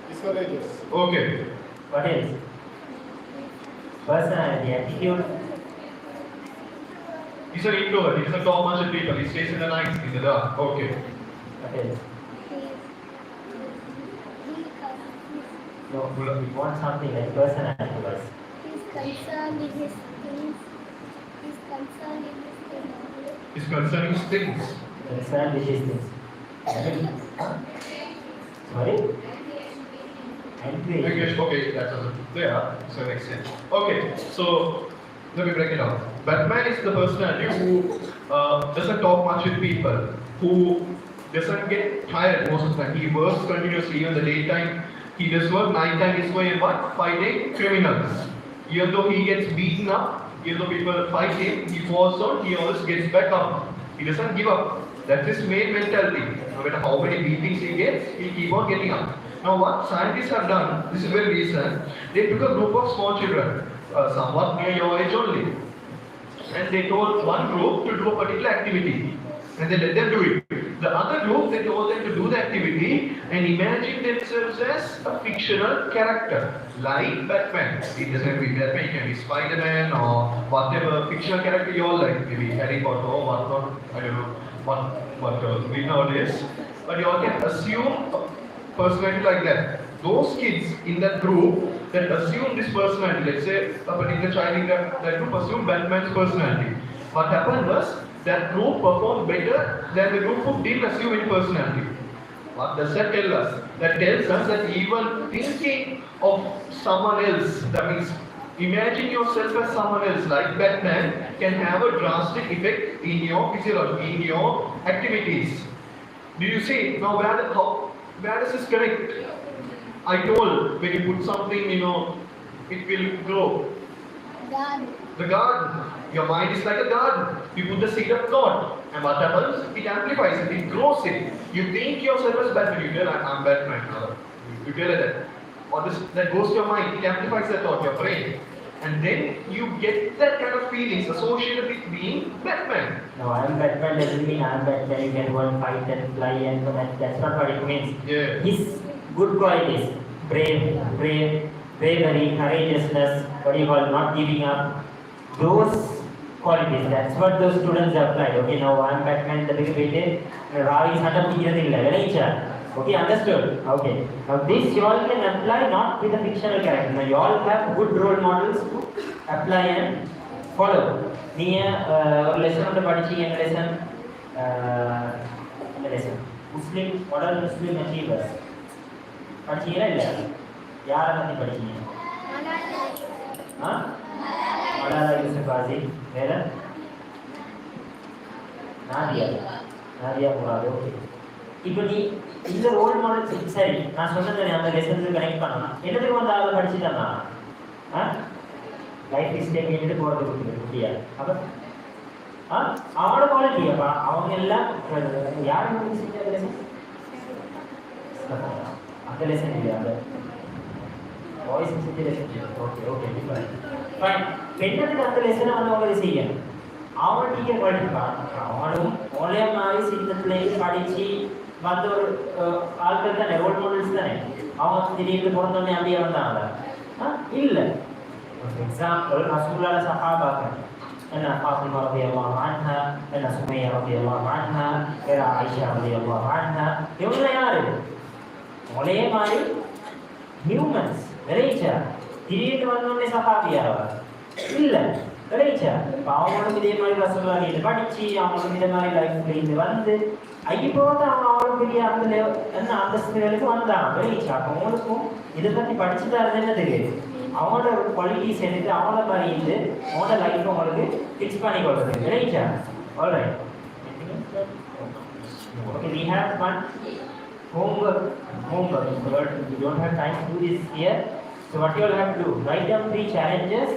E: He's courageous.
A: Okay.
B: what else personality attitude
A: He's an introvert. He doesn't talk much with people. He stays in the night, in the dark. Okay.
B: what else no we want something like personality first
C: He's concerned with his things. He's concerned with his things.
A: He's concerning things.
B: concerned with these things sorry
A: Okay, that's there. So makes sense. Okay, so let me break it down. Batman is the personality who doesn't talk much with people, who doesn't get tired most of the time. He works continuously in the daytime. He does work nighttime. He's going what? Fighting criminals. Even though he gets beaten up, even though people fight him, he falls down. He always gets back up. He doesn't give up. That's his main mentality. No matter how many beatings he gets, he'll keep on getting up. Now what scientists have done, this is very recent, they took a group of small children, somewhat near your age only, and they told one group to do a particular activity, and they let them do it. The other group, they told them to do the activity and imagine themselves as a fictional character, like Batman. It doesn't have to be Batman, it can be Spider-Man or whatever fictional character you all like, maybe Harry Potter or whatnot, I don't know what we nowadays, but you all can assume personality like that. Those kids in that group that assume this personality, let's say a particular child in that group assumed Batman's personality. What happened was that group performed better than the group who didn't assume any personality. What does that tell us? That tells us that even thinking of someone else, that means imagine yourself as someone else like Batman, can have a drastic effect in your physiology, in your activities. Do you see? Now where does this connect? I told when you put something, it will grow. The garden. Your mind is like a garden. You put the seed of thought. And what happens? It amplifies it, it grows it. You think yourself as Batman, you tell I'm Batman. You tell it that. Or that goes to your mind, it amplifies that thought, your brain. And then you get that kind of feelings associated with being Batman.
B: No, I'm Batman doesn't mean I'm Batman, you can go and fight and fly and that's not what it means.
A: Yeah.
B: His good qualities, bravery, courageousness, not giving up, those qualities, that's what those students applied. Okay, now I'm Batman, the big way, Ravi is not okay, understood. Okay. Now this you all can apply not with a fictional character. Now you all have good role models to apply and follow. Lesson on the lesson. What are Muslim achievers? இப்போ நீ இந்த role model சரி நான் சொன்னது அந்த lessons connect பண்ணலாம் என்னதுக்கு வந்து ஆளை படிச்சுட்டானா லைஃப் மிஸ்டேக் எடுத்து போகிறது கொடுக்குது அப்போ அவனோட குவாலிட்டி அப்பா அவங்க எல்லாம் யாரும் அந்த லெசன் அந்த லெசன் இல்லையா அந்த வாய்ஸ் செஞ்ச லெசன் ஓகே ஃபைன் பெண்ணதுக்கு அந்த லெசனை வந்து அவங்களுக்கு செய்யணும் அவன் டீச்சர் படிப்பான் அவனும் ஒரே மாதிரி சின்னத்துலேயே படித்து வந்து ஒரு ஆட்கள் தானே ரோல் மாடல்ஸ் தானே அவங்க திடீர்னு பிறந்தோடனே அப்படியே வந்தாங்க இல்லை எக்ஸாம்பிள் ரசூலுல்லாஹி சஹாபாக்கள் என்ன ஃபாத்திமா ரலியல்லாஹு அன்ஹா என்ன சுமையா ரலியல்லாஹு அன்ஹா வேற ஆயிஷா ரலியல்லாஹு அன்ஹா இவங்க யாரு ஒரே மாதிரி ஹியூமன்ஸ் விளைச்சா திடீர்னு வந்தோடனே சஹாபியாவா இல்லை விளைச்சா அவங்களும் இதே மாதிரி ரசூலுல்லாஹி படிச்சு அவங்களும் இதே மாதிரி லைஃப்ல இது வந்து இப்போ வந்து அவங்களும் பெரிய அந்த அந்தஸ்துகளுக்கு வந்தாங்க விளைச்சா அவங்களுக்கும் இதை பற்றி படிச்சுதான் இருந்தேன்னு தெரியுது அவங்களோட குவாலிட்டிஸ் எடுத்து அவங்கள மாதிரி இருந்து அவங்களோட லைஃப் உங்களுக்கு ஃபிக்ஸ் பண்ணி கொடுக்குறது விளைச்சா alright okay we have one homework but you don't have time to do this here so what you all have to do write down 3 challenges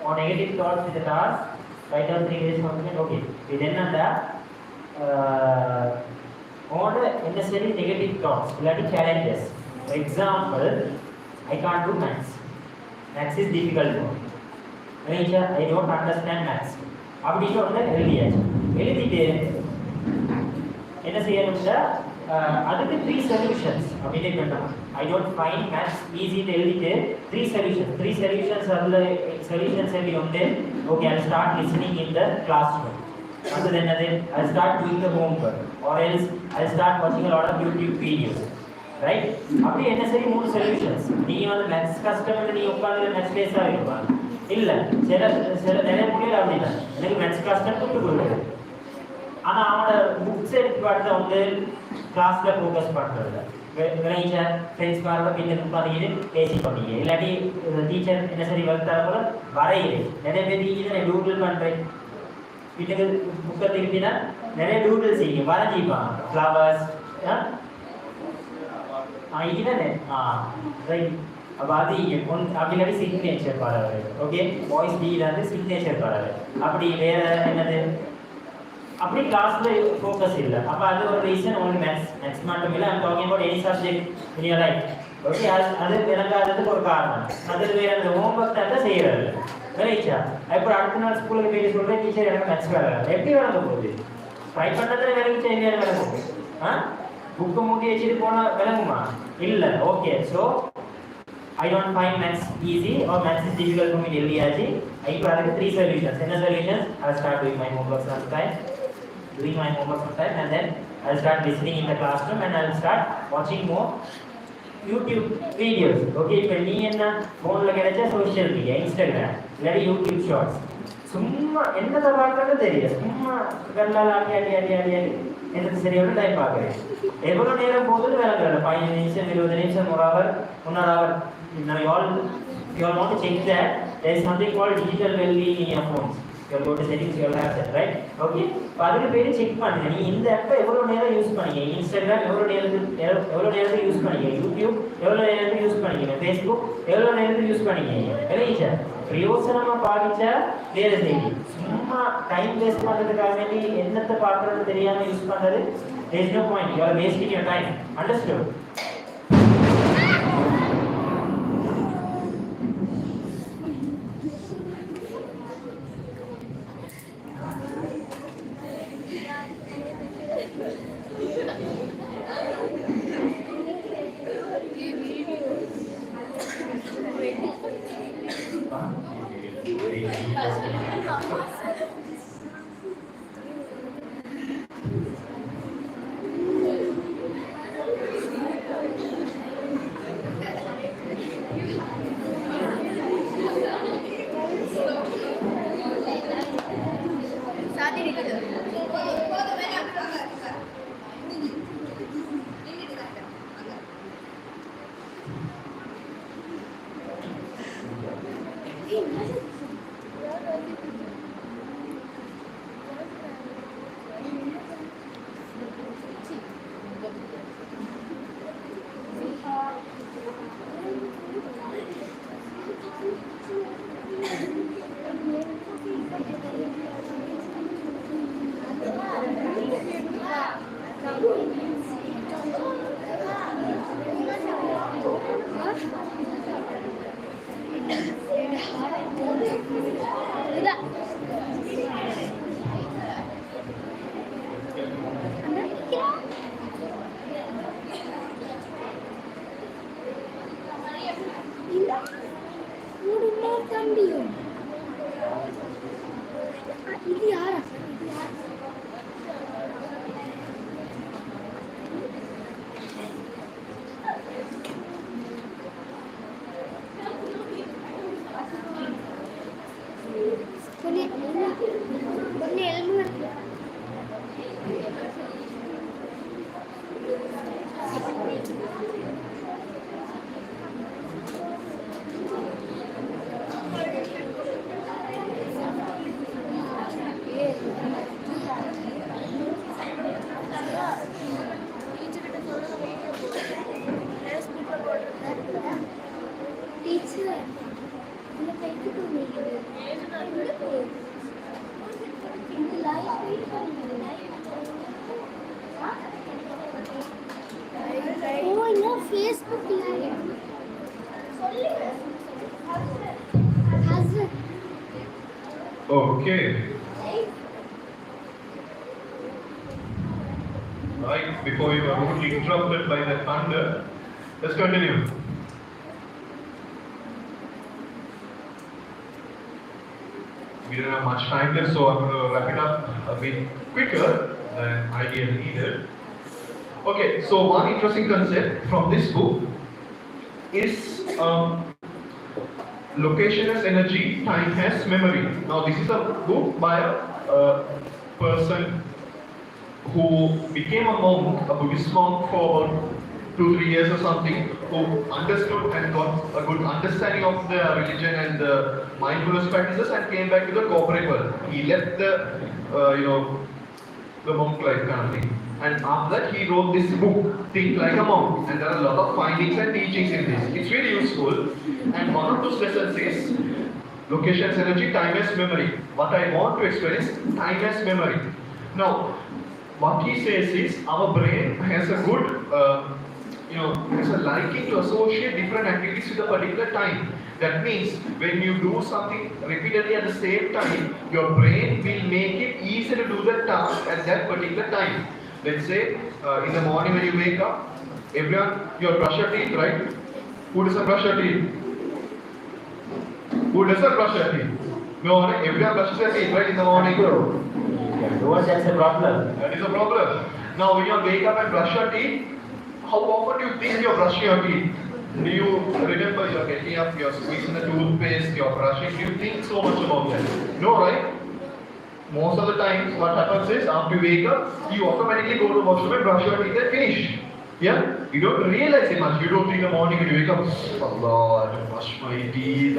B: or negative thoughts with the task write down 3 ways of thinking okay then on the necessary negative thoughts bloody challenges for example I can't do maths is difficult for me I don't understand maths அப்படினு ஒண்ணு எழுதிட்டு என்ன செய்யணும்னா அதுக்கு 3 solutions அப்படினே பண்ணலாம் I don't find maths easy ன்னு எழுதிட்டு 3 solutions அதுல சொல்யூஷன்ஸ் எழுதி வந்து okay I'll start listening in the classroom and then I'll start doing the homework or else I'll start watching a lot of YouTube videos right அப்படி என்ன சரி 3 solutions நீங்க வந்து maths கஷ்டம்னு நீ உட்கார்ந்து maths பேச ஆரம்பிப்பா இல்ல சில நிறைய புரியல அப்படினா எனக்கு maths கஷ்டம் கூப்பிட்டு கொடுக்குது ஆனா அவனோட புக்ஸ் எடுத்து பார்த்து வந்து கிளாஸ்ல ஃபோக்கஸ் பண்றது விளைஞ்ச ஃப்ரெண்ட்ஸ் மாரோட பின்ன உட்காந்து பேசி பண்ணீங்க இல்லாட்டி டீச்சர் என்ன சரி வகுத்தார போல வரையிலே நிறைய பேர் இதை டூடில் பண்றேன் வீட்டுக்கு புக்கை திருப்பினா நிறைய டூடில் செய்யும் வரைஞ்சிப்பான் ஃப்ளவர்ஸ் இதுதானே ரைட் அப்போ அது அப்படி சிக்னேச்சர் பாடுறாரு ஓகே வாய்ஸ் டீல வந்து சிக்னேச்சர் பாடுறாரு அப்படி வேற என்னது அப்படி கிளாஸ்ல ஃபோக்கஸ் இல்லை அப்போ அது ஒரு ரீசன் உங்களுக்கு மேத்ஸ் மட்டும் இல்லை I'm talking about any subject in your life okay அது விளங்காததுக்கு ஒரு காரணம் அதில் வேற அந்த ஹோம்ஒர்க் தான் செய்யறது ரைட்டா இப்போ அடுத்த நாள் ஸ்கூலுக்கு போய் சொல்கிறேன் டீச்சர் எனக்கு மேத்ஸ் வேலை எப்படி விளங்க போகுது ட்ரை பண்ணுறதுல விளங்கிச்சா இல்லையா விளங்கும் புக்கை மூட்டி வச்சுட்டு போனால் விளங்குமா இல்லை okay so I don't find maths easy or maths is difficult for me to எழுதியாச்சு இப்போ அதுக்கு 3 solutions என்ன solutions I'll start doing my homework sometime and then I'll start listening in the classroom and I'll start watching more YouTube videos okay இப்போ நீ என்ன ஃபோனில் கிடைச்சா social media Instagram இல்லாட்டி யூடியூப் ஷார்ட்ஸ் சும்மா என்னதை பார்க்கறது தெரியும் சும்மா கல்லால் ஆடி ஆடி ஆடி ஆடி ஆடி எனக்கு சரியான டைம் பார்க்குறேன் எவ்வளோ நேரம் போகுதுன்னு விளங்குறேன் 15 நிமிஷம் 20 நிமிஷம் 1 hour 1 hour now you all want to check that there is something called digital well-being in your phones you go to settings you will have that right okay இப்போ அதுக்கு பேர் செக் பண்ணுங்க நீ இந்த ஆப்பை எவ்வளோ நேரம் யூஸ் பண்ணீங்க இன்ஸ்டாகிராம் எவ்வளோ நேரத்துக்கு யூஸ் பண்ணீங்க யூடியூப் எவ்வளோ நேரத்துக்கு யூஸ் பண்ணீங்க ஃபேஸ்புக் எவ்வளோ நேரத்துக்கு யூஸ் பண்ணீங்க விளையிச்சா பிரயோசனமாக பாதிச்சா வேறு செய்தி சும்மா டைம் வேஸ்ட் பண்ணுறதுக்காக வேண்டி என்னத்தை பார்க்குறது தெரியாமல் யூஸ் பண்ணுறது there is no point you are wasting your time understood
A: Okay. Right before you were rudely interrupted by the thunder, let's continue. We don't have much time left, so I'm going to wrap it up a bit quicker than ideally needed. Okay, so one interesting concept from this book is location as energy, time has memory. Now this is a book by a person who became a monk, a Buddhist monk for about 2-3 years or something, who understood and got a good understanding of the religion and the mindfulness practices and came back to the corporate world. He left the, the monk life kind of thing. And after that he wrote this book, Think Like a Monk, and there are a lot of findings and teachings in this. It's really useful, and one of those lessons is location as energy, time as memory. What I want to explain is time as memory. Now, what he says is our brain has a good, has a liking to associate different activities with a particular time. That means when you do something repeatedly at the same time, your brain will make it easy to do the task at that particular time. Let's say in the morning when you wake up, everyone, you brush your teeth, right? Who doesn't brush your teeth? Who doesn't brush your teeth? No, everyone brushes their teeth, right, in the morning.
B: That's a problem.
A: That is a problem. Now when you wake up and brush your teeth, how often do you think you're brushing your teeth? Do you remember you're getting up, you're squeezing the toothpaste, you're brushing? Do you think so much about that? No, right? Most of the times, what happens is, after you wake up, you automatically go to the washroom and brush your teeth and finish. Yeah? You don't realize it much. You don't think in the morning when you wake up, Allah, I have to brush my teeth.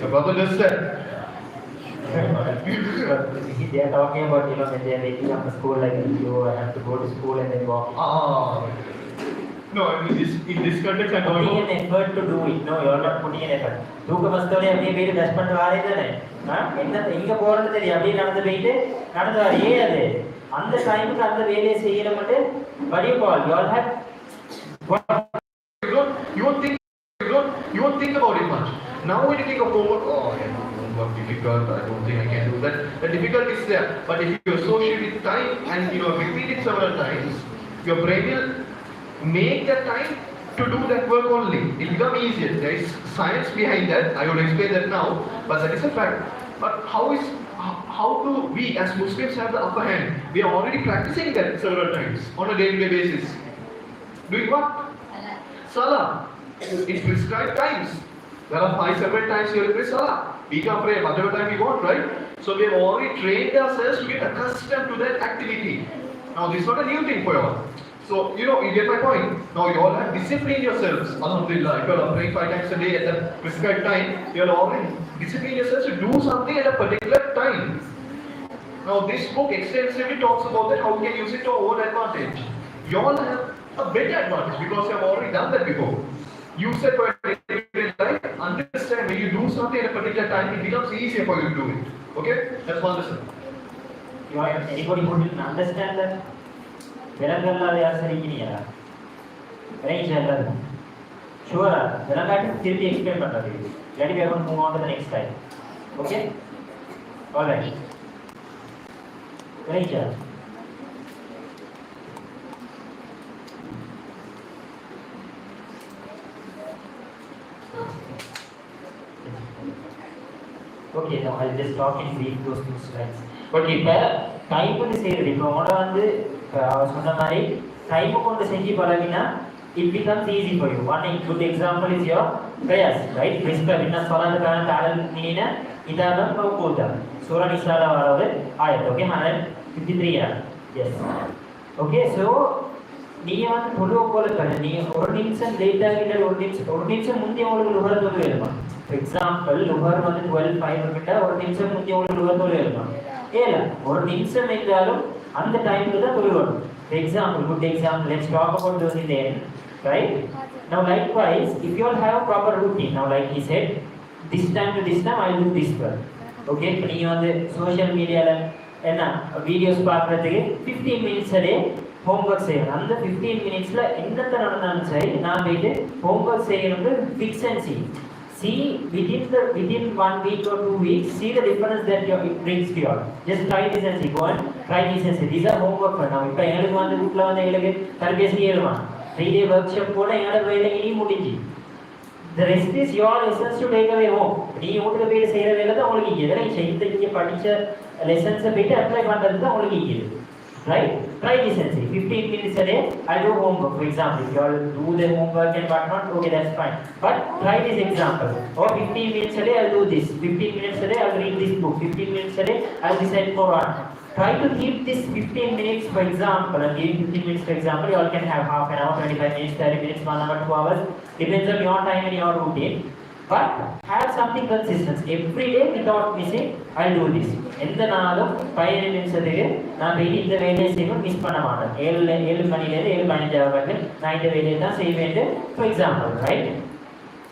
A: Your brother does that.
B: They are talking about, when they are waking up to school, like you have to go to school and then walk.
A: No, in this context, I'm talking
B: putting an effort to do it. No, you are not putting an effort. தூக்க மஸ்தோட அப்படியே போயிட்டு brush பண்ணிட்டு வாரே தானே. என்ன எங்க போறது தெரியும். அப்படியே நடந்து போயிட்டு நடந்து வரே அது. அந்த டைமுக்கு அந்த வேலையை செய்யற மட்டும் what do you call? You all have
A: you won't think about it much. Now when you think of homework, homework difficult, I don't think I can do that. The difficulty is there. But if you associate with time and repeat it several times, your brain will make the time to do that work only. It will become easier. There is science behind that. I will explain that now. But that is a fact. But how do we as Muslims have the upper hand? We are already practicing that several times on a daily basis. Doing what? Salah. In prescribed times. There are 5 separate times you will pray Salah. We can pray whatever time we want, right? So we have already trained ourselves to get accustomed to that activity. Now this is not a new thing for you all. So, you get my point. Now you all have disciplined yourselves. Alhamdulillah, if you all are praying 5 times a day at the prescribed time, you all already disciplined yourselves to do something at a particular time. Now this book extensively talks about that, how we can use it to our own advantage. You all have a better advantage because you have already done that before. Use it for your everyday life. Understand when you do something at a particular time, it becomes easier for you to do it. Okay? That's one lesson.
B: Anybody who didn't understand that? விலங்கல்லாத யார் சரிக்கிறீங்களா? Right எல்லாரும் ஷுவரா விலங்காட்டு திருப்பி explain பண்றது. Let me move on to the next slide. Okay? All right. Right. Okay, now I'll just talk in brief those 2 slides. Okay, இப்போ time வந்து செய்யறது. இப்போ உங்களோட வந்து சொன்ன மாதிரி டைம் கொண்டு செஞ்சு பழகினா it becomes easy for you. One good example is your prayers, right? Prescribe inna salatukaana kaalal nina idalam mawquta. Surah Nisala varadu ayat. Okay, 153 ya. Yes. Okay, so நீங்க வந்து பொதுவா போல பண்ண நீங்க ஒரு நிமிஷம் லேட் ஆகிட்ட ஒரு நிமிஷம் முந்தைய உங்களுக்கு லுஹர் தொழுகை எழுமா. For example, லுஹர் வந்து 12:05 கிட்ட ஒரு நிமிஷம் முந்தைய உங்களுக்கு லுஹர் தொழுகை எழுமா. ஏல ஒரு நிமிஷம் என்றாலும் அந்த டைம்ல தான் தொழுகணும். For example, good example, let's talk about those in the end, right? Now likewise, if you all have a proper routine, now like he said, this time to this time I will do this work. Okay, இப்போ நீங்க வந்து social மீடியால என்ன videos பார்க்கறதுக்கு 15 minutes a day homework செய்யணும். அந்த 15 minutesல என்னத்த நடந்தாலும் சரி நான் போயிட்டு homework செய்யணும்னு fix and see within 1 week or 2 weeks, see the difference that it brings to you all. Just try this and see. Go and try this and see. These are homework for now. இப்போ எங்களுக்கு வந்து வீட்டில் வந்து எங்களுக்கு தர்பியா செய்யணுமா 3-day workshop போல எங்களோட வேலை இனி முடிஞ்சு. The rest is your lessons to take away home. நீ வீட்டுக்கு போயிட்டு செய்கிற வேலை தான் உங்களுக்கு இங்கே செய்து இங்கே படித்த லெசன்ஸை போயிட்டு அப்ளை பண்ணுறது தான் உங்களுக்கு இங்கே. Right? Try this and see. 15 minutes a day, I'll do homework. For example, if you all do the homework and whatnot, okay, that's fine. But try this example. Or 15 minutes a day, I'll do this. 15 minutes a day, I'll read this book. 15 minutes a day, I'll decide for what. Try to keep this 15 minutes, for example. I'm giving 15 minutes, for example. You all can have half an hour, 25 minutes, 30 minutes, 1 hour, 2 hours. Depends on your time and your routine. But have something consistent. Every day without missing, I'll do this. எந்த நாளும் 15 நிமிஷத்துக்கு நான் போய் இந்த வேலையை செய்யணும் miss பண்ண மாட்டேன். 7 மணிலேருந்து 7:15 வரைக்கும் நான் இந்த வேலையை தான் செய்ய வேண்டும். For example, right?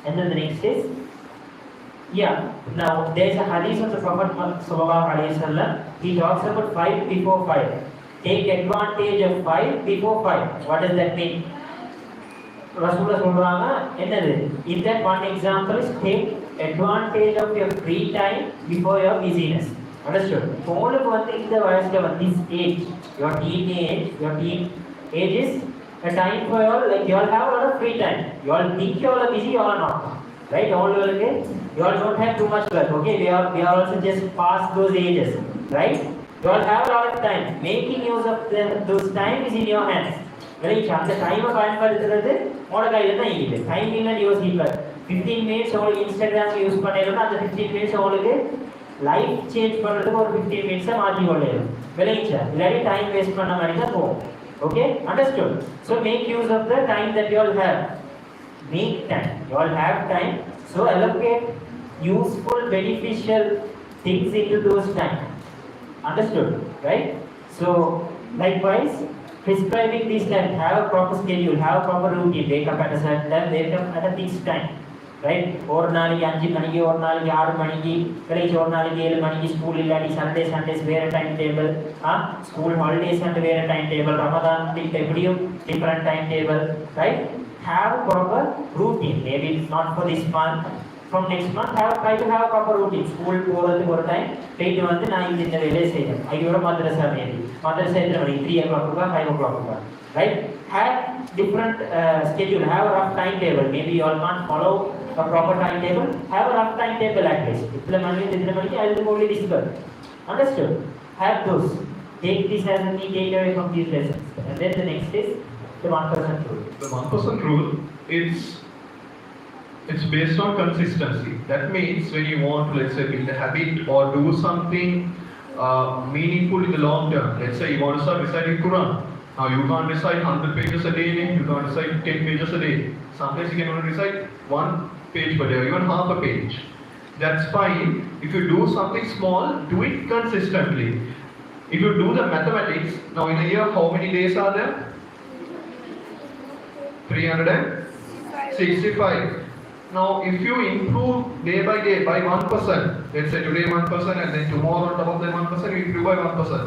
B: And then the next is, now there's a hadith of the Prophet sallallahu alaihi wasallam. He talks about 5 before 5. Take advantage of 5 before 5. What does that mean? Rasulullah சொல்றாங்க என்னது? In that one example is take advantage of your free time before your busyness. Understood? உங்களுக்கு வந்து இந்த வயசுல வந்து this age, your teen age is a time for you all, like you all have a lot of free time. You all think you all are busy, you all are not. Right? All you all don't have too much work. Okay? We are also just past those ages. Right? You all have a lot of time. Making use of those time is in your hands. விளைச்சு அந்த டைமை பயன்படுத்துறது உங்களோட கையில் தான் இருக்குது. Time இல்லைன்னு யோசிப்பார். 15 minutes உங்களுக்கு Instagram use பண்ணிடணும். அந்த 15 மினிட்ஸ் உங்களுக்கு லைஃப் சேஞ்ச் பண்ணுறதுக்கு ஒரு 15 மினிட்ஸை மாற்றி கொள்ளணும். விளைச்சா இல்லாட்டி டைம் வேஸ்ட் பண்ண மாதிரி தான் போகும். Okay, understood. So make use of the time that you all have. Make time. You all have time. So allocate useful, beneficial things into those time. Understood, right? So likewise, prescribing this time, have a proper schedule, have a proper routine. Wake up at a certain time, wake up at a fixed time, right? ஒரு நாளைக்கு 5 மணிக்கு, ஒரு நாளைக்கு 6 மணிக்கு, கடைசி ஒரு நாளைக்கு 7 மணிக்கு ஸ்கூல் இல்லாட்டி சண்டேஸ் வேற time table, school holidays and வேற டைம் டேபிள், ரமதான் எப்படியும் different time table, right? Have a proper routine. Maybe it's not for this month. From next month, try to have a proper routine. School போறதுக்கு ஒரு time போயிட்டு வந்து நான் இந்த வேலையை செய்யணும். ஐயோட மதரசா மேரி மதரசா எத்தனை மணி 3 o'clock 5 o'clock, right? Have different schedule. Have a rough timetable. Maybe you all can't follow a proper timetable. Have a rough timetable at least. இத்தனை மணிக்கு I will only discuss. Understood? Have those. Take this as a key takeaway from these lessons. And then the next is the 1% rule.
A: The 1% rule, it's based on consistency. That means when you want to, let's say, build a habit or do something meaningful in the long term. Let's say you want to start reciting Quran. Now you can't recite 100 pages a day, you can't recite 10 pages a day. Sometimes you can only recite 1 page per day or even half a page. That's fine. If you do something small, do it consistently. If you do the mathematics, now in a year, how many days are there? 365. Now, if you improve day by day by 1%, let's say today 1% and then tomorrow on top of that 1%, you improve by 1%.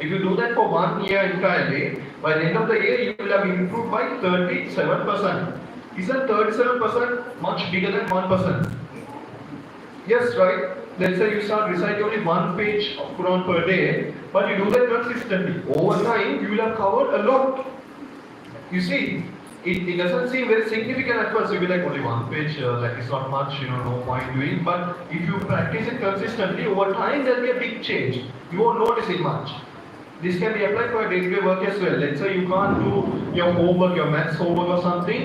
A: If you do that for 1 year entirely, by the end of the year, you will have improved by 37%. Isn't 37% much bigger than 1%? Yes, right? Let's say you start reciting only 1 page of Quran per day, but you do that consistently. Over time, you will have covered a lot. You see, it doesn't seem very significant at first. You'll be like, only 1 page, like it's not much, no point doing. But if you practice it consistently, over time there'll be a big change. You won't notice it much. This can be applied for day-to-day work as well. Let's say you can't do your homework, your maths homework or something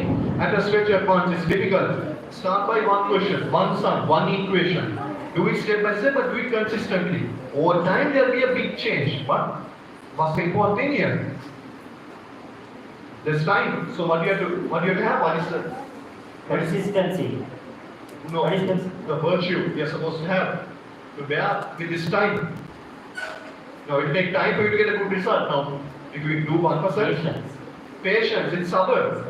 A: at a stretch at once. It's difficult. Start by 1 question, 1 sum, 1 equation. Do it step by step, but do it consistently. Over time there'll be a big change. But what's the important thing here? There's time. So what do you have to have? What is the
B: Consistency.
A: No,
B: What is
A: the virtue you're supposed to have to bear with this time. Now it will take time for you to get a good result. Now, if you do 1%, patience, it's sabr.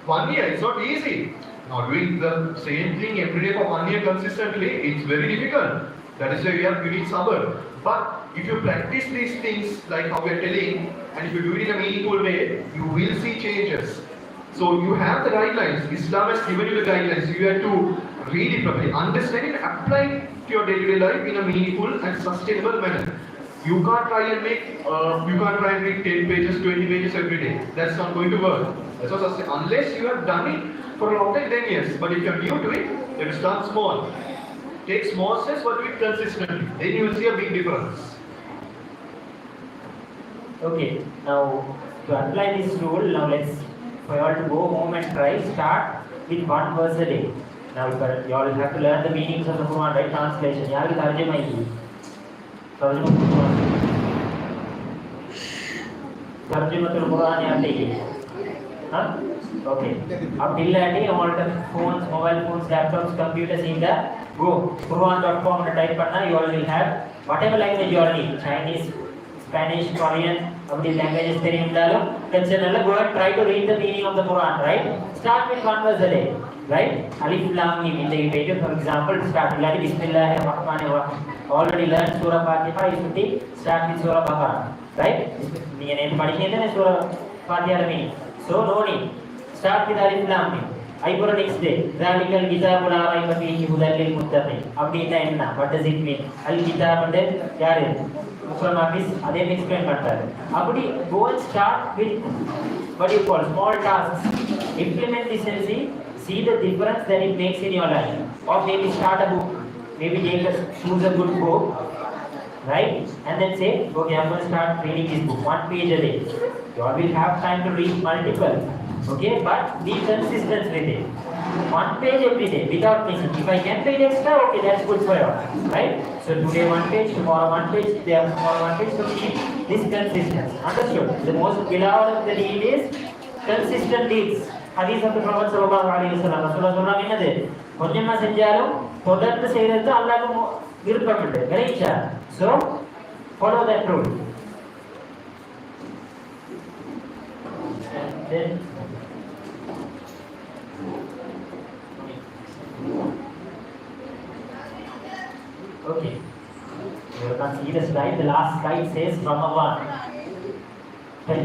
A: 1 year, it's not easy. Now doing the same thing every day for 1 year consistently, it's very difficult. That is why you need sabr. But if you practice these things like how we are telling, and if you do it in a meaningful way, you will see changes. So you have the guidelines. Islam has given you the guidelines. You have to read it properly, understand it, apply it to your day-to-day life in a meaningful and sustainable manner. You can't try and read 10 pages, 20 pages every day. That's not going to work. That's what I say. Unless you have done it for a long time, then yes. But if you're new to it, then start small. Take small steps, but do it consistently. Then you will see a big difference.
B: Okay, now to apply this rule, now let's for you all to go home and try. Start with 1 verse a day. Now you all have to learn the meanings of the Quran, right? Translation. Yaar tarjuma hi. Tarjumatul Quran yaate hi. Okay. அப்படி இல்லாட்டி உங்கள்ட்ட phones, mobile phones, laptops, computers இந்த go Quran.com type பண்ணா you all will have whatever language you all need. Chinese, Spanish, Korean, அப்படி languages தெரிந்தாலும் பிரச்சனை இல்லை. Go and try to read the meaning of the Quran, right? Start with 1 verse a day, right? Alif Lam Mim in the page, for example, start with Bismillahir Rahmanir Rahim. Already learned Surah Fatiha, you should start with Surah Baqarah, right? நீங்க நேத்து படிச்சீங்கன்னா Surah Fatiha meaning. So no need. Start with Alif Lam Mim. I go next day. Zalikal Kitabu la raiba fihi hudan lil muttaqin. அப்படினா என்ன? What does it mean? Al Kitab வந்து யாரு? Muslim Hafiz அதே explain பண்றாரு. அப்படி go and start with what you call small tasks. Implement this and see the difference that it makes in your life. Or maybe start a book. Maybe choose a good book. right? And then say, okay, I'm going to start reading this book, 1 page a day. You always have time to read multiple, okay? But be consistent with it. 1 page every day without missing. If I can read extra, okay, that's good for you, right? So today 1 page, tomorrow 1 page, day after tomorrow 1 page. So keep this consistency. Understood? The most beloved of the deed is consistent deeds. Hadith of the Prophet sallallahu alaihi wasallam. Rasulullah சொல்றாங்க என்னது? கொஞ்சமா செஞ்சாலும் தொடர்ந்து செய்யறது அல்லாஹ்வுக்கு விருப்பம் உண்டு. கரெக்ட்டா? So follow that rule. And then okay. You can see the slide. The last slide says Ramadan.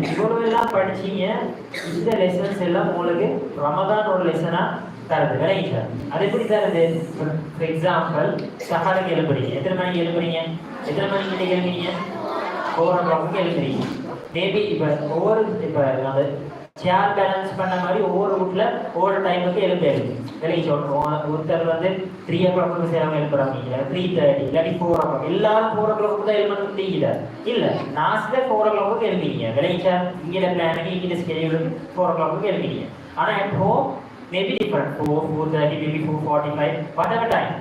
B: இவ்வளவு எல்லாம் படிச்சீங்க, இந்த லெசன்ஸ் எல்லாம் உங்களுக்கு ரமதான் ஒரு லெசனா தருது. கரெக்டா? அது எப்படி தருது? ஃபார் எக்ஸாம்பிள், சஹருக்கு எழுப்புறீங்க. எத்தனை மணிக்கு எழுப்புறீங்க? எத்தனை மணிக்கு எழுப்புறீங்க? 4 o'clock எழுப்புறீங்க. மேபி இப்போ அந்த சேர் பேலன்ஸ் பண்ண மாதிரி ஒவ்வொரு வீட்டில் ஒவ்வொரு டைமுக்கு எழுப்பேருக்கு. விலைக்கு சொல்லணும். ஒருத்தர் 3 o'clock சேவை எழுப்புறாங்க, 3:30 இல்லாட்டி 4 o'clock. எல்லாரும் 4 o'clock தான் எழுப்பணும் முடியல. இல்லை, நாஸ்ல 4 o'clock எழுப்பீங்க. விலைச்சா இங்கே பிளானுக்கு இங்கே ஸ்கெடியூல் 4 o'clock எழுப்பீங்க. ஆனால் at home maybe different, 4, 4:30, maybe 4:45, whatever time.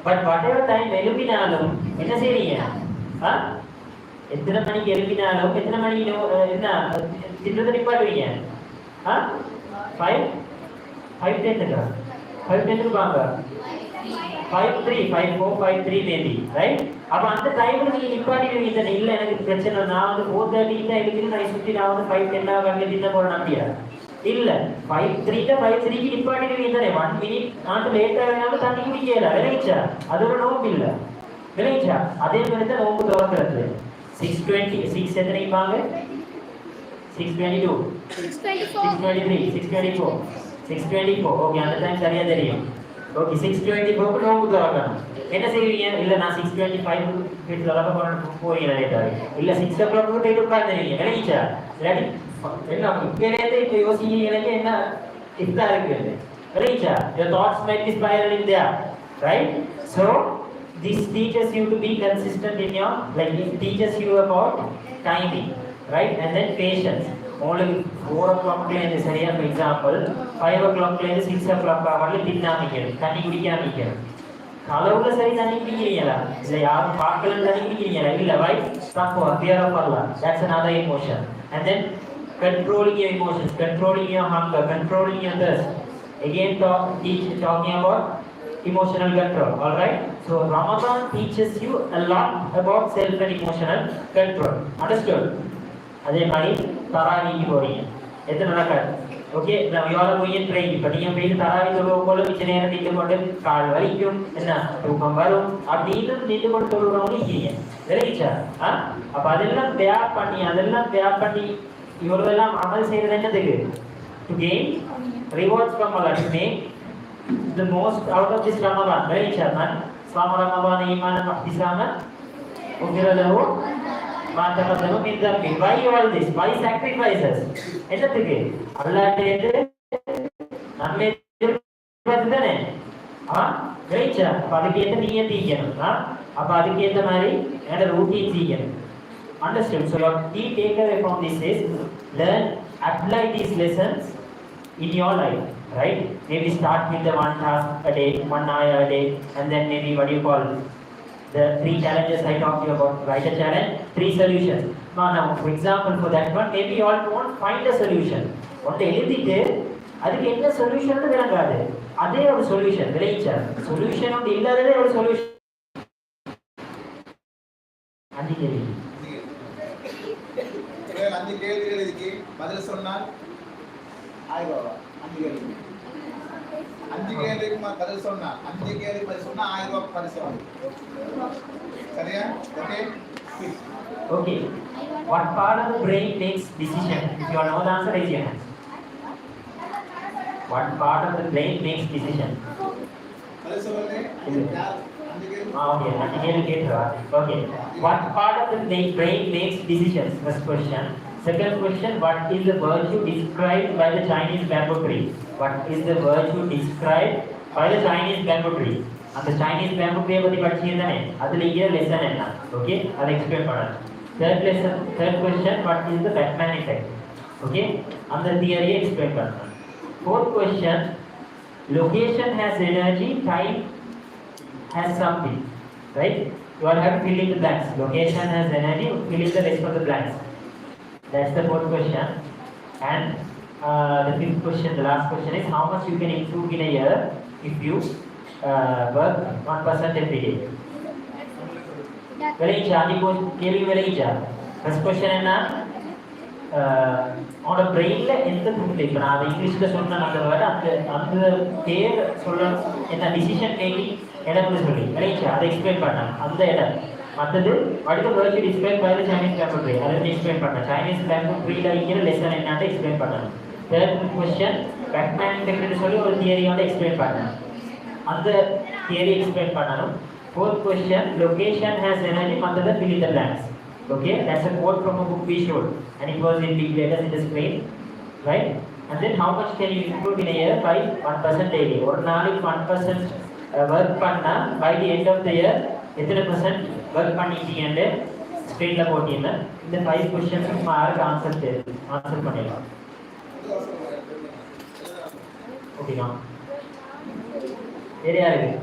B: But whatever time எழுப்பினாலும் என்ன செய்றீங்க? எத்தனை மணிக்கு எழுப்பினாலும் எத்தனை மணிக்கு என்ன திட்டத்தை நிப்பாட்டுவீங்க? 5:10 5:10 வாங்க, 5:03, 5:04, 5:03 மேபி, ரைட்? அப்ப அந்த டைம்ல நீங்க நிப்பாட்டிடுவீங்க. இல்ல எனக்கு பிரச்சனை, நான் 4:30 தான் எழுப்பி நான் சுத்தி நான் 5:10 வாங்க திட்ட போற நம்பியா? இல்ல, 5:03 நிப்பாட்டிடுவீங்க. 1 minute நான் லேட்டா வேணாலும் தண்ணி குடிக்கல. விளைச்சா அது ஒரு நோம்பு இல்ல. விளைச்சா அதே மாதிரி தான் நோம்பு திறக்கிறது. 6:20 எத்தனை வாங்க? 6:22, 6:23, 6:24, 6:24. ஓகே, அந்த டைம் சரியா தெரியும். ஓகே, 6:24 நோம்பு திறக்கணும். என்ன செய்வீங்க? இல்ல நான் 6:25 வீட்டுல போறீங்க லேட்டா. இல்ல 6 o'clock போயிட்டு உட்கார்ந்துருவீங்க. விளைச்சா இல்லாட்டி என்ன இப்ப இப்ப யோசிக்கிறீங்க என்ன இப்பா இருக்கு. விளைச்சா your thoughts might be spiraling there, right? So this teaches you to be consistent in your, like it teaches you about timing, right? And then patience. Only 4 o'clock ல சரியா, for example 5 o'clock ல 6 o'clock வரல தின்னாமீங்க, தண்ணி குடிக்காமீங்க. கலவுல சரி தண்ணி குடிக்கிறீங்களா? இல்ல யாரும் பார்க்கல தண்ணி குடிக்கிறீங்களா? இல்ல, right? Taqwa, fear of Allah, that's another emotion. And then controlling your emotions, controlling your hunger, controlling your thirst. Again talking about emotional control. All right, so Ramadan teaches you a lot about self and emotional control. Understood? அதே மாதிரி தராவிக்கு போறீங்க, எத்தனை ரக்காத்? Okay, நம்ம யோல போய் try இப்போ நீங்கள் போய் தராவி தொழுவோம் போல மிச்ச நேரம் நின்று கொண்டு கால் வலிக்கும், என்ன தூக்கம் வரும் அப்படின்னு நின்று கொண்டு தொழுகிறவங்க இருக்கீங்க. விளைச்சா அப்போ அதெல்லாம் பேப் பண்ணி இவ்வளவெல்லாம் அமல் செய்யறது என்னதுக்கு? To gain rewards from Allah, to make the most out of this Ramadan. Very Chairman, Sama Ramadan Iman Islam, Ugiralahu, Matapadamu in the why all this? Why sacrifices? Anything? Allah did Namedane. Very Char, Padiketa Niyan, Apadiketa Mari, and a routine. Understood? So your key takeaway from this is learn, apply these lessons in your life. Right? Maybe start with the 1 task a day, 1 hour a day, and then maybe what do you call the 3 challenges I talked to you about. Write a challenge, 3 solutions. Now, for example, for that one, maybe you all won't find a solution. What they எழுதிட்டு அதுக்கு என்ன solution விளங்காது. அதே ஒரு solution விளைச்சா solution ஒன்று இல்லாததே ஒரு solution. அஞ்சு
E: கேள்விகளுக்கு பதில் சொன்னால் 1000 ரூபாய். 5 கேள்வி 5 கேள்விக்கு பதில் சொன்னா 5 கேள்வி பதில் சொன்னா 1000 ரூபாய் பரிசு வாங்க. சரியா? Okay.
B: Okay. What part of the brain makes decision? If you know the answer, raise your hand. What part of the brain makes decision?
E: பதில் சொல்லுங்க.
B: Okay. Okay. What part of the brain makes decisions? First question. Second question, what is the virtue described by the Chinese bamboo tree? What is the virtue described by the Chinese bamboo tree? அந்த Chinese bamboo tree பற்றி படிச்சிருந்தானே அதில் இருக்கிற lesson என்ன okay அதை explain பண்ணணும். Third question what is the Batman effect okay அந்த தியரியை explain பண்ணணும். Fourth question location has energy, time has something, right? You all have to fill in the blanks. Location has energy, fill in the rest of the blanks. That's the fourth question. And the fifth question, the last question is how much you can improve in a year if you work 1% every day. விளைச்சா இப்போ கேள்வி விளைச்சா first question என்ன உன்னோட பிரெயின்ல எந்த துண்டு இப்போ நான் அதை இங்கிலீஷில் சொன்ன அந்த வேர்டு அந்த பேர் சொல்ல என்ன டிசிஷன் மேக்கிங் இடம்னு சொல்லி விளைச்சா அதை எக்ஸ்பிளைன் பண்ணேன் அந்த இடம். மற்றது அடுத்த வேர்ட் எக்ஸ்பிளைன் பண்ணி சைனீஸ் பேம்பு ட்ரீ அதை எக்ஸ்பிளைன் பண்ணேன். சைனீஸ் பேம்பு ட்ரீல இருக்கிற லெசன் என்னன்னு எக்ஸ்பிளைன் பண்ணணும். தேர்ட் கொஸ்டின் பேட்மேன் எஃபெக்ட்னு சொல்லி ஒரு தியரி வந்து எக்ஸ்பிளைன் பண்ணேன். அந்த தியரி எக்ஸ்பிளைன் பண்ணணும். Fourth question, location has energy, மற்றது fill in the blanks. Okay, that's a quote from a book we showed, and it was in big letters in the screen, right? And then how much can you improve in a year by 1% daily? ஒரு நாளைக்கு 1% work பண்ணா by the end of the year எத்தனை percent work பண்ணிட்டீங்கன்னு ஸ்க்ரீன்ல போட்டீங்க. இந்த 5 questions mark answer பண்ணிடலாம். ஓகேவா? வேற யாருக்கு?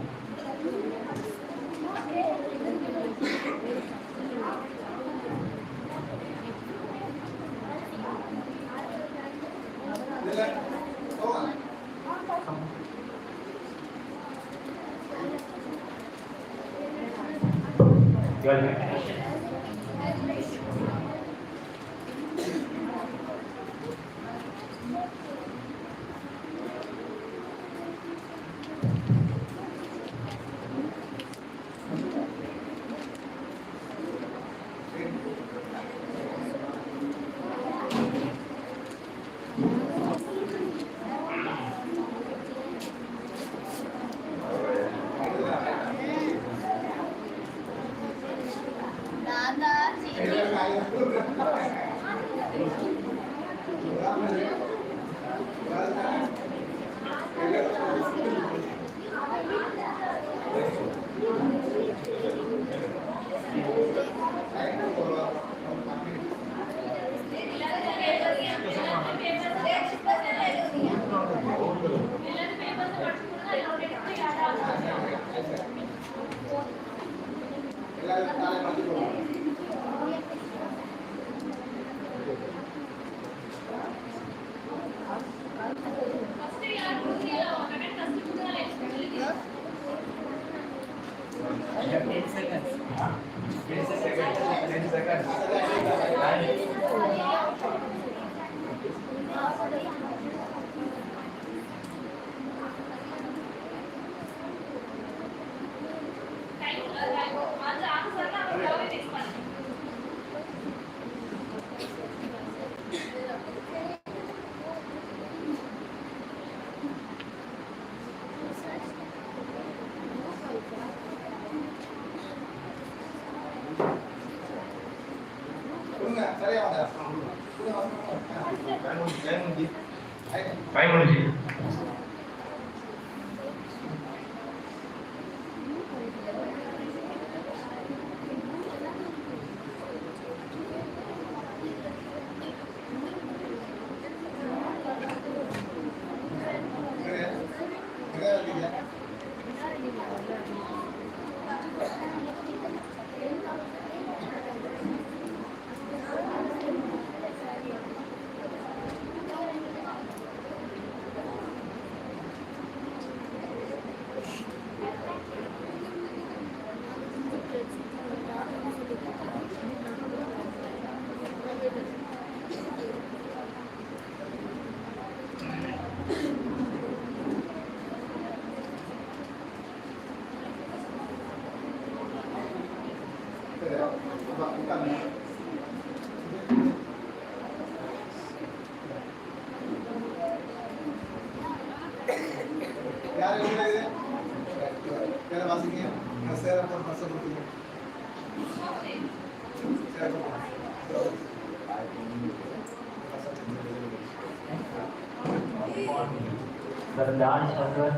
B: But the answer was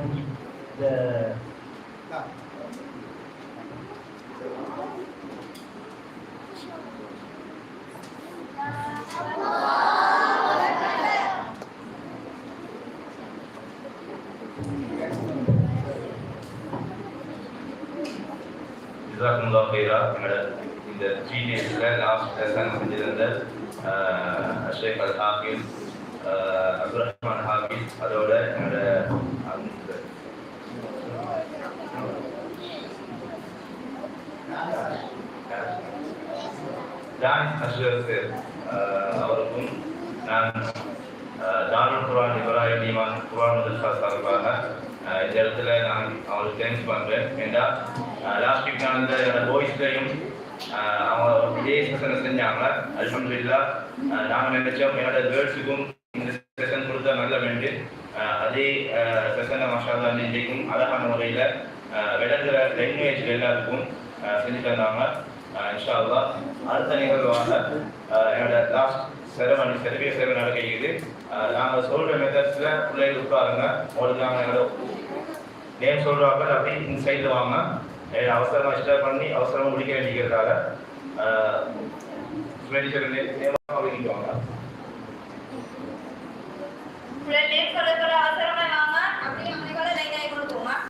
B: the
F: ஜஸாக்குமுல்லாஹ் Khaira. இந்த 3 daysல லாஸ்ட் லெசன் செஞ்சிருந்த ஷேக் அல் ஹாஃபிஸ் அப்துர் ரஹ்மான் ஹாஃபிஸ், அதோட என்னோட டானிஸ் அஷ்ரர் சார் அவருக்கும் நான் தாருல் குர்ஆன் இப்ராஹிம் ஈமான் குர்ஆன் மதரசா சார்பாக இந்த இடத்துல நான் அவங்களுக்கு தேங்க்ஸ் பண்ணுறேன். ஏன்னா லாஸ்ட் வீக் நான் வந்து என்னோட வாய்ஸ்லையும் அவங்க இதே செஷனை செஞ்சாங்க. அல்ஹம்துலில்லாஹ் நாங்கள் நினைச்சோம் என்னோட கேர்ள்ஸுக்கும் இந்த செஷன் கொடுத்தா நல்ல அதே செஷனை மாஷாஅல்லாஹ் இன்றைக்கும் அழகான முறையில் விளங்குற லாங்குவேஜ் எல்லாருக்கும் செஞ்சு தந்தாங்க. இன்ஷா அல்லாஹ் அடுத்த நிகழ்வாக என்னோட லாஸ்ட் செரமனி சேவை நடக்கிறது. நாங்கள் சொல்கிற மெத்தட்ஸில் பிள்ளைகள் உட்காருங்க. உங்களுக்கு நாங்கள் என்னோட நேம் சொல்கிறாங்க, அப்படி இந்த சைடில் வாங்க. அவசரமாக டிஸ்டர்ப் பண்ணி அவசரமாக முடிக்க வேண்டிக்கிறதுக்காக நேமாக வாங்க.
G: நேம் சொல்ல அவசரமா